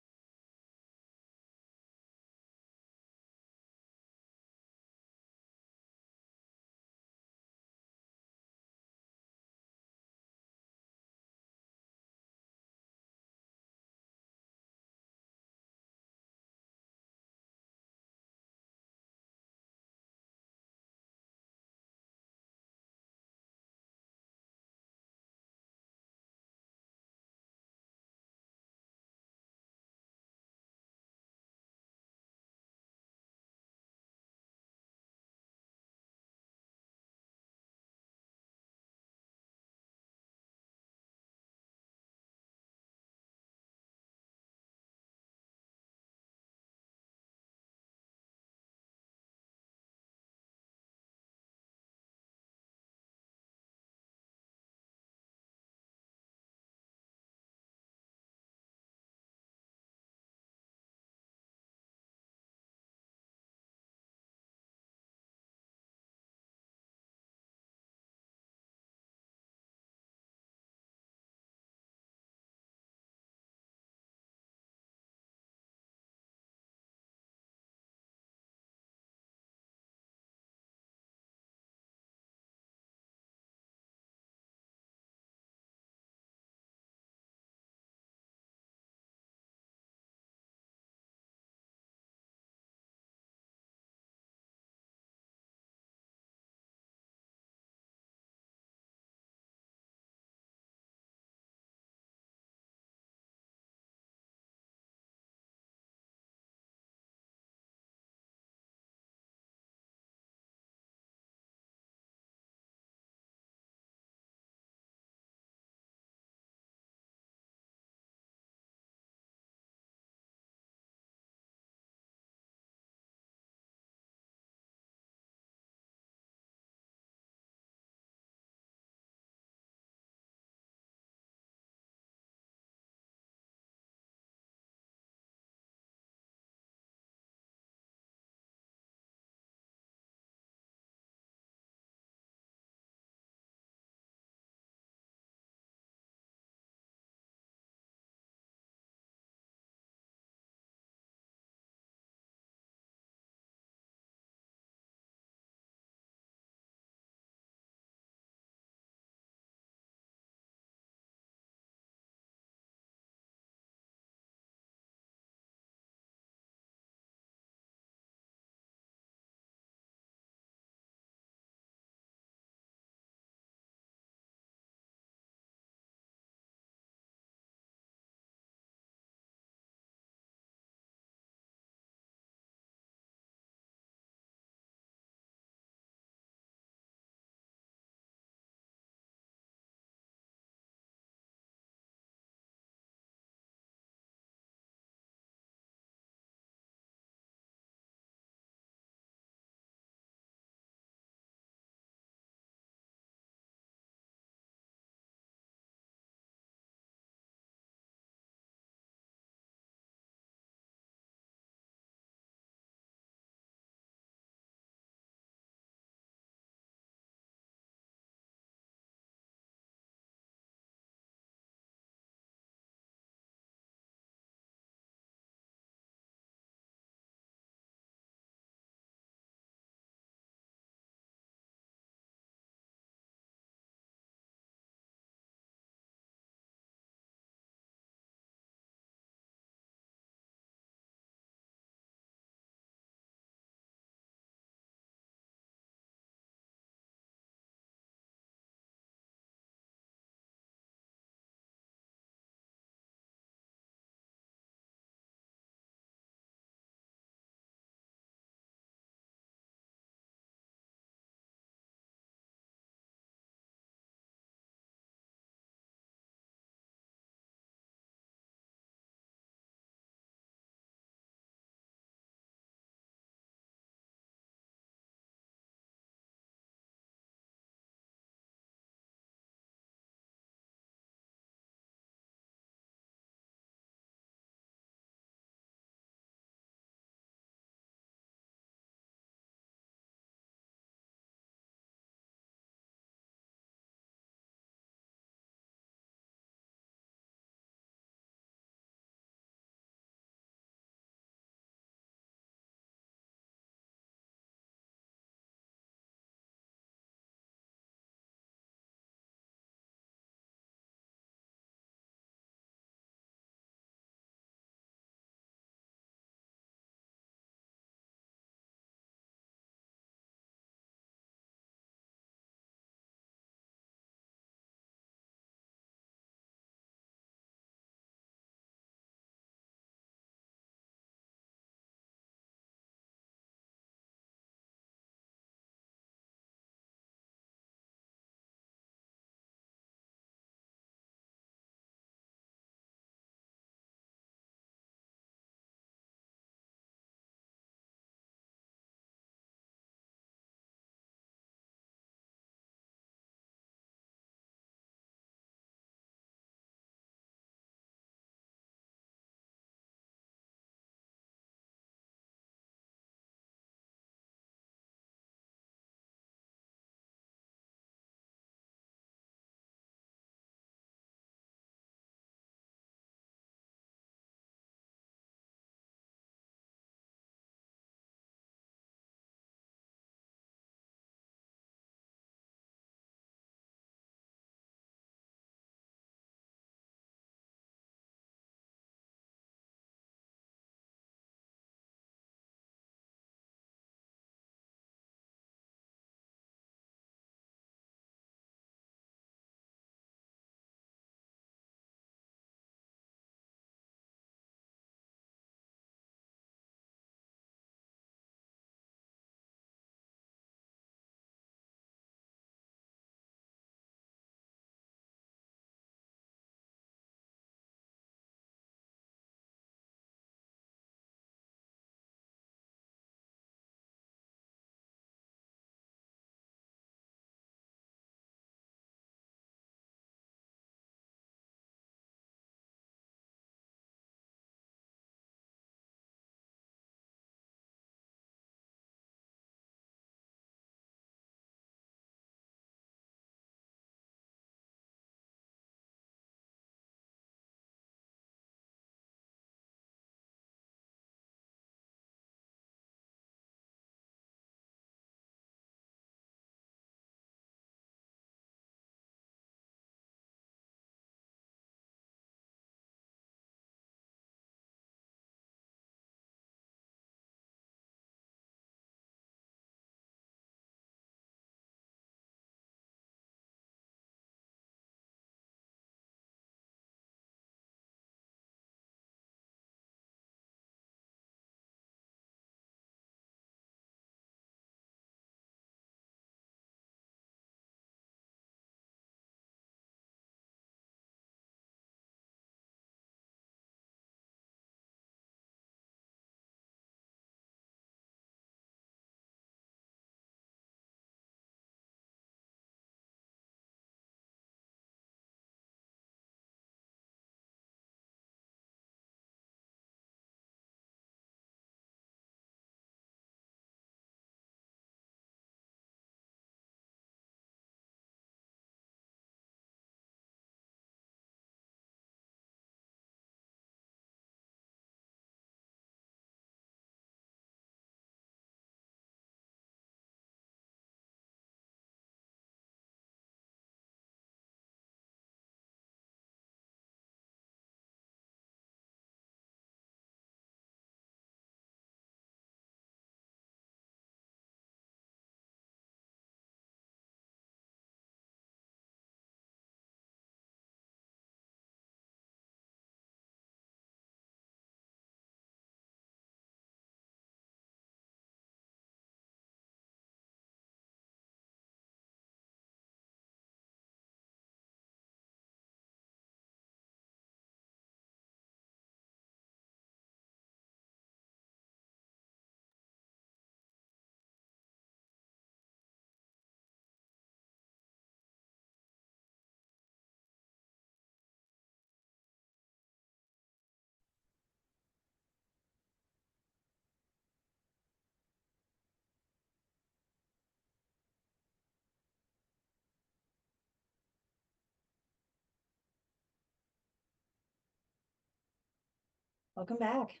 Welcome back.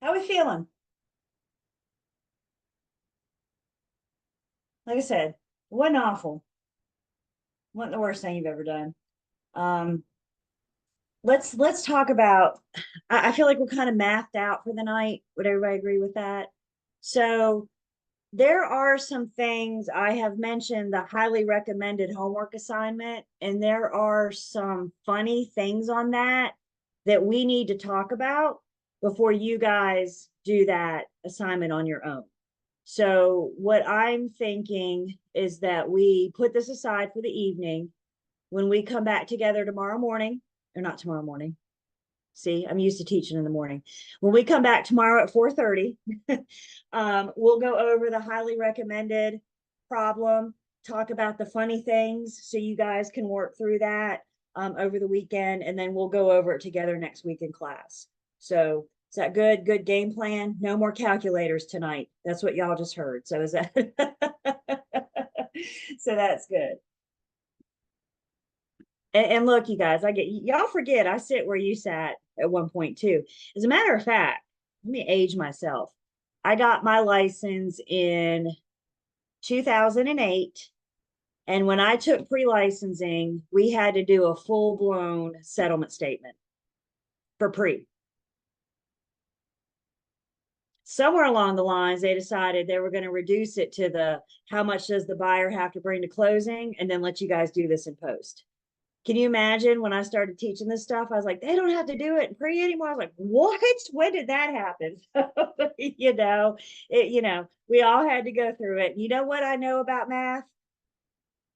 How we feeling? Like I said, it wasn't awful. Wasn't the worst thing you've ever done. Let's talk about, I feel like we're kind of mathed out for the night. Would everybody agree with that? So there are some things I have mentioned, the highly recommended homework assignment, and there are some funny things on that we need to talk about before you guys do that assignment on your own. So what I'm thinking is that we put this aside for the evening. When we come back together tomorrow morning, or not tomorrow morning. See, I'm used to teaching in the morning. When we come back tomorrow at 4:30, we'll go over the highly recommended problem, talk about the funny things so you guys can work through that over the weekend, and then we'll go over it together next week in class. So is that good? Good game plan? No more calculators tonight. That's what y'all just heard. So is that so that's good. And look, you guys, y'all forget I sit where you sat at one point too. As a matter of fact, let me age myself. I got my license in 2008. And when I took pre-licensing, we had to do a full-blown settlement statement for pre. Somewhere along the lines, they decided they were going to reduce it to the how much does the buyer have to bring to closing, and then let you guys do this in post. Can you imagine when I started teaching this stuff? I was like, they don't have to do it in pre anymore. I was like, what? When did that happen? We all had to go through it. You know what I know about math?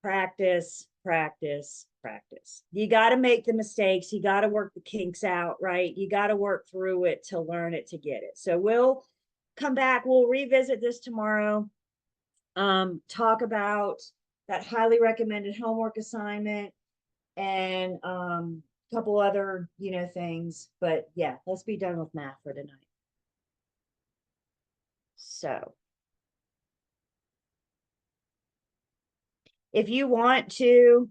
Practice, practice, practice. You got to make the mistakes. You got to work the kinks out, right? You got to work through it to learn it, to get it. So we'll come back. We'll revisit this tomorrow. Talk about that highly recommended homework assignment and a couple other, things. But yeah, let's be done with math for tonight. So if you want to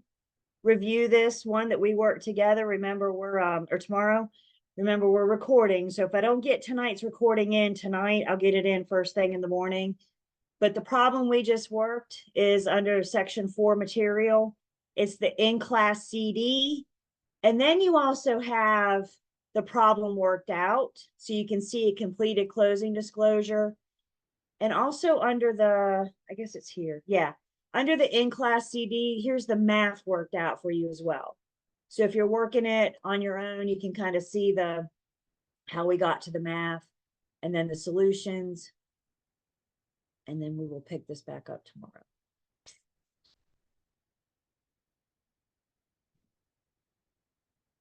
review this one that we worked together, remember or tomorrow, remember we're recording. So if I don't get tonight's recording in tonight, I'll get it in first thing in the morning. But the problem we just worked is under section 4 material. It's the in-class CD. And then you also have the problem worked out. So you can see a completed closing disclosure. And also under the, I guess it's here. Yeah. Under the in-class CD, here's the math worked out for you as well. So if you're working it on your own, you can kind of see how we got to the math and then the solutions. And then we will pick this back up tomorrow.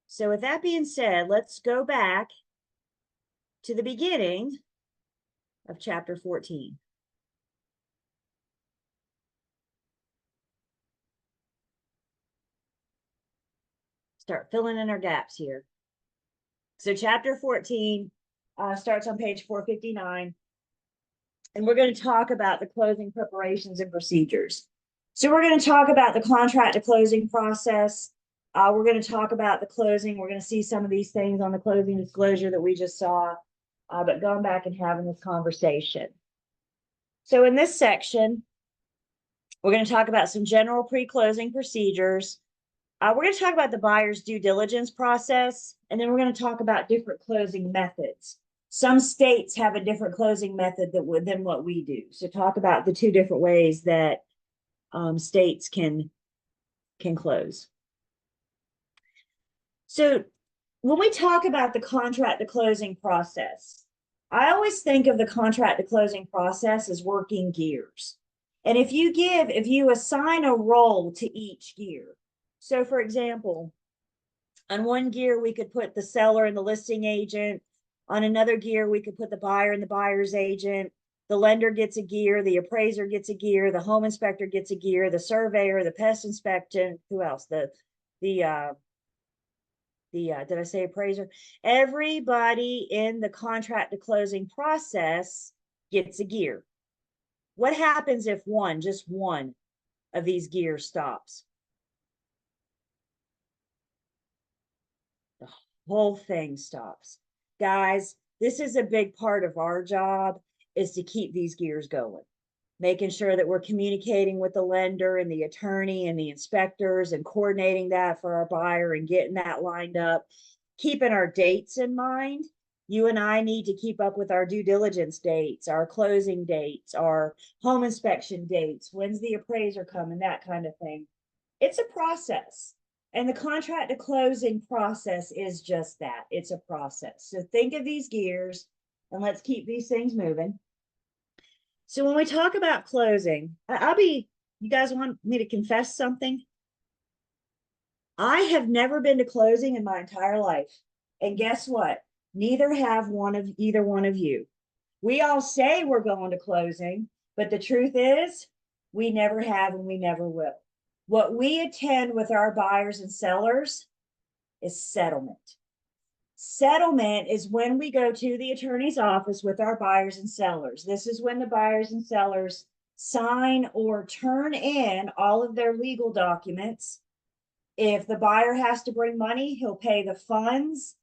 So with that being said, let's go back to the beginning of chapter 14. Start filling in our gaps here. So chapter 14 starts on page 459. And we're going to talk about the closing preparations and procedures. So we're going to talk about the contract to closing process. We're going to talk about the closing. We're going to see some of these things on the closing disclosure that we just saw, but going back and having this conversation. So in this section, we're going to talk about some general pre-closing procedures. We're going to talk about the buyer's due diligence process, and then we're going to talk about different closing methods. Some states have a different closing method than what we do. So talk about the two different ways that states can close. So when we talk about the contract to closing process, I always think of the contract to closing process as working gears. And if you assign a role to each gear. So for example, on one gear, we could put the seller and the listing agent. On another gear, we could put the buyer and the buyer's agent. The lender gets a gear, the appraiser gets a gear, the home inspector gets a gear, the surveyor, the pest inspector, who else? Did I say appraiser? Everybody in the contract to closing process gets a gear. What happens if just one of these gears stops? The whole thing stops. Guys, this is a big part of our job, is to keep these gears going. Making sure that we're communicating with the lender and the attorney and the inspectors and coordinating that for our buyer and getting that lined up, keeping our dates in mind. You and I need to keep up with our due diligence dates, our closing dates, our home inspection dates, when's the appraiser coming, that kind of thing. It's a process. And the contract to closing process is just that. It's a process. So think of these gears and let's keep these things moving. So when we talk about closing, you guys want me to confess something? I have never been to closing in my entire life. And guess what? Neither have either one of you. We all say we're going to closing, but the truth is we never have and we never will. What we attend with our buyers and sellers is settlement. Settlement is when we go to the attorney's office with our buyers and sellers. This is when the buyers and sellers sign or turn in all of their legal documents. If the buyer has to bring money, he'll pay the funds.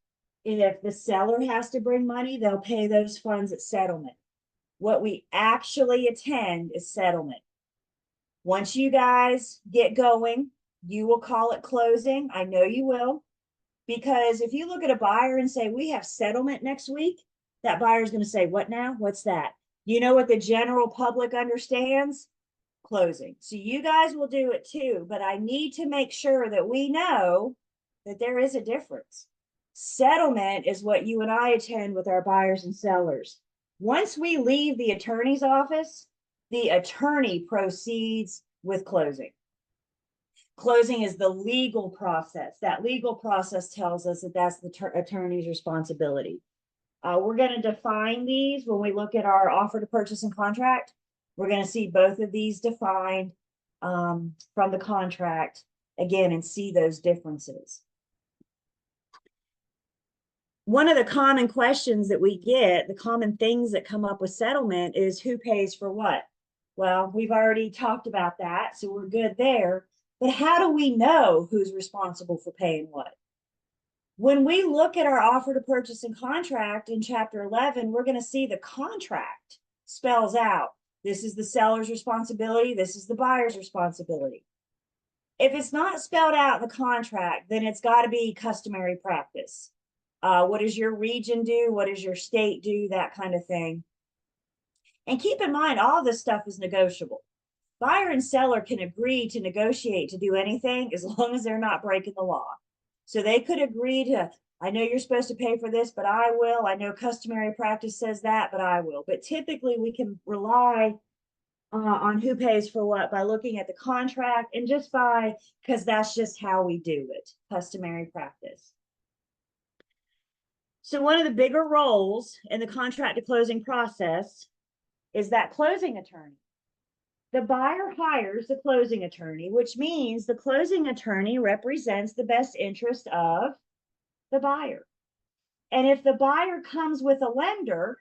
And if the seller has to bring money, they'll pay those funds at settlement. What we actually attend is settlement. Once you guys get going, you will call it closing. I know you will. Because if you look at a buyer and say, we have settlement next week, that buyer's going to say, what now? What's that? You know what the general public understands? Closing. So you guys will do it too, but I need to make sure that we know that there is a difference. Settlement is what you and I attend with our buyers and sellers. Once we leave the attorney's office, the attorney proceeds with closing. Closing is the legal process. That legal process tells us that that's the attorney's responsibility. We're going to define these when we look at our offer to purchase and contract. We're going to see both of these defined from the contract again and see those differences. One of the common questions that we get, the common things that come up with settlement is who pays for what? Well, we've already talked about that, so we're good there. But how do we know who's responsible for paying what? When we look at our offer to purchase and contract in Chapter 11, we're going to see the contract spells out. This is the seller's responsibility. This is the buyer's responsibility. If it's not spelled out in the contract, then it's got to be customary practice. What does your region do? What does your state do? That kind of thing. And keep in mind, all this stuff is negotiable. Buyer and seller can agree to negotiate to do anything as long as they're not breaking the law. So they could agree to, I know you're supposed to pay for this, but I will. I know customary practice says that, but I will. But typically we can rely on who pays for what by looking at the contract and just because that's just how we do it, customary practice. So one of the bigger roles in the contract to closing process is that closing attorney. The buyer hires the closing attorney, which means the closing attorney represents the best interest of the buyer. And if the buyer comes with a lender,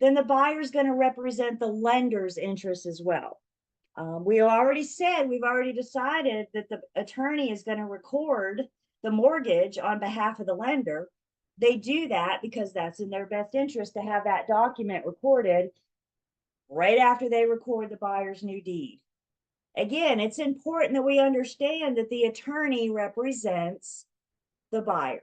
then the buyer is going to represent the lender's interest as well. We've already decided that the attorney is going to record the mortgage on behalf of the lender. They do that because that's in their best interest to have that document recorded right after they record the buyer's new deed. Again, it's important that we understand that the attorney represents the buyer.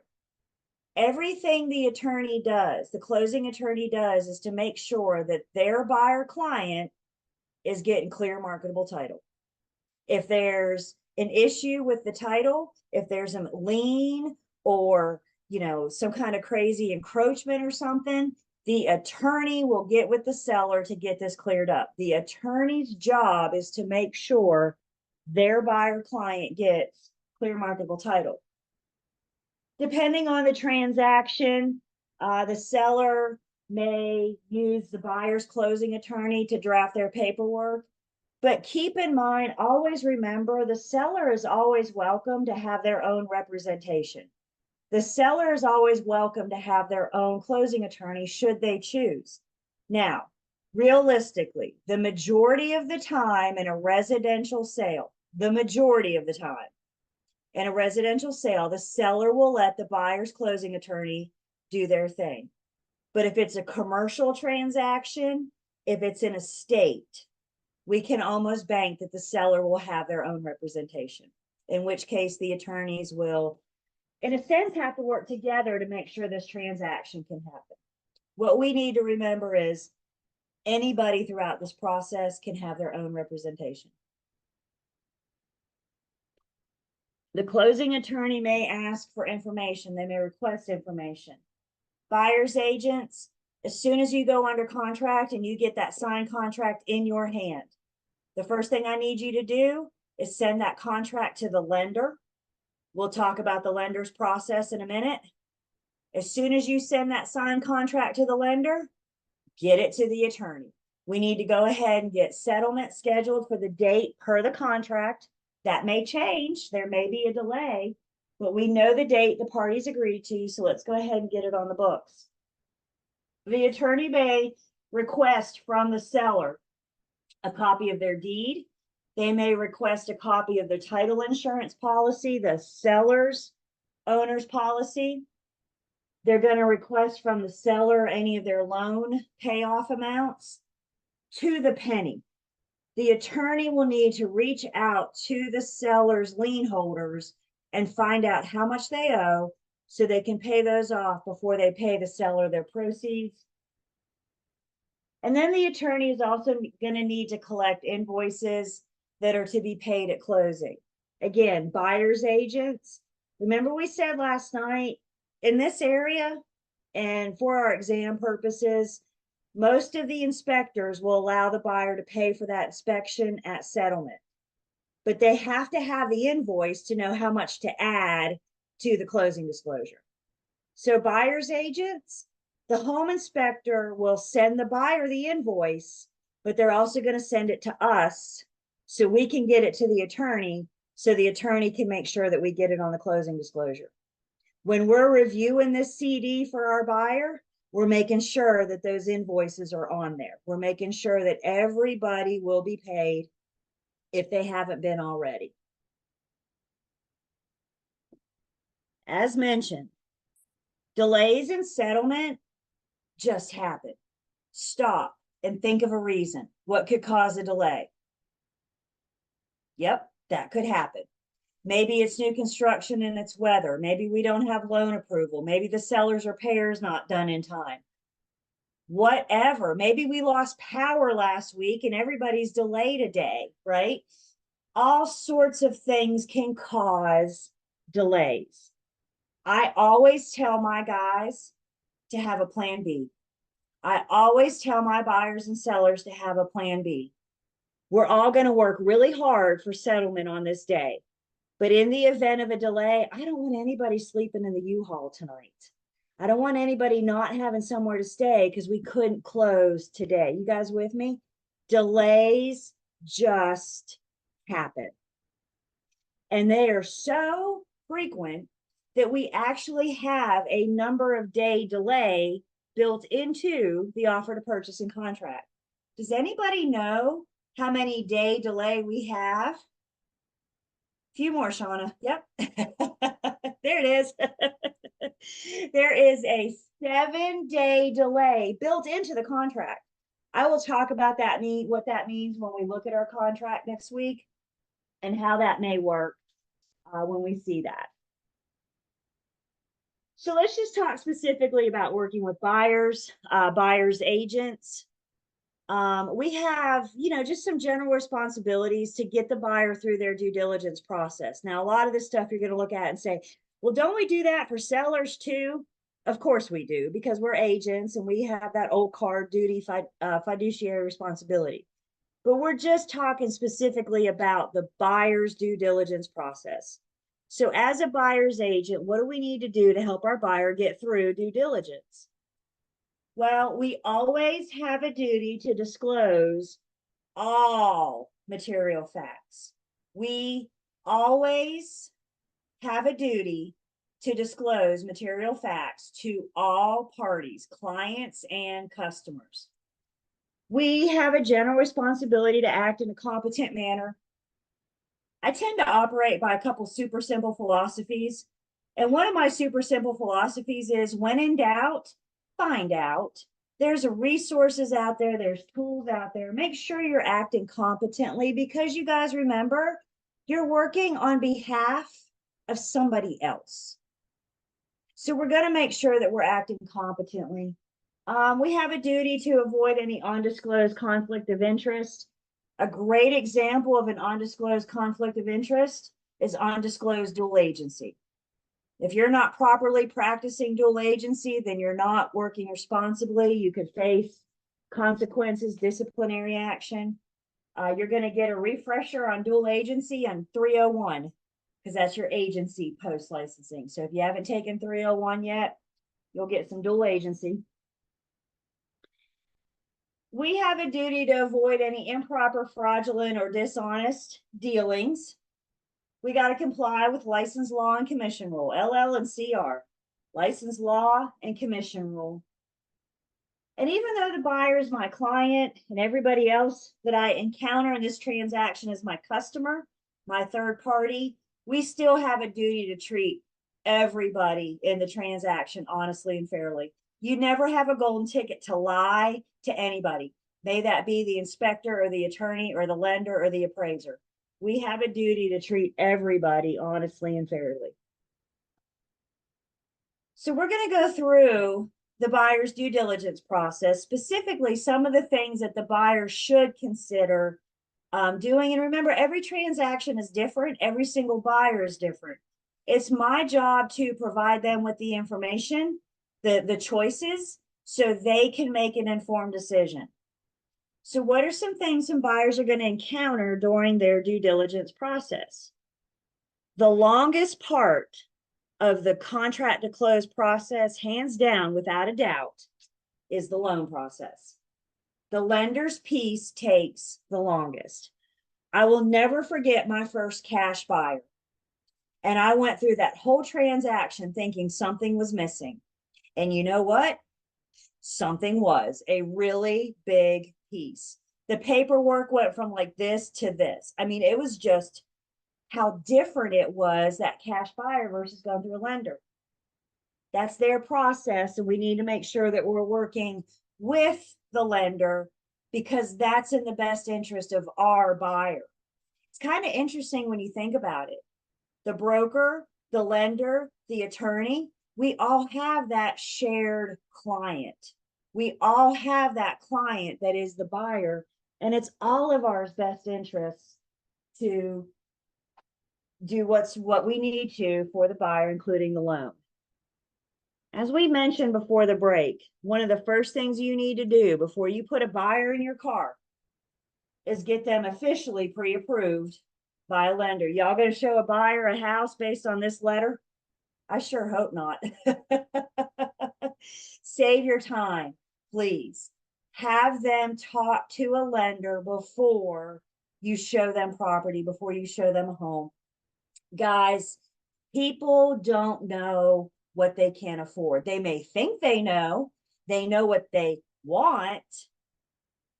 Everything the attorney does, the closing attorney does, is to make sure that their buyer client is getting clear marketable title. If there's an issue with the title, if there's a lien or some kind of crazy encroachment or something, the attorney will get with the seller to get this cleared up. The attorney's job is to make sure their buyer client gets clear marketable title. Depending on the transaction, the seller may use the buyer's closing attorney to draft their paperwork. But keep in mind, always remember, the seller is always welcome to have their own representation. The seller is always welcome to have their own closing attorney should they choose. Now, realistically, the majority of the time in a residential sale, the seller will let the buyer's closing attorney do their thing. But if it's a commercial transaction, if it's in a state, we can almost bank that the seller will have their own representation, in which case the attorneys will, in a sense, have to work together to make sure this transaction can happen. What we need to remember is anybody throughout this process can have their own representation. The closing attorney may ask for information. They may request information. Buyer's agents, as soon as you go under contract and you get that signed contract in your hand, the first thing I need you to do is send that contract to the lender. We'll talk about the lender's process in a minute. As soon as you send that signed contract to the lender, get it to the attorney. We need to go ahead and get settlement scheduled for the date per the contract. That may change. There may be a delay, but we know the date the parties agreed to, so let's go ahead and get it on the books. The attorney may request from the seller a copy of their deed. They may request a copy of the title insurance policy, the seller's owner's policy. They're going to request from the seller any of their loan payoff amounts to the penny. The attorney will need to reach out to the seller's lien holders and find out how much they owe so they can pay those off before they pay the seller their proceeds. And then the attorney is also going to need to collect invoices that are to be paid at closing. Again, buyer's agents. Remember we said last night, in this area, and for our exam purposes, most of the inspectors will allow the buyer to pay for that inspection at settlement. But they have to have the invoice to know how much to add to the closing disclosure. So buyer's agents, the home inspector will send the buyer the invoice, but they're also going to send it to us so we can get it to the attorney so the attorney can make sure that we get it on the closing disclosure. When we're reviewing this CD for our buyer, we're making sure that those invoices are on there. We're making sure that everybody will be paid if they haven't been already. As mentioned, delays in settlement just happen. Stop and think of a reason. What could cause a delay? Yep, that could happen. Maybe it's new construction and it's weather. Maybe we don't have loan approval. Maybe the seller's repair is not done in time. Whatever. Maybe we lost power last week and everybody's delayed a day, right? All sorts of things can cause delays. I always tell my guys to have a plan B. I always tell my buyers and sellers to have a plan B. We're all going to work really hard for settlement on this day. But in the event of a delay, I don't want anybody sleeping in the U-Haul tonight. I don't want anybody not having somewhere to stay because we couldn't close today. You guys with me? Delays just happen. And they are so frequent that we actually have a number of day delay built into the offer to purchase and contract. Does anybody know how many day delay we have? Few more, Shauna. Yep. There it is. There is a 7-day delay built into the contract. I will talk about that, what that means when we look at our contract next week and how that may work when we see that. So let's just talk specifically about working with buyers, buyers agents. We have, just some general responsibilities to get the buyer through their due diligence process. Now, a lot of this stuff you're going to look at and say, well, don't we do that for sellers too? Of course we do, because we're agents and we have that old card duty, fiduciary responsibility. But we're just talking specifically about the buyer's due diligence process. So as a buyer's agent, what do we need to do to help our buyer get through due diligence? Well, we always have a duty to disclose all material facts. We always have a duty to disclose material facts to all parties, clients and customers. We have a general responsibility to act in a competent manner. I tend to operate by a couple super simple philosophies. And one of my super simple philosophies is, when in doubt, find out. There's resources out there, there's tools out there. Make sure you're acting competently, because you guys remember, you're working on behalf of somebody else. So we're going to make sure that we're acting competently. We have a duty to avoid any undisclosed conflict of interest. A great example of an undisclosed conflict of interest is undisclosed dual agency. If you're not properly practicing dual agency, then you're not working responsibly. You could face consequences, disciplinary action. You're going to get a refresher on dual agency on 301, because that's your agency post licensing. So if you haven't taken 301 yet, you'll get some dual agency. We have a duty to avoid any improper, fraudulent, or dishonest dealings. We got to comply with license law and commission rule, LL and CR, license law and commission rule. And even though the buyer is my client and everybody else that I encounter in this transaction is my customer, my third party, we still have a duty to treat everybody in the transaction honestly and fairly. You never have a golden ticket to lie to anybody, may that be the inspector or the attorney or the lender or the appraiser. We have a duty to treat everybody honestly and fairly. So we're going to go through the buyer's due diligence process, specifically some of the things that the buyer should consider doing. And remember, every transaction is different. Every single buyer is different. It's my job to provide them with the information, the choices, so they can make an informed decision. So what are some things some buyers are going to encounter during their due diligence process? The longest part of the contract to close process, hands down, without a doubt, is the loan process. The lender's piece takes the longest. I will never forget my first cash buyer. And I went through that whole transaction thinking something was missing. And you know what? Something was a really big piece. The paperwork went from like this to this. I mean, it was just how different it was, that cash buyer versus going through a lender. That's their process, and we need to make sure that we're working with the lender, because that's in the best interest of our buyer. It's kind of interesting when you think about it. The broker, the lender, the attorney, we all have that shared client. We all have that client that is the buyer, and it's all of our best interests to do what we need to for the buyer, including the loan. As we mentioned before the break, one of the first things you need to do before you put a buyer in your car is get them officially pre-approved by a lender. Y'all gonna show a buyer a house based on this letter? I sure hope not. Save your time, please. Have them talk to a lender before you show them property, before you show them a home. Guys, people don't know what they can afford. They may think they know what they want,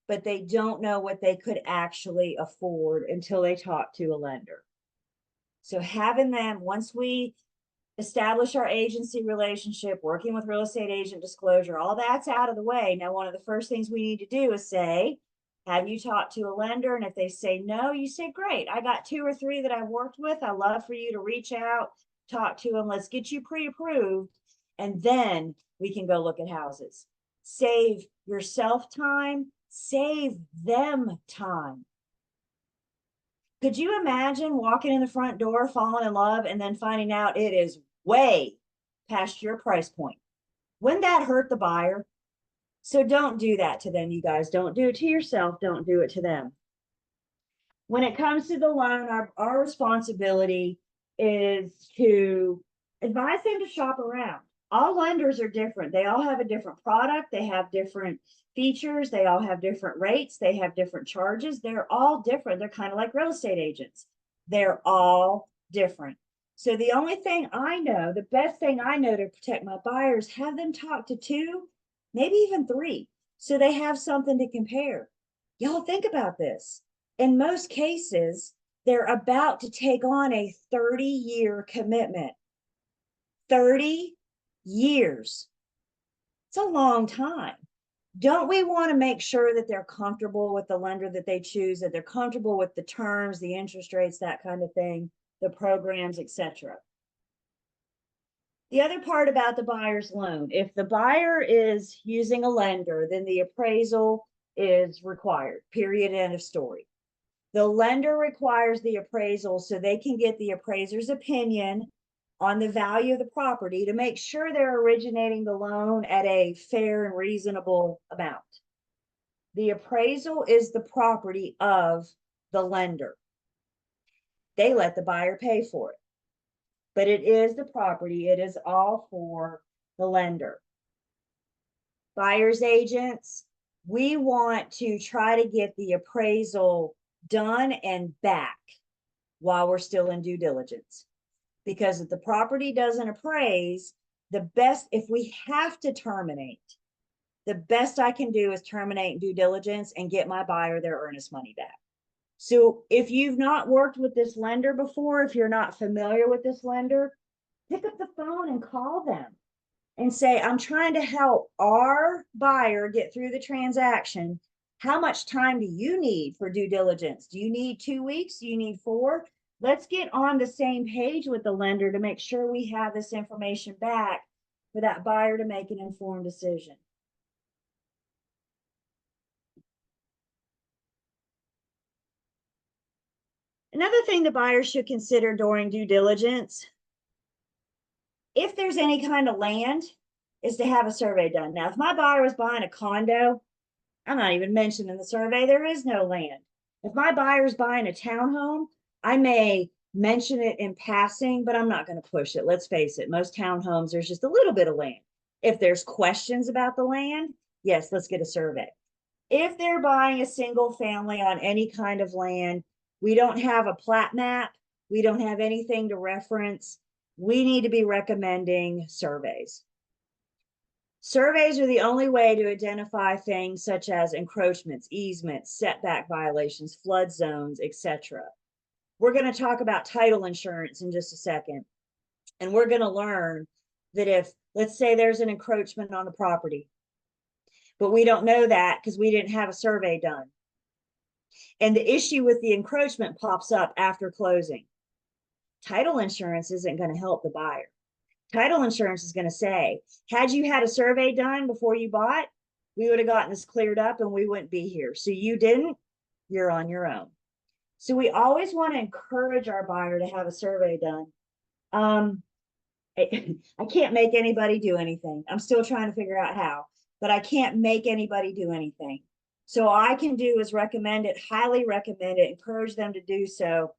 but they don't know what they could actually afford until they talk to a lender. So having them, once we establish our agency relationship, working with real estate agent disclosure, all that's out of the way. Now, one of the first things we need to do is say, have you talked to a lender? And if they say no, you say, great, I got 2 or 3 that I've worked with. I love for you to reach out, talk to them. Let's get you pre-approved, and then we can go look at houses. Save yourself time, save them time. Could you imagine walking in the front door, falling in love, and then finding out it is way past your price point? Wouldn't that hurt the buyer? So don't do that to them, you guys. Don't do it to yourself. Don't do it to them. When it comes to the loan, our responsibility is to advise them to shop around. All lenders are different. They all have a different product. They have different features. They all have different rates. They have different charges. They're all different. They're kind of like real estate agents. They're all different. So the only thing I know, the best thing I know to protect my buyers, have them talk to 2, maybe even 3, so they have something to compare. Y'all think about this. In most cases, they're about to take on a 30-year commitment. 30 years. It's a long time. Don't we want to make sure that they're comfortable with the lender that they choose, that they're comfortable with the terms, the interest rates, that kind of thing, the programs, etc. The other part about the buyer's loan, if the buyer is using a lender, then the appraisal is required, period, end of story. The lender requires the appraisal so they can get the appraiser's opinion on the value of the property to make sure they're originating the loan at a fair and reasonable amount. The appraisal is the property of the lender. They let the buyer pay for it, but it is the property. It is all for the lender. Buyer's agents, we want to try to get the appraisal done and back while we're still in due diligence. Because if the property doesn't appraise, the best, if we have to terminate, the best I can do is terminate due diligence and get my buyer their earnest money back. So if you've not worked with this lender before, if you're not familiar with this lender, pick up the phone and call them and say, I'm trying to help our buyer get through the transaction. How much time do you need for due diligence? Do you need 2 weeks? Do you need 4? Let's get on the same page with the lender to make sure we have this information back for that buyer to make an informed decision. Another thing the buyer should consider during due diligence, if there's any kind of land, is to have a survey done. Now, if my buyer was buying a condo, I'm not even mentioning the survey, there is no land. If my buyer's buying a townhome, I may mention it in passing, but I'm not going to push it. Let's face it, most townhomes, there's just a little bit of land. If there's questions about the land, yes, let's get a survey. If they're buying a single family on any kind of land, we don't have a plat map, we don't have anything to reference, we need to be recommending surveys. Surveys are the only way to identify things such as encroachments, easements, setback violations, flood zones, etc. We're going to talk about title insurance in just a second. And we're going to learn that if, let's say there's an encroachment on the property, but we don't know that because we didn't have a survey done. And the issue with the encroachment pops up after closing. Title insurance isn't going to help the buyer. Title insurance is going to say, had you had a survey done before you bought, we would have gotten this cleared up and we wouldn't be here. So you didn't, you're on your own. So we always want to encourage our buyer to have a survey done. I can't make anybody do anything. I'm still trying to figure out how, but I can't make anybody do anything. So all I can do is recommend it, highly recommend it, encourage them to do so.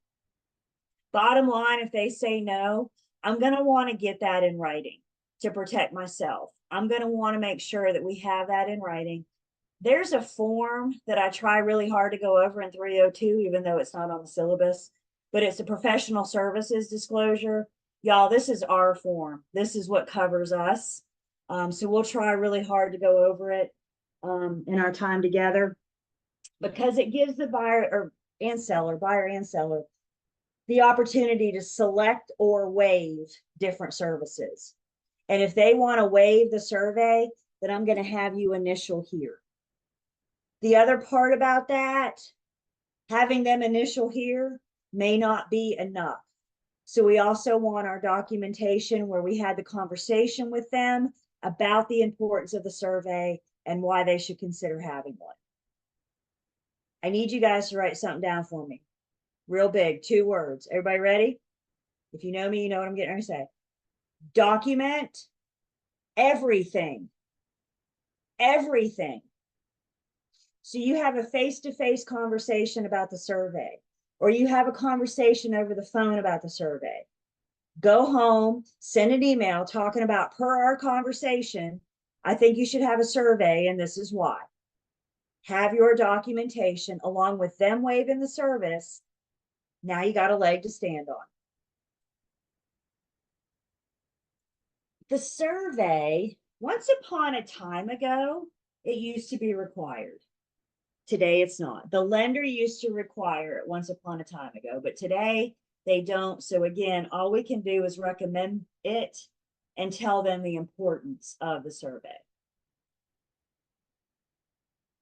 Bottom line, if they say no, I'm going to want to get that in writing to protect myself. I'm going to want to make sure that we have that in writing. There's a form that I try really hard to go over in 302, even though it's not on the syllabus, but it's a professional services disclosure. Y'all, this is our form. This is what covers us. So we'll try really hard to go over it in our time together, because it gives the buyer and seller, the opportunity to select or waive different services. And if they want to waive the survey, then I'm going to have you initial here. The other part about that, having them initial here may not be enough. So we also want our documentation where we had the conversation with them about the importance of the survey and why they should consider having one. I need you guys to write something down for me. Real big, 2 words. Everybody ready? If you know me, you know what I'm getting ready to say. Document everything. Everything. So you have a face-to-face conversation about the survey, or you have a conversation over the phone about the survey. Go home, send an email talking about, per our conversation, I think you should have a survey, and this is why. Have your documentation along with them waiving the service. Now you got a leg to stand on. The survey, once upon a time ago, it used to be required. Today it's not. The lender used to require it once upon a time ago, but today they don't. So again, all we can do is recommend it and tell them the importance of the survey.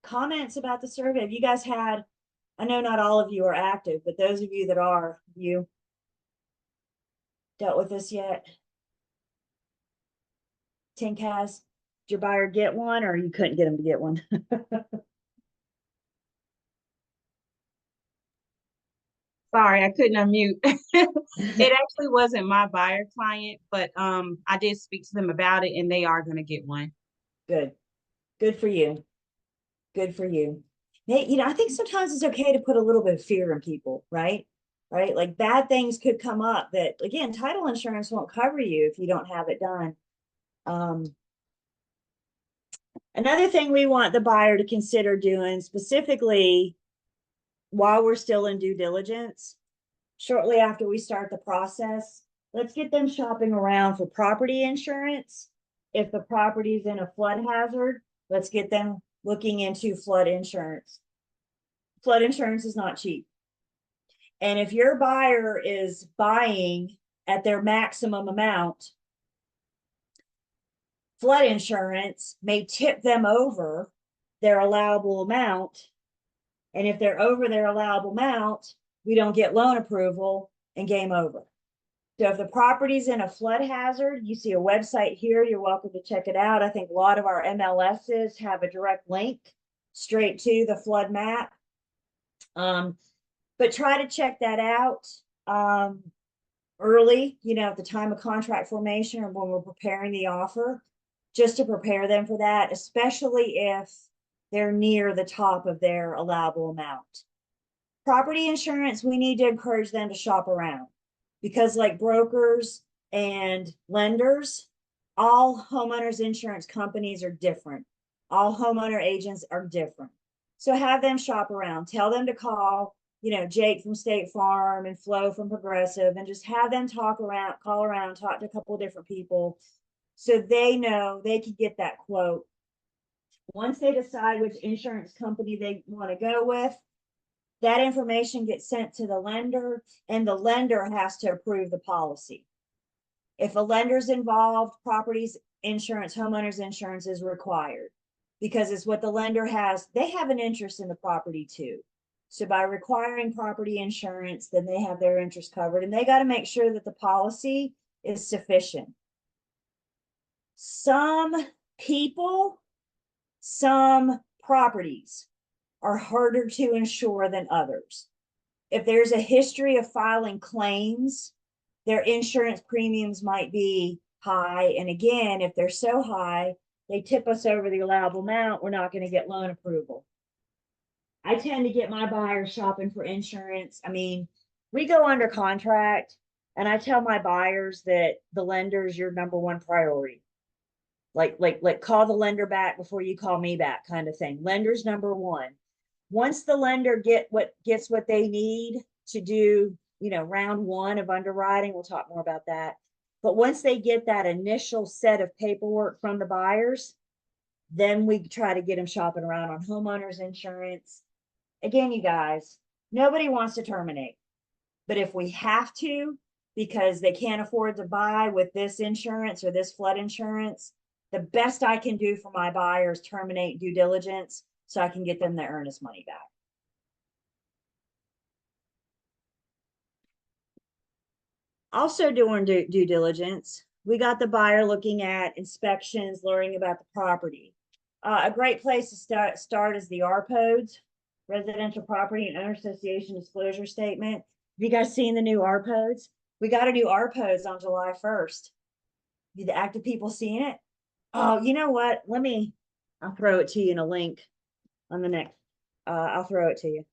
comments about the survey? Have you guys had, I know not all of you are active, but those of you that are, you dealt with this yet? Tink has, did your buyer get one or you couldn't get him to get one? Sorry, I couldn't unmute. It actually wasn't my buyer client, but I did speak to them about it and they are gonna get one. Good. Good for you. Good for you. Hey, you know, I think sometimes it's okay to put a little bit of fear in people, right? Right? Like bad things could come up that, again, title insurance won't cover you if you don't have it done. Another thing we want the buyer to consider doing, specifically while we're still in due diligence, shortly after we start the process, let's get them shopping around for property insurance. If the property's in a flood hazard, let's get them looking into flood insurance. Flood insurance is not cheap. And if your buyer is buying at their maximum amount, flood insurance may tip them over their allowable amount. And if they're over their allowable amount, we don't get loan approval and game over. So if the property's in a flood hazard, you see a website here, you're welcome to check it out. I think a lot of our MLSs have a direct link straight to the flood map. But try to check that out early, you know, at the time of contract formation or when we're preparing the offer, just to prepare them for that, especially if they're near the top of their allowable amount. Property insurance, we need to encourage them to shop around because like brokers and lenders, all homeowners insurance companies are different. All homeowner agents are different. So have them shop around, tell them to call, you know, Jake from State Farm and Flo from Progressive, and just have them call around, talk to a couple of different people so they know they can get that quote. Once they decide which insurance company they want to go with, that information gets sent to the lender and the lender has to approve the policy. If a lender's involved, properties insurance, homeowners insurance is required because it's what the lender has. They have an interest in the property too. So by requiring property insurance, then they have their interest covered and they got to make sure that the policy is sufficient. Some people, some properties are harder to insure than others. If there's a history of filing claims, their insurance premiums might be high. And again, if they're so high, they tip us over the allowable amount, we're not going to get loan approval. I tend to get my buyers shopping for insurance. I mean, we go under contract and I tell my buyers that the lender's your number one priority. Like call the lender back before you call me back kind of thing. Lender's number one. Once the lender gets what they need to do, you know, round one of underwriting, we'll talk more about that. But once they get that initial set of paperwork from the buyers, then we try to get them shopping around on homeowners insurance. Again, you guys, nobody wants to terminate, but if we have to, because they can't afford to buy with this insurance or this flood insurance, the best I can do for my buyers terminate due diligence so I can get them their earnest money back. Also doing due diligence, we got the buyer looking at inspections, learning about the property. A great place to start is the RPODs, Residential Property and Owner Association Disclosure Statement. Have you guys seen the new RPODs? We got a new RPODs on July 1st. Did the active people seeing it? Oh, you know what? I'll throw it to you in a link on the next, I'll throw it to you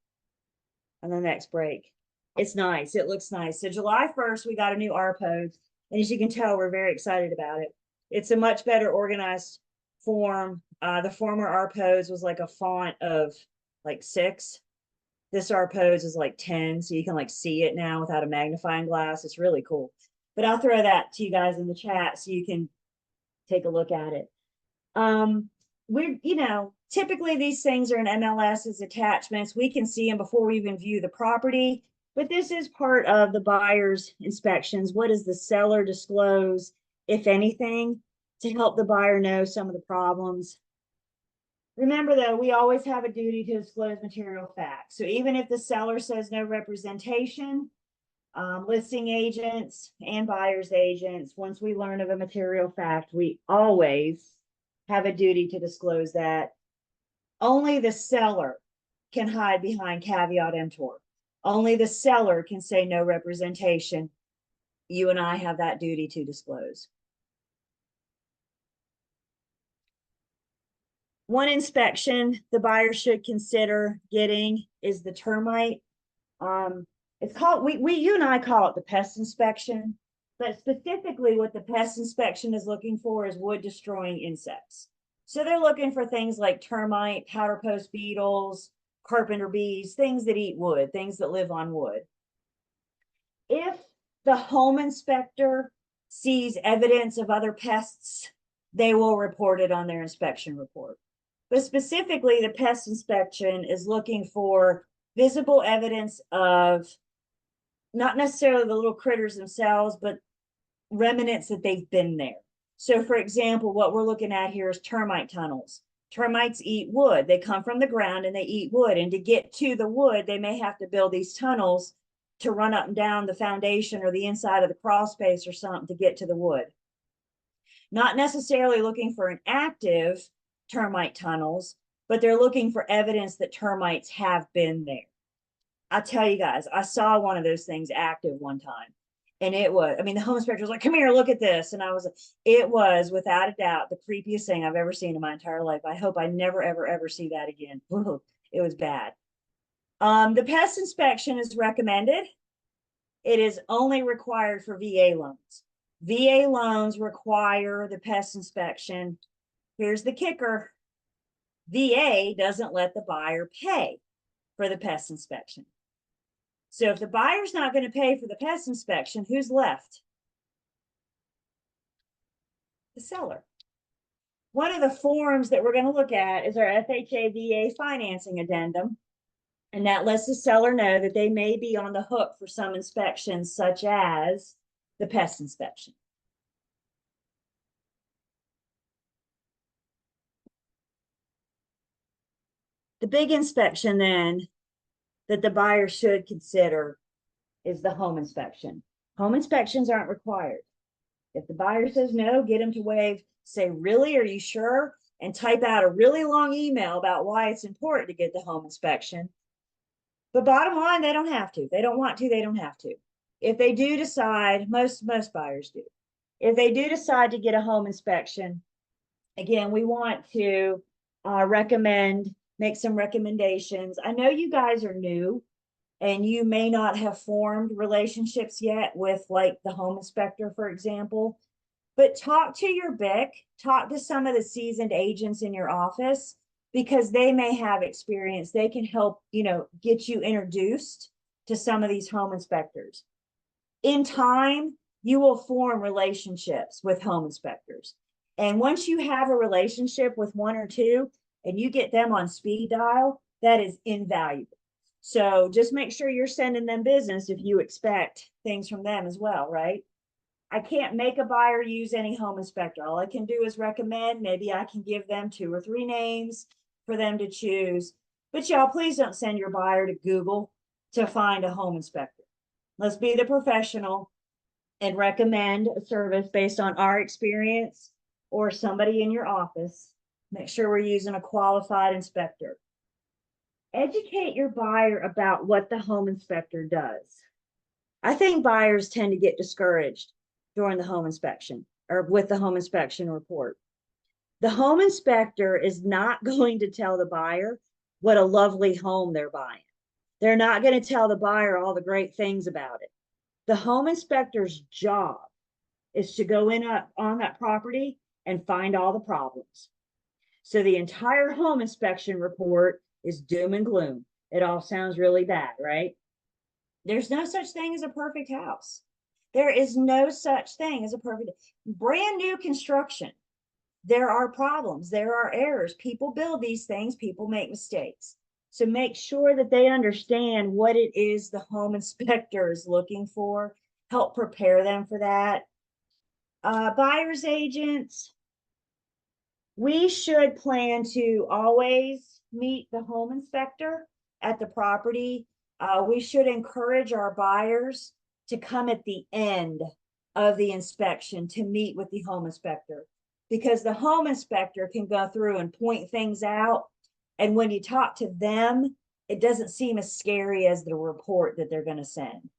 on the next break. It's nice. It looks nice. So July 1st, we got a new RPOD. And as you can tell, we're very excited about it. It's a much better organized form. The former RPODs was like a font of like 6. This RPODs is like 10. So you can like see it now without a magnifying glass. It's really cool. But I'll throw that to you guys in the chat so you can take a look at it. We're, you know, typically these things are in MLS as attachments. We can see them before we even view the property, but this is part of the buyer's inspections. What does the seller disclose, if anything, to help the buyer know some of the problems? Remember though, we always have a duty to disclose material facts. So even if the seller says no representation, listing agents and buyer's agents, once we learn of a material fact, we always have a duty to disclose that. Only the seller can hide behind caveat emptor. Only the seller can say no representation. You and I have that duty to disclose. One inspection the buyer should consider getting is the termite. It's called, you and I call it the pest inspection, but specifically what the pest inspection is looking for is wood destroying insects. So they're looking for things like termite, powder post beetles, carpenter bees, things that eat wood, things that live on wood. If the home inspector sees evidence of other pests, they will report it on their inspection report. But specifically, the pest inspection is looking for visible evidence of not necessarily the little critters themselves, but remnants that they've been there. So for example, what we're looking at here is termite tunnels. Termites eat wood. They come from the ground and they eat wood. And to get to the wood, they may have to build these tunnels to run up and down the foundation or the inside of the crawl space or something to get to the wood. Not necessarily looking for an active termite tunnels, but they're looking for evidence that termites have been there. I tell you guys, I saw one of those things active one time. And it was, I mean, the home inspector was like, come here, look at this. And I was, it was without a doubt the creepiest thing I've ever seen in my entire life. I hope I never, ever, ever see that again. It was bad. The pest inspection is recommended. It is only required for VA loans. VA loans require the pest inspection. Here's the kicker. VA doesn't let the buyer pay for the pest inspection. So if the buyer's not going to pay for the pest inspection, who's left? The seller. One of the forms that we're going to look at is our FHA VA financing addendum. And that lets the seller know that they may be on the hook for some inspections, such as the pest inspection. The big inspection then that the buyer should consider is the home inspection. Home inspections aren't required. If the buyer says no, get them to waive, say, really, are you sure? And type out a really long email about why it's important to get the home inspection. But bottom line, they don't have to. They don't want to, they don't have to. If they do decide, most buyers do. If they do decide to get a home inspection, again, we want to make some recommendations. I know you guys are new and you may not have formed relationships yet with like the home inspector, for example, but talk to your BIC, talk to some of the seasoned agents in your office, because they may have experience. They can help, get you introduced to some of these home inspectors. In time, you will form relationships with home inspectors. And once you have a relationship with one or two and you get them on speed dial, that is invaluable. So just make sure you're sending them business if you expect things from them as well, right? I can't make a buyer use any home inspector. All I can do is recommend. Maybe I can give them 2 or 3 names for them to choose. But y'all, please don't send your buyer to Google to find a home inspector. Let's be the professional and recommend a service based on our experience or somebody in your office. Make sure we're using a qualified inspector. Educate your buyer about what the home inspector does. I think buyers tend to get discouraged during the home inspection or with the home inspection report. The home inspector is not going to tell the buyer what a lovely home they're buying. They're not going to tell the buyer all the great things about it. The home inspector's job is to go in on that property and find all the problems. So the entire home inspection report is doom and gloom. It all sounds really bad, right? There's no such thing as a perfect house. There is no such thing as a perfect, brand new construction. There are problems, there are errors. People build these things, people make mistakes. So make sure that they understand what it is the home inspector is looking for. Help prepare them for that. Buyer's agents, We should plan to always meet the home inspector at the property. We should encourage our buyers to come at the end of the inspection to meet with the home inspector, because the home inspector can go through and point things out. And when you talk to them, it doesn't seem as scary as the report that they're going to send.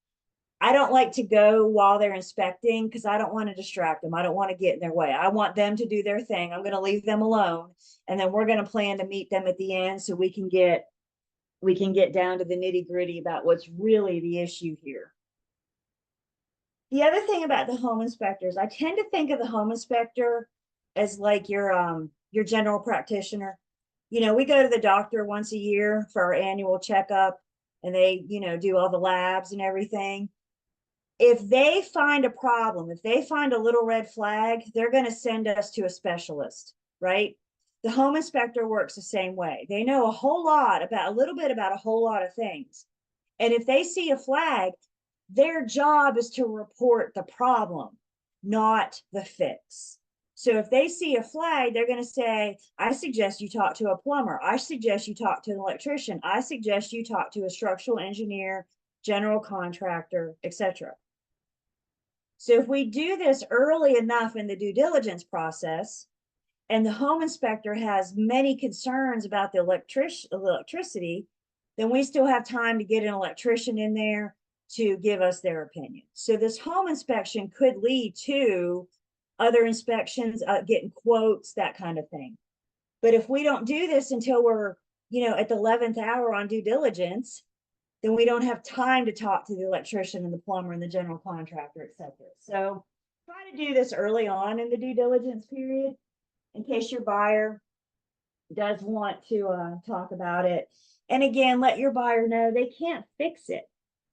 I don't like to go while they're inspecting because I don't want to distract them. I don't want to get in their way. I want them to do their thing. I'm going to leave them alone. And then we're going to plan to meet them at the end so we can get down to the nitty gritty about what's really the issue here. The other thing about the home inspectors, I tend to think of the home inspector as like your general practitioner. You know, we go to the doctor once a year for our annual checkup, and they, you know, do all the labs and everything. If they find a problem, if they find a little red flag, they're going to send us to a specialist, right? The home inspector works the same way. They know a little bit about a whole lot of things. And if they see a flag, their job is to report the problem, not the fix. So if they see a flag, they're going to say, I suggest you talk to a plumber. I suggest you talk to an electrician. I suggest you talk to a structural engineer, general contractor, etc. So if we do this early enough in the due diligence process, and the home inspector has many concerns about the electricity, then we still have time to get an electrician in there to give us their opinion. So this home inspection could lead to other inspections, getting quotes, that kind of thing. But if we don't do this until we're, you know, at the 11th hour on due diligence, then we don't have time to talk to the electrician and the plumber and the general contractor, etc. So try to do this early on in the due diligence period in case your buyer does want to talk about it. And again, let your buyer know they can't fix it.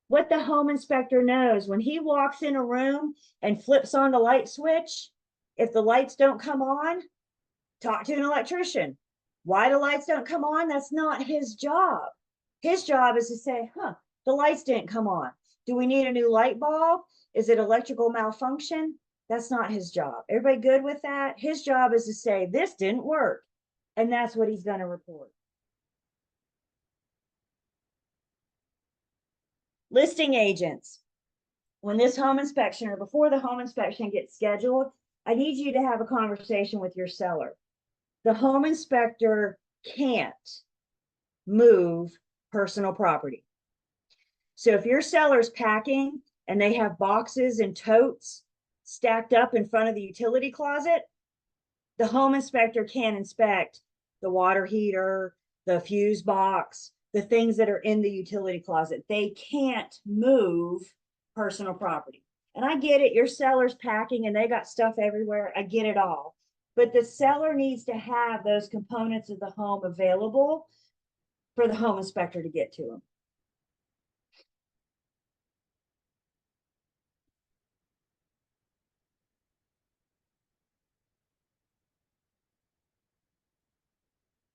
What the home inspector knows, when he walks in a room and flips on the light switch, if the lights don't come on, talk to an electrician. Why the lights don't come on? That's not his job. His job is to say, the lights didn't come on. Do we need a new light bulb? Is it electrical malfunction? That's not his job. Everybody good with that? His job is to say, this didn't work. And that's what he's going to report. Listing agents. When this home inspection, or before the home inspection gets scheduled, I need you to have a conversation with your seller. The home inspector can't move personal property. So if your seller's packing and they have boxes and totes stacked up in front of the utility closet, the home inspector can inspect the water heater, the fuse box, the things that are in the utility closet. They can't move personal property. And I get it, your seller's packing and they got stuff everywhere. I get it all. But the seller needs to have those components of the home available for the home inspector to get to them.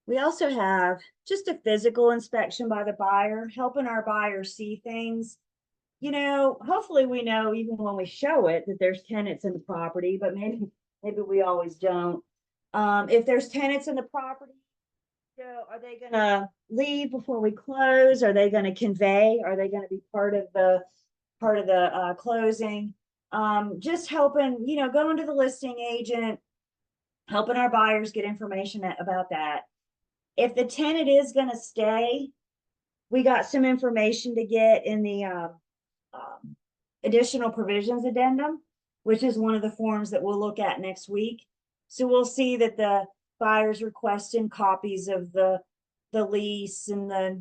We also have just a physical inspection by the buyer, helping our buyers see things. You know, hopefully we know even when we show it that there's tenants in the property, but maybe we always don't. If there's tenants in the property, so are they going to leave before we close? Are they going to convey? Are they going to be part of the closing? Just helping, you know, going to the listing agent, helping our buyers get information about that. If the tenant is going to stay, we got some information to get in the additional provisions addendum, which is one of the forms that we'll look at next week. So we'll see that the buyer's requesting copies of the lease and the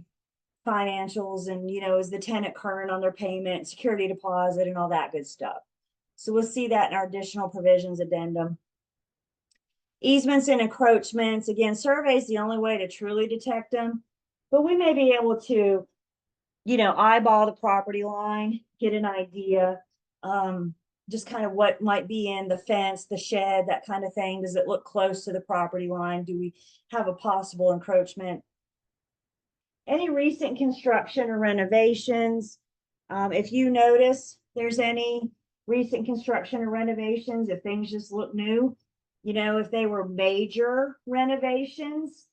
financials, and, you know, is the tenant current on their payment, security deposit, and all that good stuff. So we'll see that in our additional provisions addendum. Easements and encroachments, again, survey is the only way to truly detect them, but we may be able to, you know, eyeball the property line, get an idea, just kind of what might be in the fence, the shed, that kind of thing. Does it look close to the property line? Do we have a possible encroachment? Any recent construction or renovations. If you notice there's any recent construction or renovations, if things just look new, You know, if they were major renovations,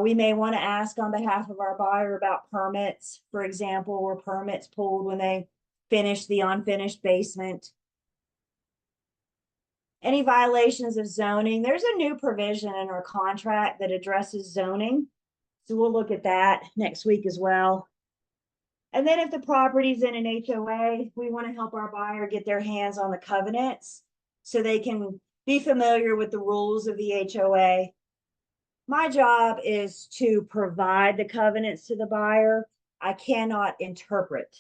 we may want to ask on behalf of our buyer about permits. For example, were permits pulled when they finished the unfinished basement? Any violations of zoning? There's a new provision in our contract that addresses zoning. So we'll look at that next week as well. And then if the property's in an HOA, we want to help our buyer get their hands on the covenants so they can be familiar with the rules of the HOA. My job is to provide the covenants to the buyer. I cannot interpret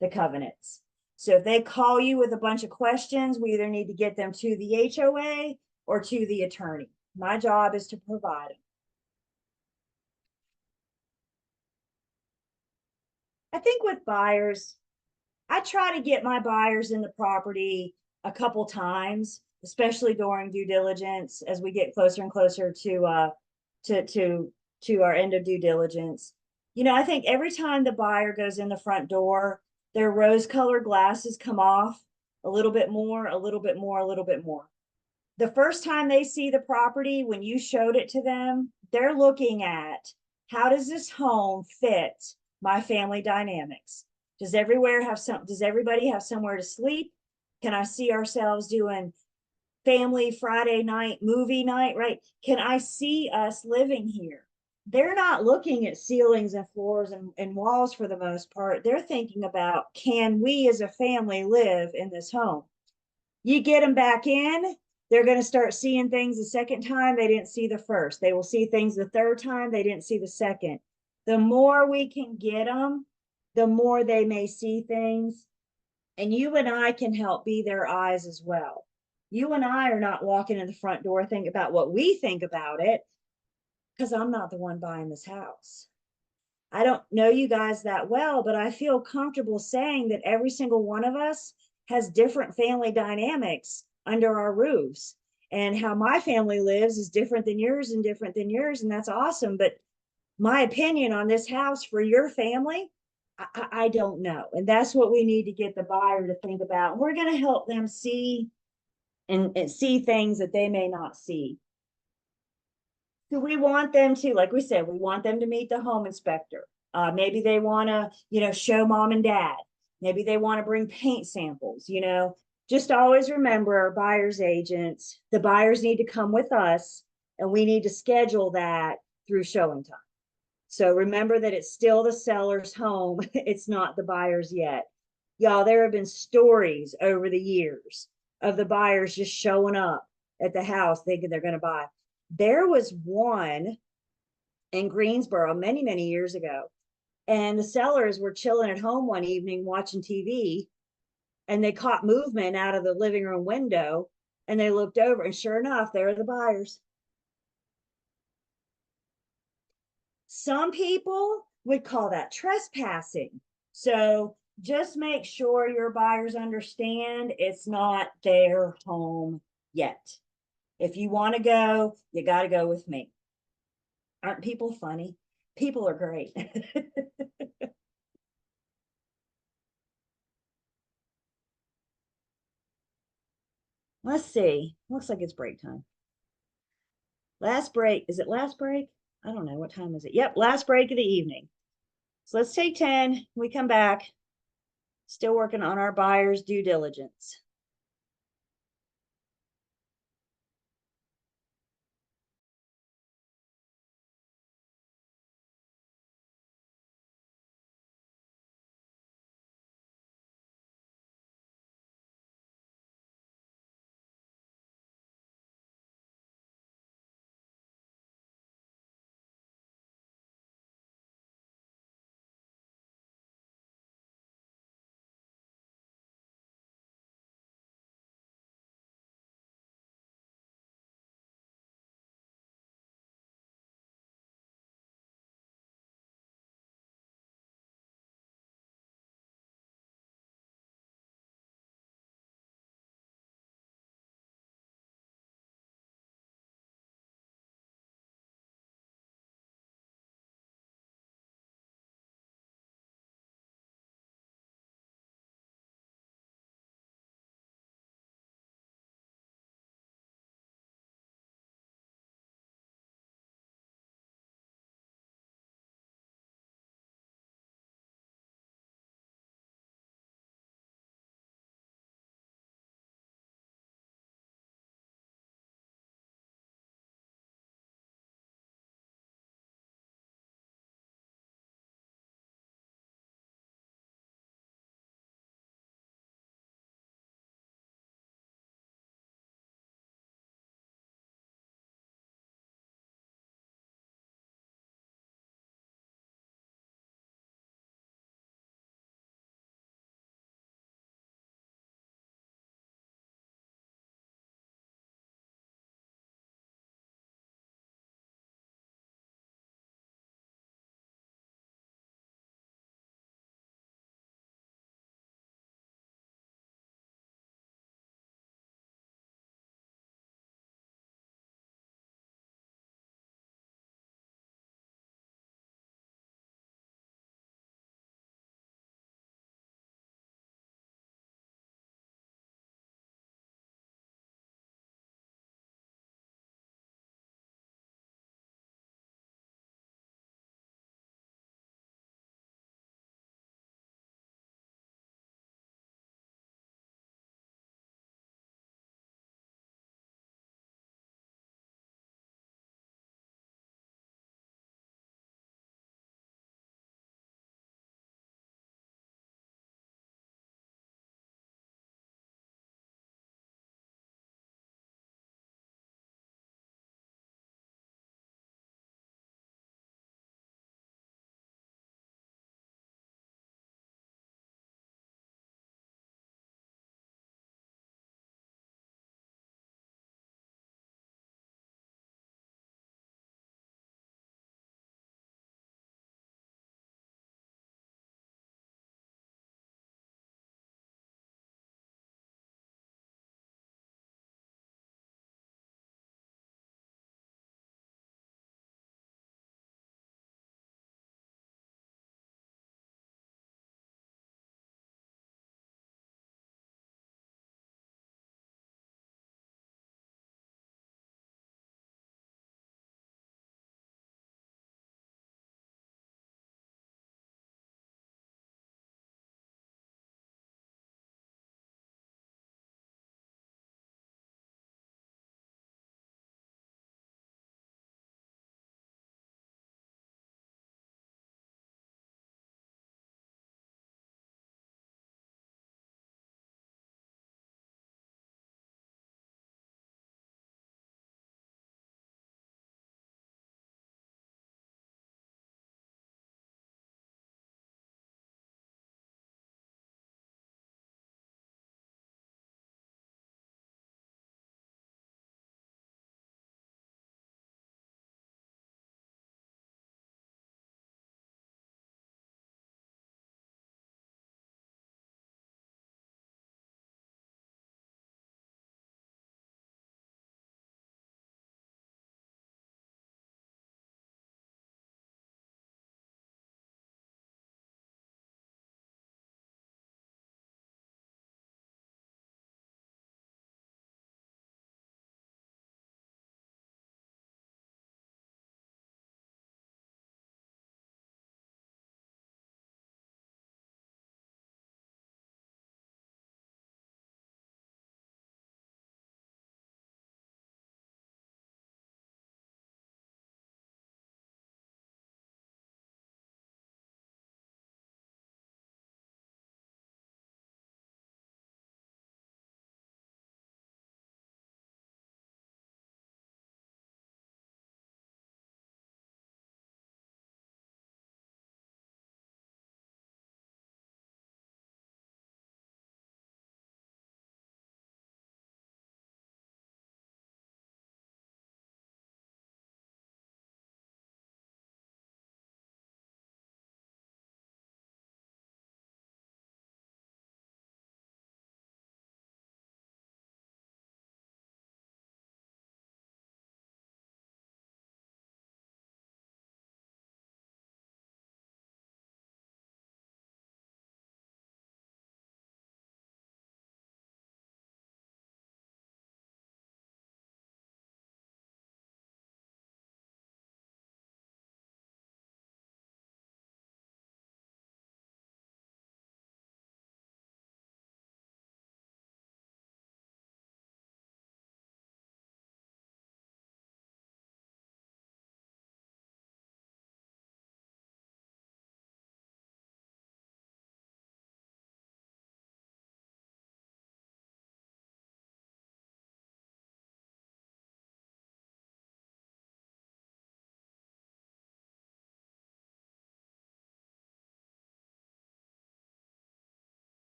the covenants. So if they call you with a bunch of questions, we either need to get them to the HOA or to the attorney. My job is to provide them. I think with buyers, I try to get my buyers in the property a couple times, especially during due diligence as we get closer and closer to our end of due diligence. You know, I think every time the buyer goes in the front door, their rose-colored glasses come off a little bit more, a little bit more, a little bit more. The first time they see the property, when you showed it to them, they're looking at, how does this home fit my family dynamics? Does everybody have somewhere to sleep? Can I see ourselves doing family Friday night movie night, right? Can I see us living here? They're not looking at ceilings and floors and walls for the most part. They're thinking about, can we as a family live in this home? You get them back in, they're going to start seeing things the second time they didn't see the first. They will see things the third time they didn't see the second. The more we can get them, the more they may see things. And you and I can help be their eyes as well. You and I are not walking in the front door thinking about what we think about it, because I'm not the one buying this house. I don't know you guys that well, but I feel comfortable saying that every single one of us has different family dynamics under our roofs. And how my family lives is different than yours and different than yours. And that's awesome. But my opinion on this house for your family, I don't know. And that's what we need to get the buyer to think about. We're going to help them see and see things that they may not see. So we want them to, like we said, we want them to meet the home inspector. Maybe they want to, show mom and dad. Maybe they want to bring paint samples, Just always remember our buyer's agents, the buyers need to come with us and we need to schedule that through showing time. So remember that it's still the seller's home. It's not the buyer's yet. Y'all, there have been stories over the years of the buyers just showing up at the house thinking they're going to buy. There was one in Greensboro many, many years ago, and the sellers were chilling at home one evening watching TV, and they caught movement out of the living room window, and they looked over, and sure enough, there are the buyers. Some people would call that trespassing. So just make sure your buyers understand it's not their home yet. If you want to go, you got to go with me. Aren't people funny? People are great. Let's see. Looks like it's break time. Last break. Is it last break? I don't know. What time is it? Yep, last break of the evening. So let's take 10. We come back. Still working on our buyer's due diligence.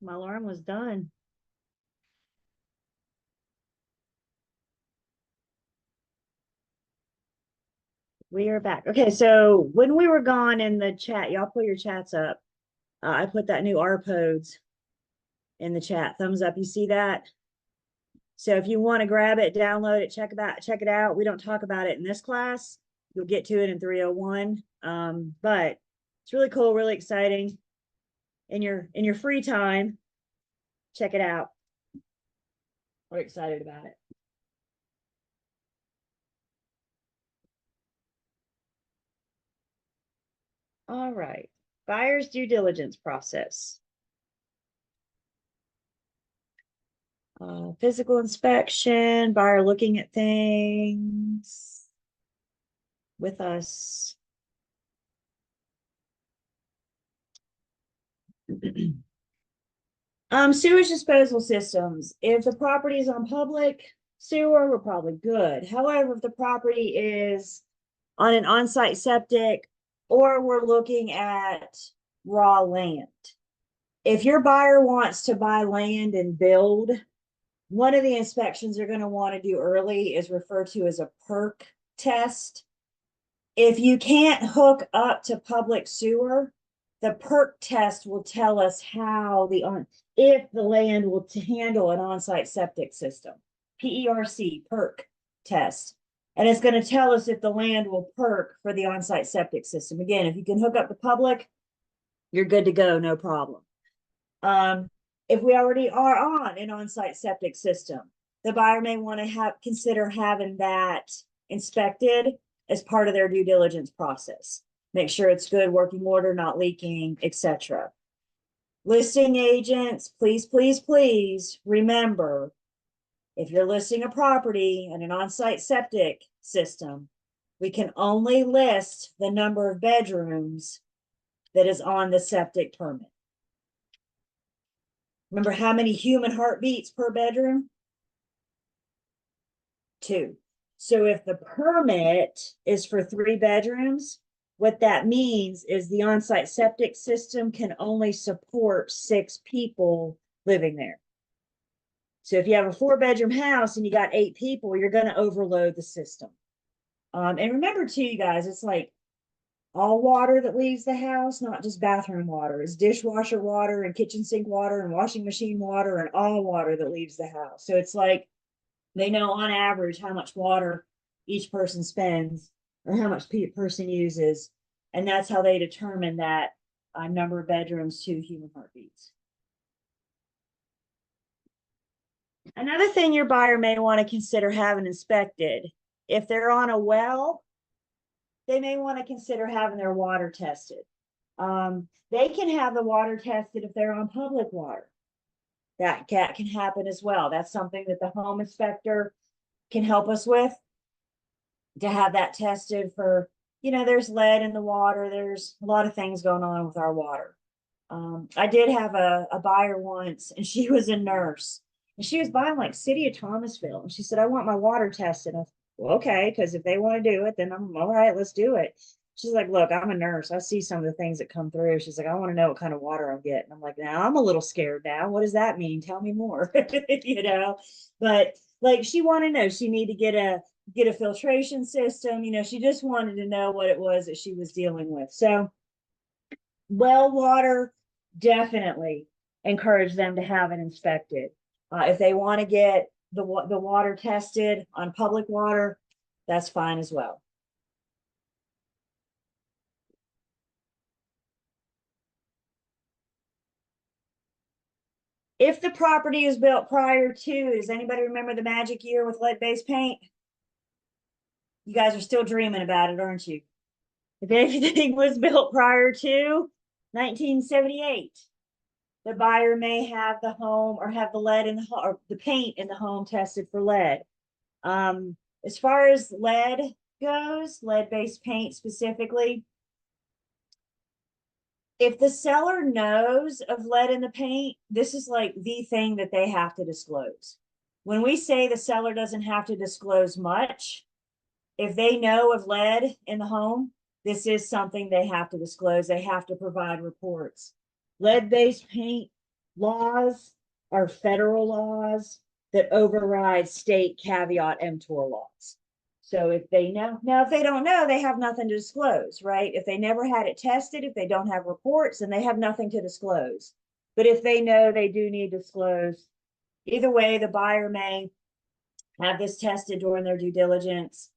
My alarm was done. We are back. Okay, so when we were gone in the chat, y'all put your chats up. I put that new RPodes in the chat. Thumbs up. You see that? So if you want to grab it, download it, check it out. We don't talk about it in this class. You'll get to it in 301. But it's really cool, really exciting. In your free time, check it out. We're excited about it. All right. Buyer's due diligence process. Physical inspection, buyer looking at things with us. Sewage disposal systems. If the property is on public sewer, we're probably good. However, if the property is on an on-site septic, or we're looking at raw land. If your buyer wants to buy land and build, one of the inspections they're going to want to do early is referred to as a perk test. If you can't hook up to public sewer, the perk test will tell us how if the land will handle an on-site septic system. PERC, perk test. And it's going to tell us if the land will perk for the on-site septic system. Again, if you can hook up to public, you're good to go, no problem. If we already are on an on-site septic system, the buyer may want to consider having that inspected as part of their due diligence process. Make sure it's good working order, not leaking, etc. Listing agents, please, please, please remember, if you're listing a property and an on-site septic system, we can only list the number of bedrooms that is on the septic permit. Remember how many human heartbeats per bedroom? 2. So if the permit is for 3 bedrooms, what that means is the on-site septic system can only support 6 people living there. So if you have a 4-bedroom house and you got 8 people, you're going to overload the system. And remember too, you guys, it's like all water that leaves the house, not just bathroom water. It's dishwasher water and kitchen sink water and washing machine water and all water that leaves the house. So it's like they know on average how much water each person spends or how much person uses. And that's how they determine that number of bedrooms to human heartbeats. Another thing your buyer may want to consider having inspected, if they're on a well, they may want to consider having their water tested. They can have the water tested if they're on public water. That can happen as well. That's something that the home inspector can help us with, to have that tested for, there's lead in the water. There's a lot of things going on with our water. I did have a buyer once, and she was a nurse, and she was buying like City of Thomasville. And she said, I want my water tested. I said, well, okay, because if they want to do it, then I'm all right, let's do it. She's like, look, I'm a nurse. I see some of the things that come through. She's like, I want to know what kind of water I'm getting. I'm like, now I'm a little scared now. What does that mean? Tell me more. But like, she wanted to know, she needed to get a filtration system. She just wanted to know what it was that she was dealing with. So well water, definitely encourage them to have it inspected. If they want to get the water tested on public water, that's fine as well. If the property is built prior to, does anybody remember the magic year with lead-based paint? You guys are still dreaming about it, aren't you? If anything was built prior to 1978, the buyer may have the home or have the lead in the or the paint in the home tested for lead. As far as lead goes, lead-based paint specifically, if the seller knows of lead in the paint, this is like the thing that they have to disclose. When we say the seller doesn't have to disclose much, if they know of lead in the home, this is something they have to disclose. They have to provide reports. Lead-based paint laws are federal laws that override state caveat emptor laws. So if they know, now if they don't know, they have nothing to disclose, right? If they never had it tested, if they don't have reports, then they have nothing to disclose. But if they know, they do need to disclose. Either way, the buyer may have this tested during their due diligence.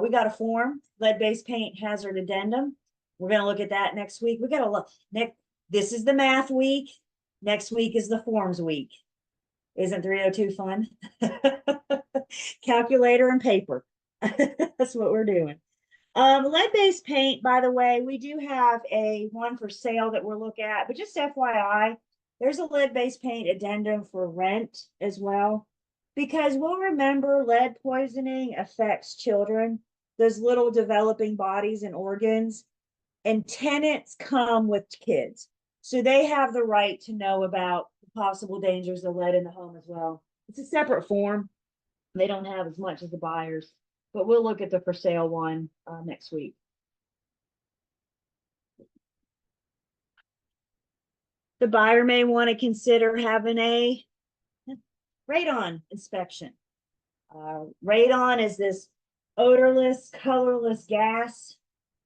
We got a form, lead-based paint hazard addendum. We're going to look at that next week. We got to look next. This is the math week. Next week is the forms week. Isn't 302 fun? Calculator and paper. That's what we're doing. Lead-based paint, by the way, we do have a one for sale that we'll look at, but just FYI, there's a lead-based paint addendum for rent as well, because we'll remember lead poisoning affects children, those little developing bodies and organs, and tenants come with kids. So they have the right to know about the possible dangers of lead in the home as well. It's a separate form. They don't have as much as the buyers, but we'll look at the for sale one next week. The buyer may want to consider having a radon inspection. Radon is this odorless, colorless gas.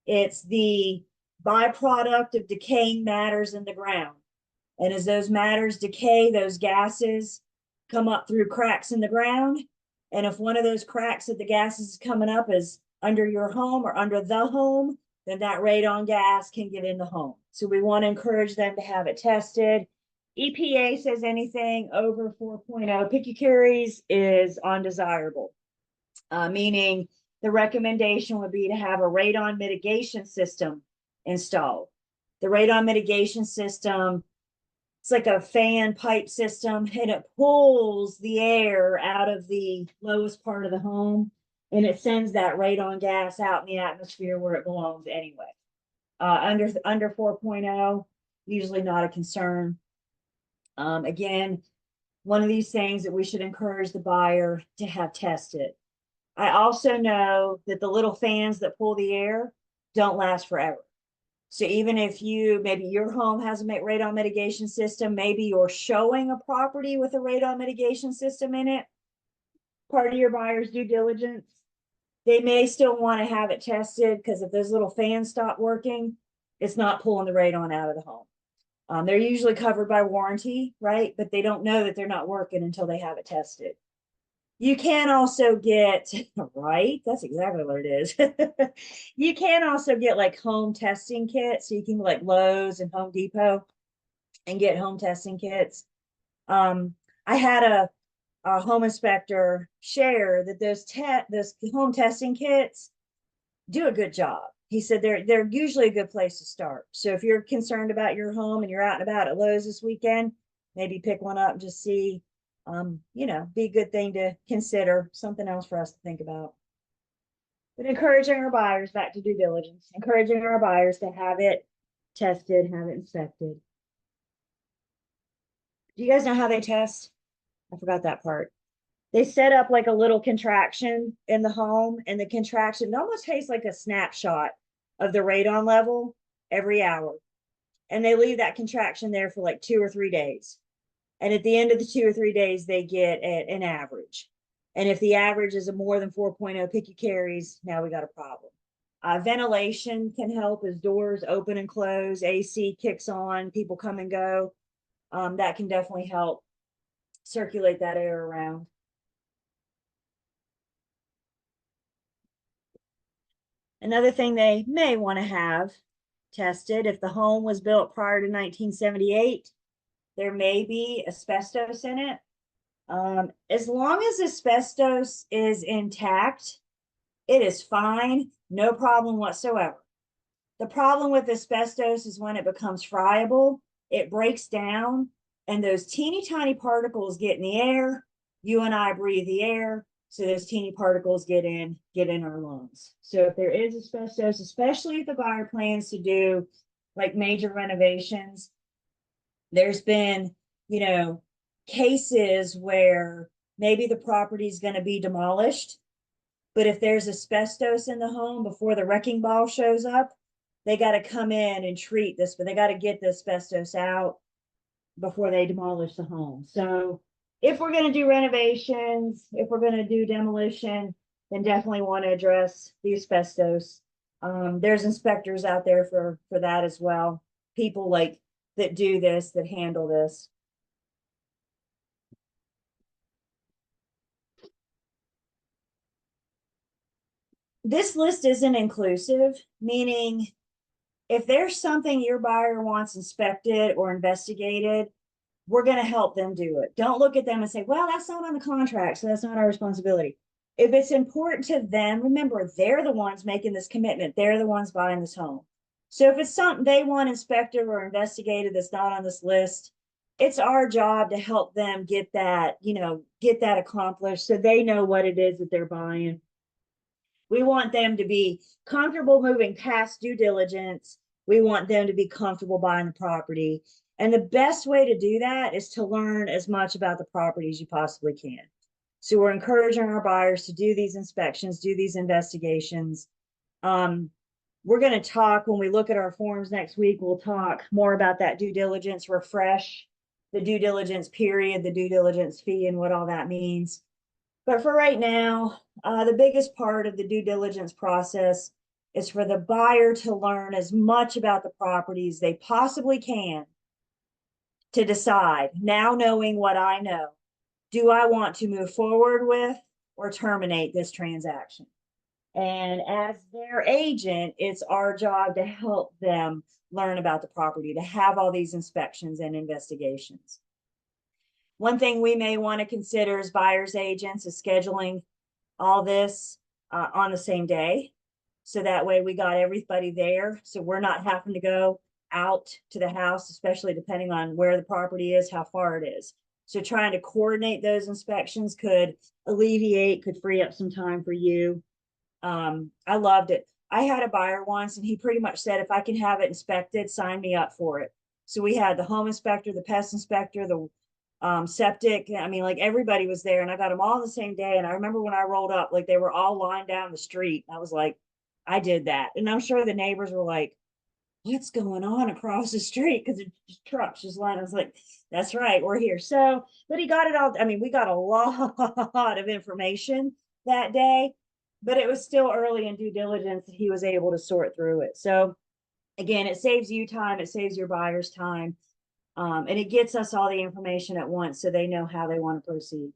It's the byproduct of decaying matters in the ground. And as those matters decay, those gases come up through cracks in the ground. And if one of those cracks that the gases is coming up is under your home or under the home, then that radon gas can get in the home. So we want to encourage them to have it tested. EPA says anything over 4.0 picocuries is undesirable, meaning the recommendation would be to have a radon mitigation system installed. The radon mitigation system, it's like a fan pipe system, and it pulls the air out of the lowest part of the home, and it sends that radon gas out in the atmosphere where it belongs anyway. Under 4.0, usually not a concern. Again, one of these things that we should encourage the buyer to have tested. I also know that the little fans that pull the air don't last forever. So even if maybe your home has a radon mitigation system, maybe you're showing a property with a radon mitigation system in it, part of your buyer's due diligence, they may still want to have it tested, because if those little fans stop working, it's not pulling the radon out of the home. They're usually covered by warranty, right? But they don't know that they're not working until they have it tested. You can also get, right? That's exactly what it is. You can also get like home testing kits. So you can like Lowe's and Home Depot and get home testing kits. I had a home inspector share that those home testing kits do a good job. He said they're usually a good place to start. So if you're concerned about your home and you're out and about at Lowe's this weekend, maybe pick one up and just see. Be a good thing to consider, something else for us to think about. But encouraging our buyers, back to due diligence, encouraging our buyers to have it tested, have it inspected. Do you guys know how they test? I forgot that part. They set up like a little contraction in the home, and the contraction almost tastes like a snapshot of the radon level every hour. And they leave that contraction there for like 2 or 3 days. And at the end of the 2 or 3 days, they get an average. And if the average is a more than 4.0 picocuries, now we got a problem. Ventilation can help as doors open and close, AC kicks on, people come and go. That can definitely help circulate that air around. Another thing they may want to have tested, if the home was built prior to 1978, there may be asbestos in it. As long as asbestos is intact, it is fine, no problem whatsoever. The problem with asbestos is when it becomes friable, it breaks down, and those teeny tiny particles get in the air. You and I breathe the air, so those teeny particles get in our lungs. So if there is asbestos, especially if the buyer plans to do like major renovations, there's been, cases where maybe the property is going to be demolished, but if there's asbestos in the home before the wrecking ball shows up, they got to come in and treat this, but they got to get the asbestos out. before they demolish the home. So if we're going to do renovations, if we're going to do demolition, then definitely want to address the asbestos. There's inspectors out there for that as well. People like that do this, that handle this. This list isn't inclusive, meaning if there's something your buyer wants inspected or investigated, we're going to help them do it. Don't look at them and say, well, that's not on the contract, so that's not our responsibility. If it's important to them, remember, they're the ones making this commitment. They're the ones buying this home. So if it's something they want inspected or investigated that's not on this list, it's our job to help them get that, get that accomplished so they know what it is that they're buying. We want them to be comfortable moving past due diligence. We want them to be comfortable buying the property. And the best way to do that is to learn as much about the property as you possibly can. So we're encouraging our buyers to do these inspections, do these investigations. We're going to talk when we look at our forms next week, we'll talk more about that due diligence refresh, the due diligence period, the due diligence fee, and what all that means. But for right now, the biggest part of the due diligence process is for the buyer to learn as much about the property as they possibly can to decide, now knowing what I know, do I want to move forward with or terminate this transaction? And as their agent, it's our job to help them learn about the property, to have all these inspections and investigations. One thing we may want to consider as buyer's agents is scheduling all this on the same day. So that way we got everybody there. So we're not having to go out to the house, especially depending on where the property is, how far it is. So trying to coordinate those inspections could free up some time for you. I loved it. I had a buyer once and he pretty much said, if I can have it inspected, sign me up for it. So we had the home inspector, the pest inspector, the septic. I mean, like everybody was there and I got them all the same day. And I remember when I rolled up, like they were all lined down the street. I was like, I did that. And I'm sure the neighbors were like, what's going on across the street? Because the trucks just lined. I was like, that's right, we're here. So, but he got it all. I mean, we got a lot of information that day, but it was still early in due diligence that he was able to sort through it. So again, it saves you time, it saves your buyers time. And it gets us all the information at once so they know how they want to proceed.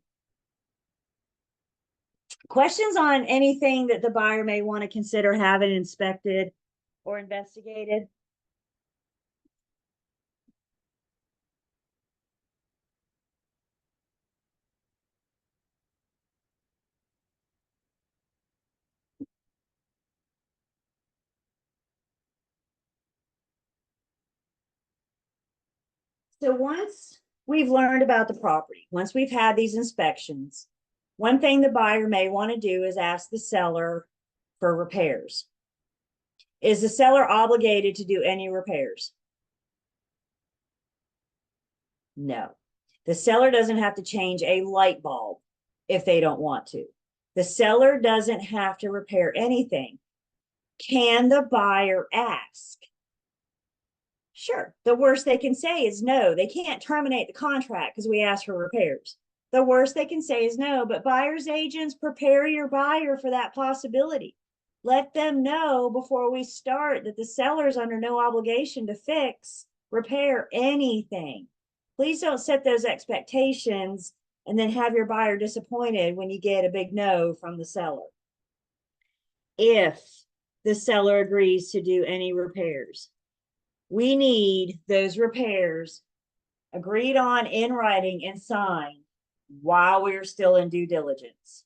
Questions on anything that the buyer may want to consider having inspected or investigated? So once we've learned about the property, once we've had these inspections, one thing the buyer may want to do is ask the seller for repairs. Is the seller obligated to do any repairs? No. The seller doesn't have to change a light bulb if they don't want to. The seller doesn't have to repair anything. Can the buyer ask? Sure. The worst they can say is no. They can't terminate the contract because we asked for repairs. The worst they can say is no, but buyer's agents, prepare your buyer for that possibility. Let them know before we start that the seller is under no obligation to fix, repair anything. Please don't set those expectations and then have your buyer disappointed when you get a big no from the seller. If the seller agrees to do any repairs, we need those repairs agreed on in writing and signed while we're still in due diligence.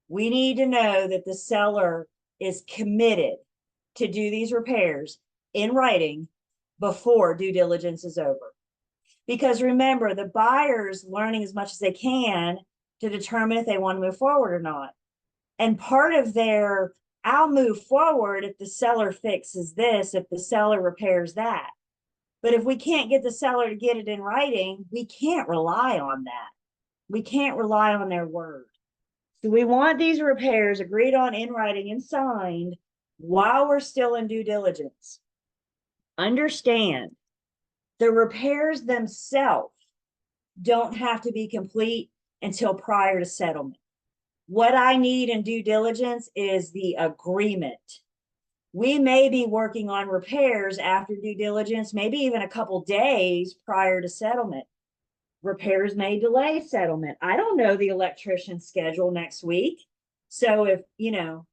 We need to know that the seller is committed to do these repairs in writing before due diligence is over. Because remember, the buyer's learning as much as they can to determine if they want to move forward or not. And part of their, I'll move forward if the seller fixes this, if the seller repairs that. But if we can't get the seller to get it in writing, we can't rely on that. We can't rely on their word. So we want these repairs agreed on in writing and signed while we're still in due diligence. Understand, The repairs themselves don't have to be complete until prior to settlement. What I need in due diligence is the agreement. We may be working on repairs after due diligence, maybe even a couple days prior to settlement. Repairs may delay settlement. I don't know the electrician's schedule next week. So if,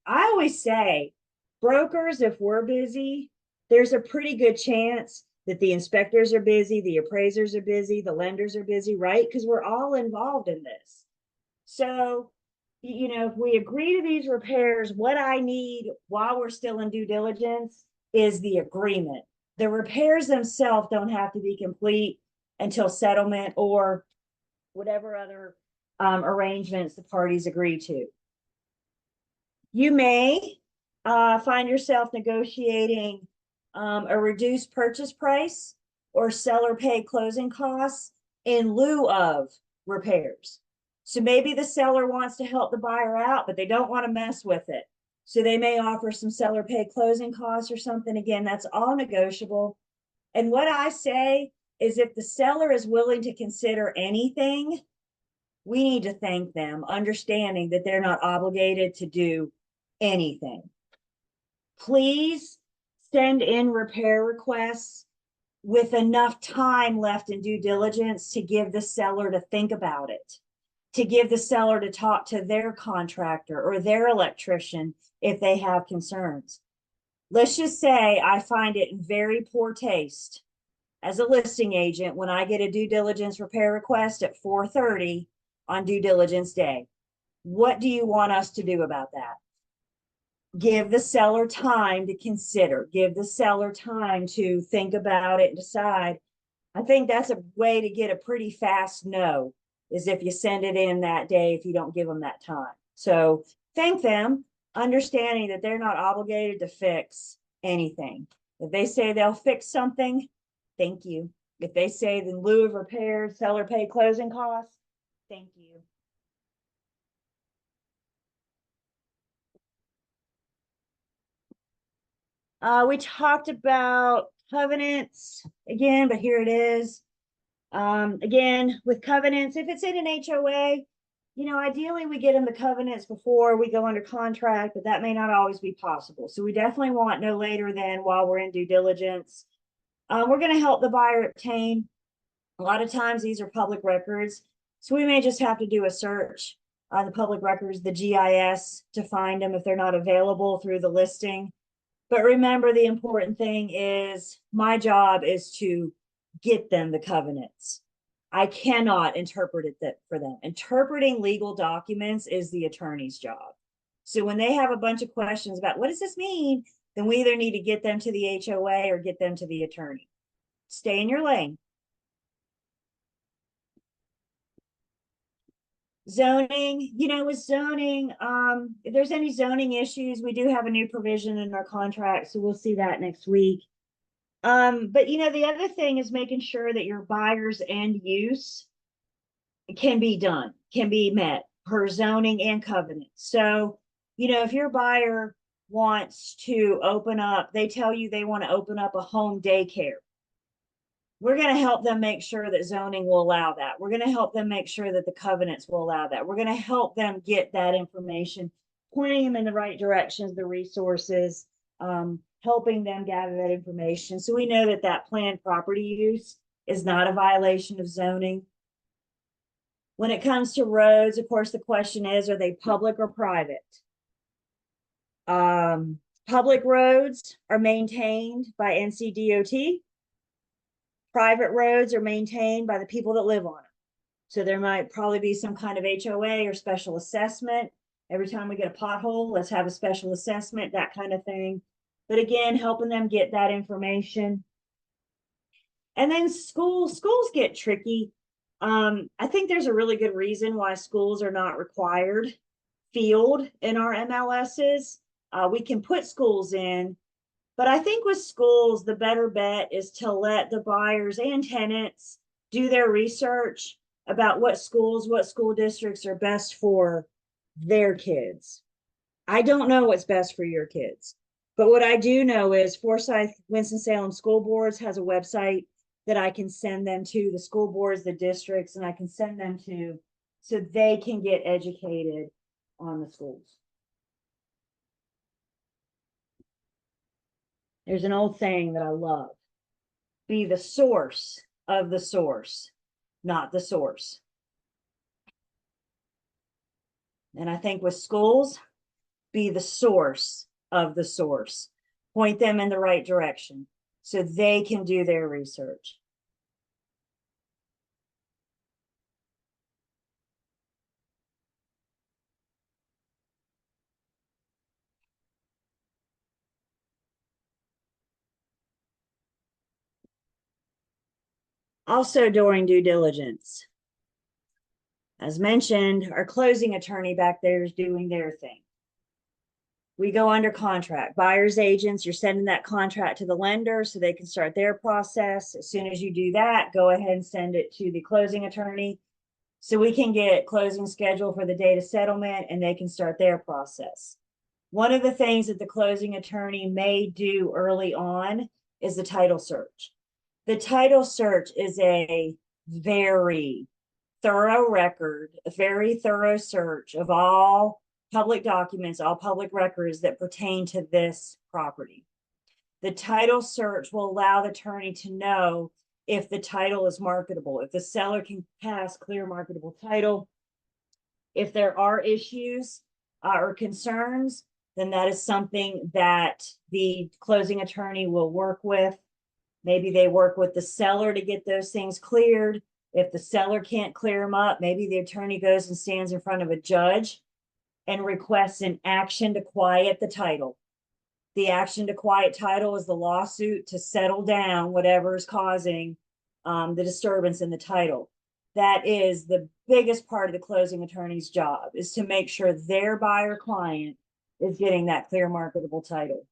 I always say, brokers, if we're busy, there's a pretty good chance that the inspectors are busy, the appraisers are busy, the lenders are busy, right? Because we're all involved in this. So, if we agree to these repairs, what I need while we're still in due diligence is the agreement. The repairs themselves don't have to be complete until settlement or whatever other arrangements the parties agree to. You may find yourself negotiating a reduced purchase price or seller pay closing costs in lieu of repairs. So maybe the seller wants to help the buyer out, but they don't want to mess with it. So they may offer some seller pay closing costs or something. Again, that's all negotiable. And what I say is if the seller is willing to consider anything, we need to thank them, understanding that they're not obligated to do anything. Please send in repair requests with enough time left in due diligence to give the seller to think about it, to give the seller to talk to their contractor or their electrician if they have concerns. Let's just say I find it in very poor taste as a listing agent when I get a due diligence repair request at 4:30 on due diligence day. What do you want us to do about that? Give the seller time to consider, give the seller time to think about it and decide. I think that's a way to get a pretty fast no, is if you send it in that day, if you don't give them that time. So thank them, understanding that they're not obligated to fix anything. If they say they'll fix something, thank you. If they say in lieu of repairs, seller pay closing costs, thank you. We talked about covenants again, but here it is. Again, with covenants, if it's in an HOA, ideally we get them the covenants before we go under contract, but that may not always be possible. So we definitely want no later than while we're in due diligence. We're going to help the buyer obtain. A lot of times these are public records. So we may just have to do a search on the public records, the GIS, to find them if they're not available through the listing. But remember, the important thing is my job is to get them the covenants. I cannot interpret it for them. Interpreting legal documents is the attorney's job. So when they have a bunch of questions about what does this mean, then we either need to get them to the HOA or get them to the attorney. Stay in your lane. Zoning, with zoning, if there's any zoning issues, we do have a new provision in our contract, so we'll see that next week. But the other thing is making sure that your buyer's end use can be done, can be met per zoning and covenant. So, if your buyer wants to open up, they tell you they want to open up a home daycare. We're going to help them make sure that zoning will allow that. We're going to help them make sure that the covenants will allow that. We're going to help them get that information, pointing them in the right directions, the resources, helping them gather that information. So we know that that planned property use is not a violation of zoning. When it comes to roads, of course, the question is, are they public or private? Public roads are maintained by NCDOT. Private roads are maintained by the people that live on them. So there might probably be some kind of HOA or special assessment. Every time we get a pothole, let's have a special assessment, that kind of thing. But again, helping them get that information. And then schools get tricky. I think there's a really good reason why schools are not required field in our MLSs. We can put schools in, but I think with schools, the better bet is to let the buyers and tenants do their research about what schools, what school districts are best for their kids. I don't know what's best for your kids, but what I do know is Forsyth Winston-Salem School Boards has a website that I can send them to, the school boards, the districts, and I can send them to, so they can get educated on the schools. There's an old saying that I love. Be the source of the source, not the source. And I think with schools, be the source of the source. Point them in the right direction so they can do their research. Also during due diligence, as mentioned, our closing attorney back there is doing their thing. We go under contract. Buyer's agents, you're sending that contract to the lender so they can start their process. As soon as you do that, go ahead and send it to the closing attorney so we can get closing schedule for the date of settlement and they can start their process. One of the things that the closing attorney may do early on is the title search. The title search is a very thorough record, a very thorough search of all public documents, all public records that pertain to this property. The title search will allow the attorney to know if the title is marketable, if the seller can pass clear marketable title. If there are issues or concerns, then that is something that the closing attorney will work with. Maybe they work with the seller to get those things cleared. If the seller can't clear them up, maybe the attorney goes and stands in front of a judge and requests an action to quiet the title. The action to quiet title is the lawsuit to settle down whatever is causing the disturbance in the title. That is the biggest part of the closing attorney's job, is to make sure their buyer client is getting that clear marketable title.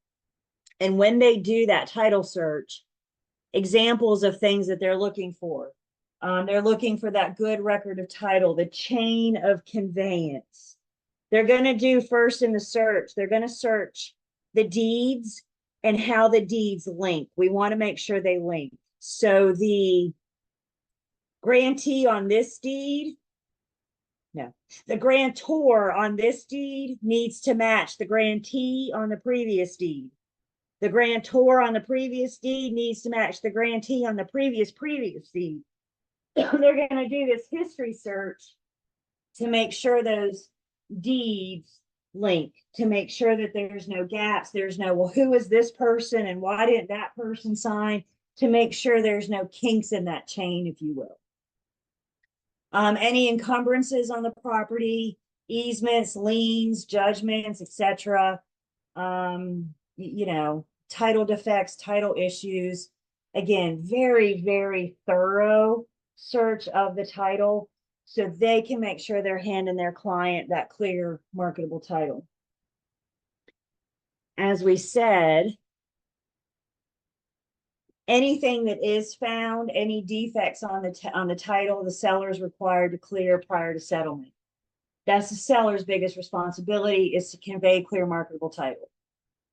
And when they do that title search, examples of things that they're looking for. They're looking for that good record of title, the chain of conveyance. They're going to do first in the search, they're going to search the deeds and how the deeds link. We want to make sure they link. So the grantee on this deed, no, the grantor on this deed needs to match the grantee on the previous deed. The grantor on the previous deed needs to match the grantee on the previous deed. They're going to do this history search to make sure those deeds link, to make sure that there's no gaps. There's no, well, who is this person and why didn't that person sign? To make sure there's no kinks in that chain, if you will. Any encumbrances on the property, easements, liens, judgments, etc. You know, title defects, title issues. Again, very, very thorough search of the title so they can make sure they're handing their client that clear marketable title. As we said, anything that is found, any defects on the title, the seller is required to clear prior to settlement. That's the seller's biggest responsibility, is to convey clear marketable title.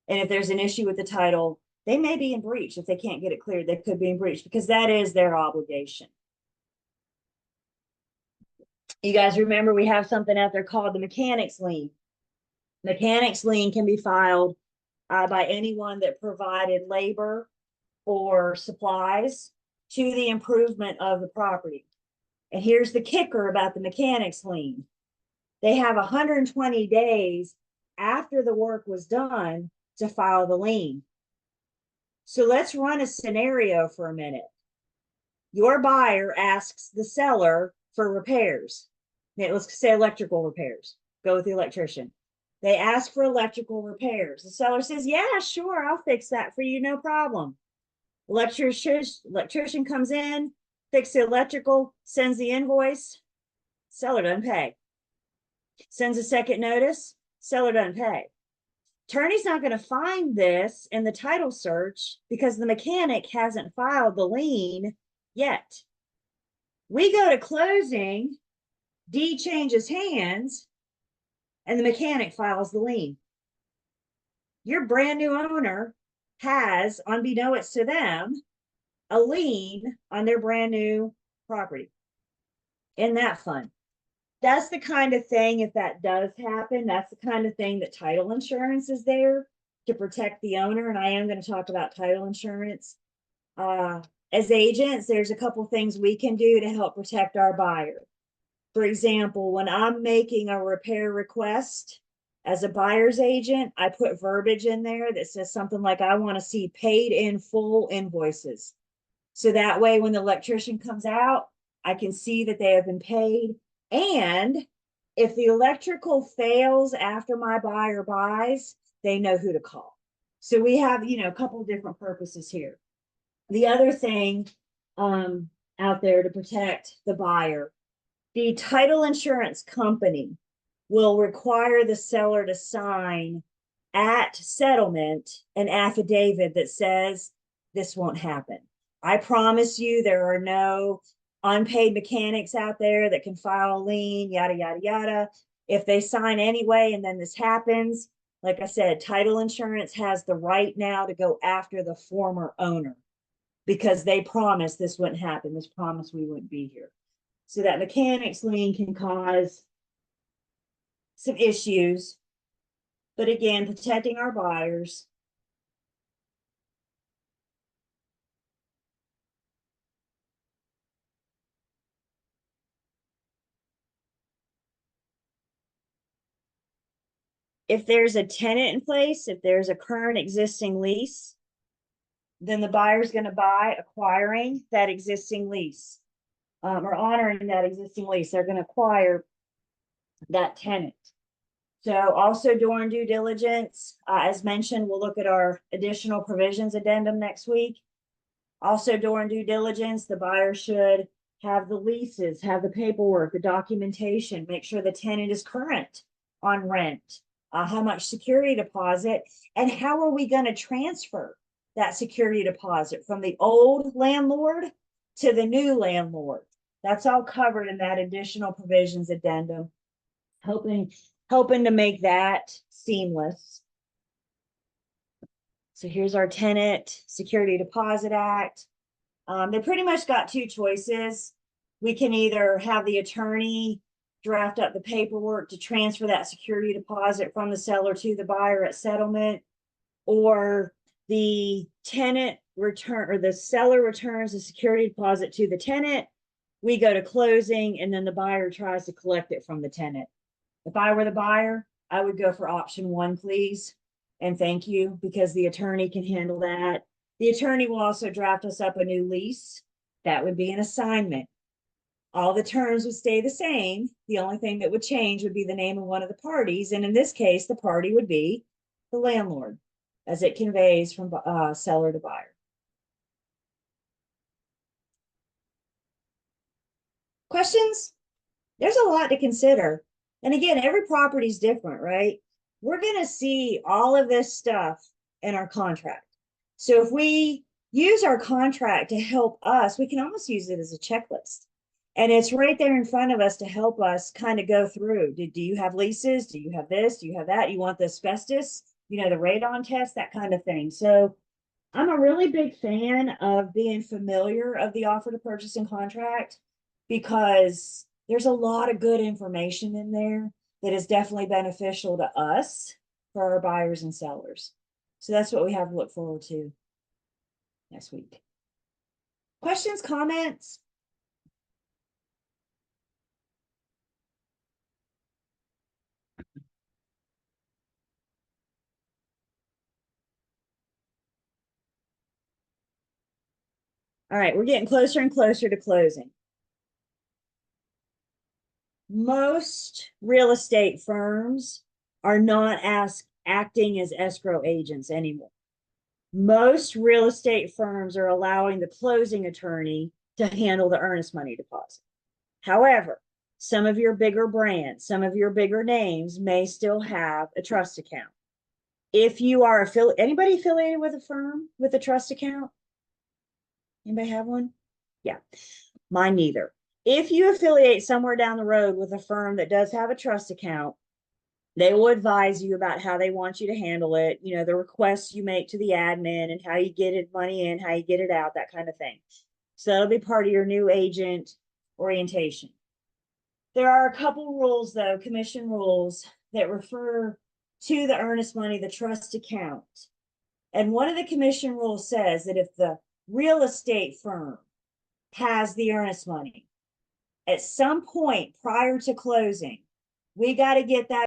And if there's an issue with the title, they may be in breach. If they can't get it cleared, they could be in breach because that is their obligation. You guys remember we have something out there called the mechanics lien. Mechanics lien can be filed by anyone that provided labor or supplies to the improvement of the property. And here's the kicker about the mechanics lien. They have 120 days after the work was done to file the lien. So let's run a scenario for a minute. Your buyer asks the seller for repairs. Now, let's say electrical repairs. Go with the electrician. They ask for electrical repairs. The seller says, yeah, sure, I'll fix that for you, no problem. Electrician comes in, fixes the electrical, sends the invoice, seller doesn't pay. Sends a second notice, seller doesn't pay. Attorney's not going to find this in the title search because the mechanic hasn't filed the lien yet. We go to closing, deed changes hands, and the mechanic files the lien. Your brand new owner has, unbeknownst to them, a lien on their brand new property in that fund. That's the kind of thing, if that does happen, that's the kind of thing that title insurance is there to protect the owner. And I am going to talk about title insurance. As agents, there's a couple things we can do to help protect our buyer. For example, when I'm making a repair request as a buyer's agent, I put verbiage in there that says something like, I want to see paid in full invoices. So that way, when the electrician comes out, I can see that they have been paid. And if the electrical fails after my buyer buys, they know who to call. So we have, a couple of different purposes here. The other thing out there to protect the buyer, the title insurance company will require the seller to sign at settlement an affidavit that says this won't happen. I promise you there are no unpaid mechanics out there that can file a lien, yada, yada, yada. If they sign anyway and then this happens, like I said, title insurance has the right now to go after the former owner because they promised this wouldn't happen. This promised we wouldn't be here. So that mechanics lien can cause some issues. But again, protecting our buyers. If there's a tenant in place, if there's a current existing lease, then the buyer's going to buy acquiring that existing lease or honoring that existing lease. They're going to acquire that tenant. So also during due diligence, as mentioned, we'll look at our additional provisions addendum next week. Also during due diligence, the buyer should have the leases, have the paperwork, the documentation, make sure the tenant is current on rent, how much security deposit, and how are we going to transfer that security deposit from the old landlord to the new landlord. That's all covered in that additional provisions addendum, hoping to make that seamless. So here's our Tenant Security Deposit Act. They pretty much got two choices. We can either have the attorney draft up the paperwork to transfer that security deposit from the seller to the buyer at settlement, or the tenant return or the seller returns the security deposit to the tenant. We go to closing and then the buyer tries to collect it from the tenant. If I were the buyer, I would go for option one, please. And thank you, because the attorney can handle that. The attorney will also draft us up a new lease. That would be an assignment. All the terms would stay the same. The only thing that would change would be the name of one of the parties. And in this case, the party would be the landlord, as it conveys from seller to buyer. Questions? There's a lot to consider. And again, every property is different, right? We're going to see all of this stuff in our contract. So if we use our contract to help us, we can almost use it as a checklist. And it's right there in front of us to help us kind of go through. Do you have leases? Do you have this? Do you have that? You want the asbestos? The radon test, that kind of thing. So I'm a really big fan of being familiar of the offer to purchase and contract, because there's a lot of good information in there that is definitely beneficial to us for our buyers and sellers. So that's what we have to look forward to next week. Questions, comments? All right, we're getting closer and closer to closing. Most real estate firms are not acting as escrow agents anymore. Most real estate firms are allowing the closing attorney to handle the earnest money deposit. However, some of your bigger brands, some of your bigger names may still have a trust account. If you are anybody affiliated with a firm with a trust account? Anybody have one? Yeah, mine neither. If you affiliate somewhere down the road with a firm that does have a trust account, They will advise you about how they want you to handle it, you know, the requests you make to the admin and how you get it money in, how you get it out, that kind of thing. So that'll be part of your new agent orientation. There are a couple rules though, commission rules that refer to the earnest money, the trust account. And one of the commission rules says that if the real estate firm has the earnest money, at some point prior to closing, we got to get that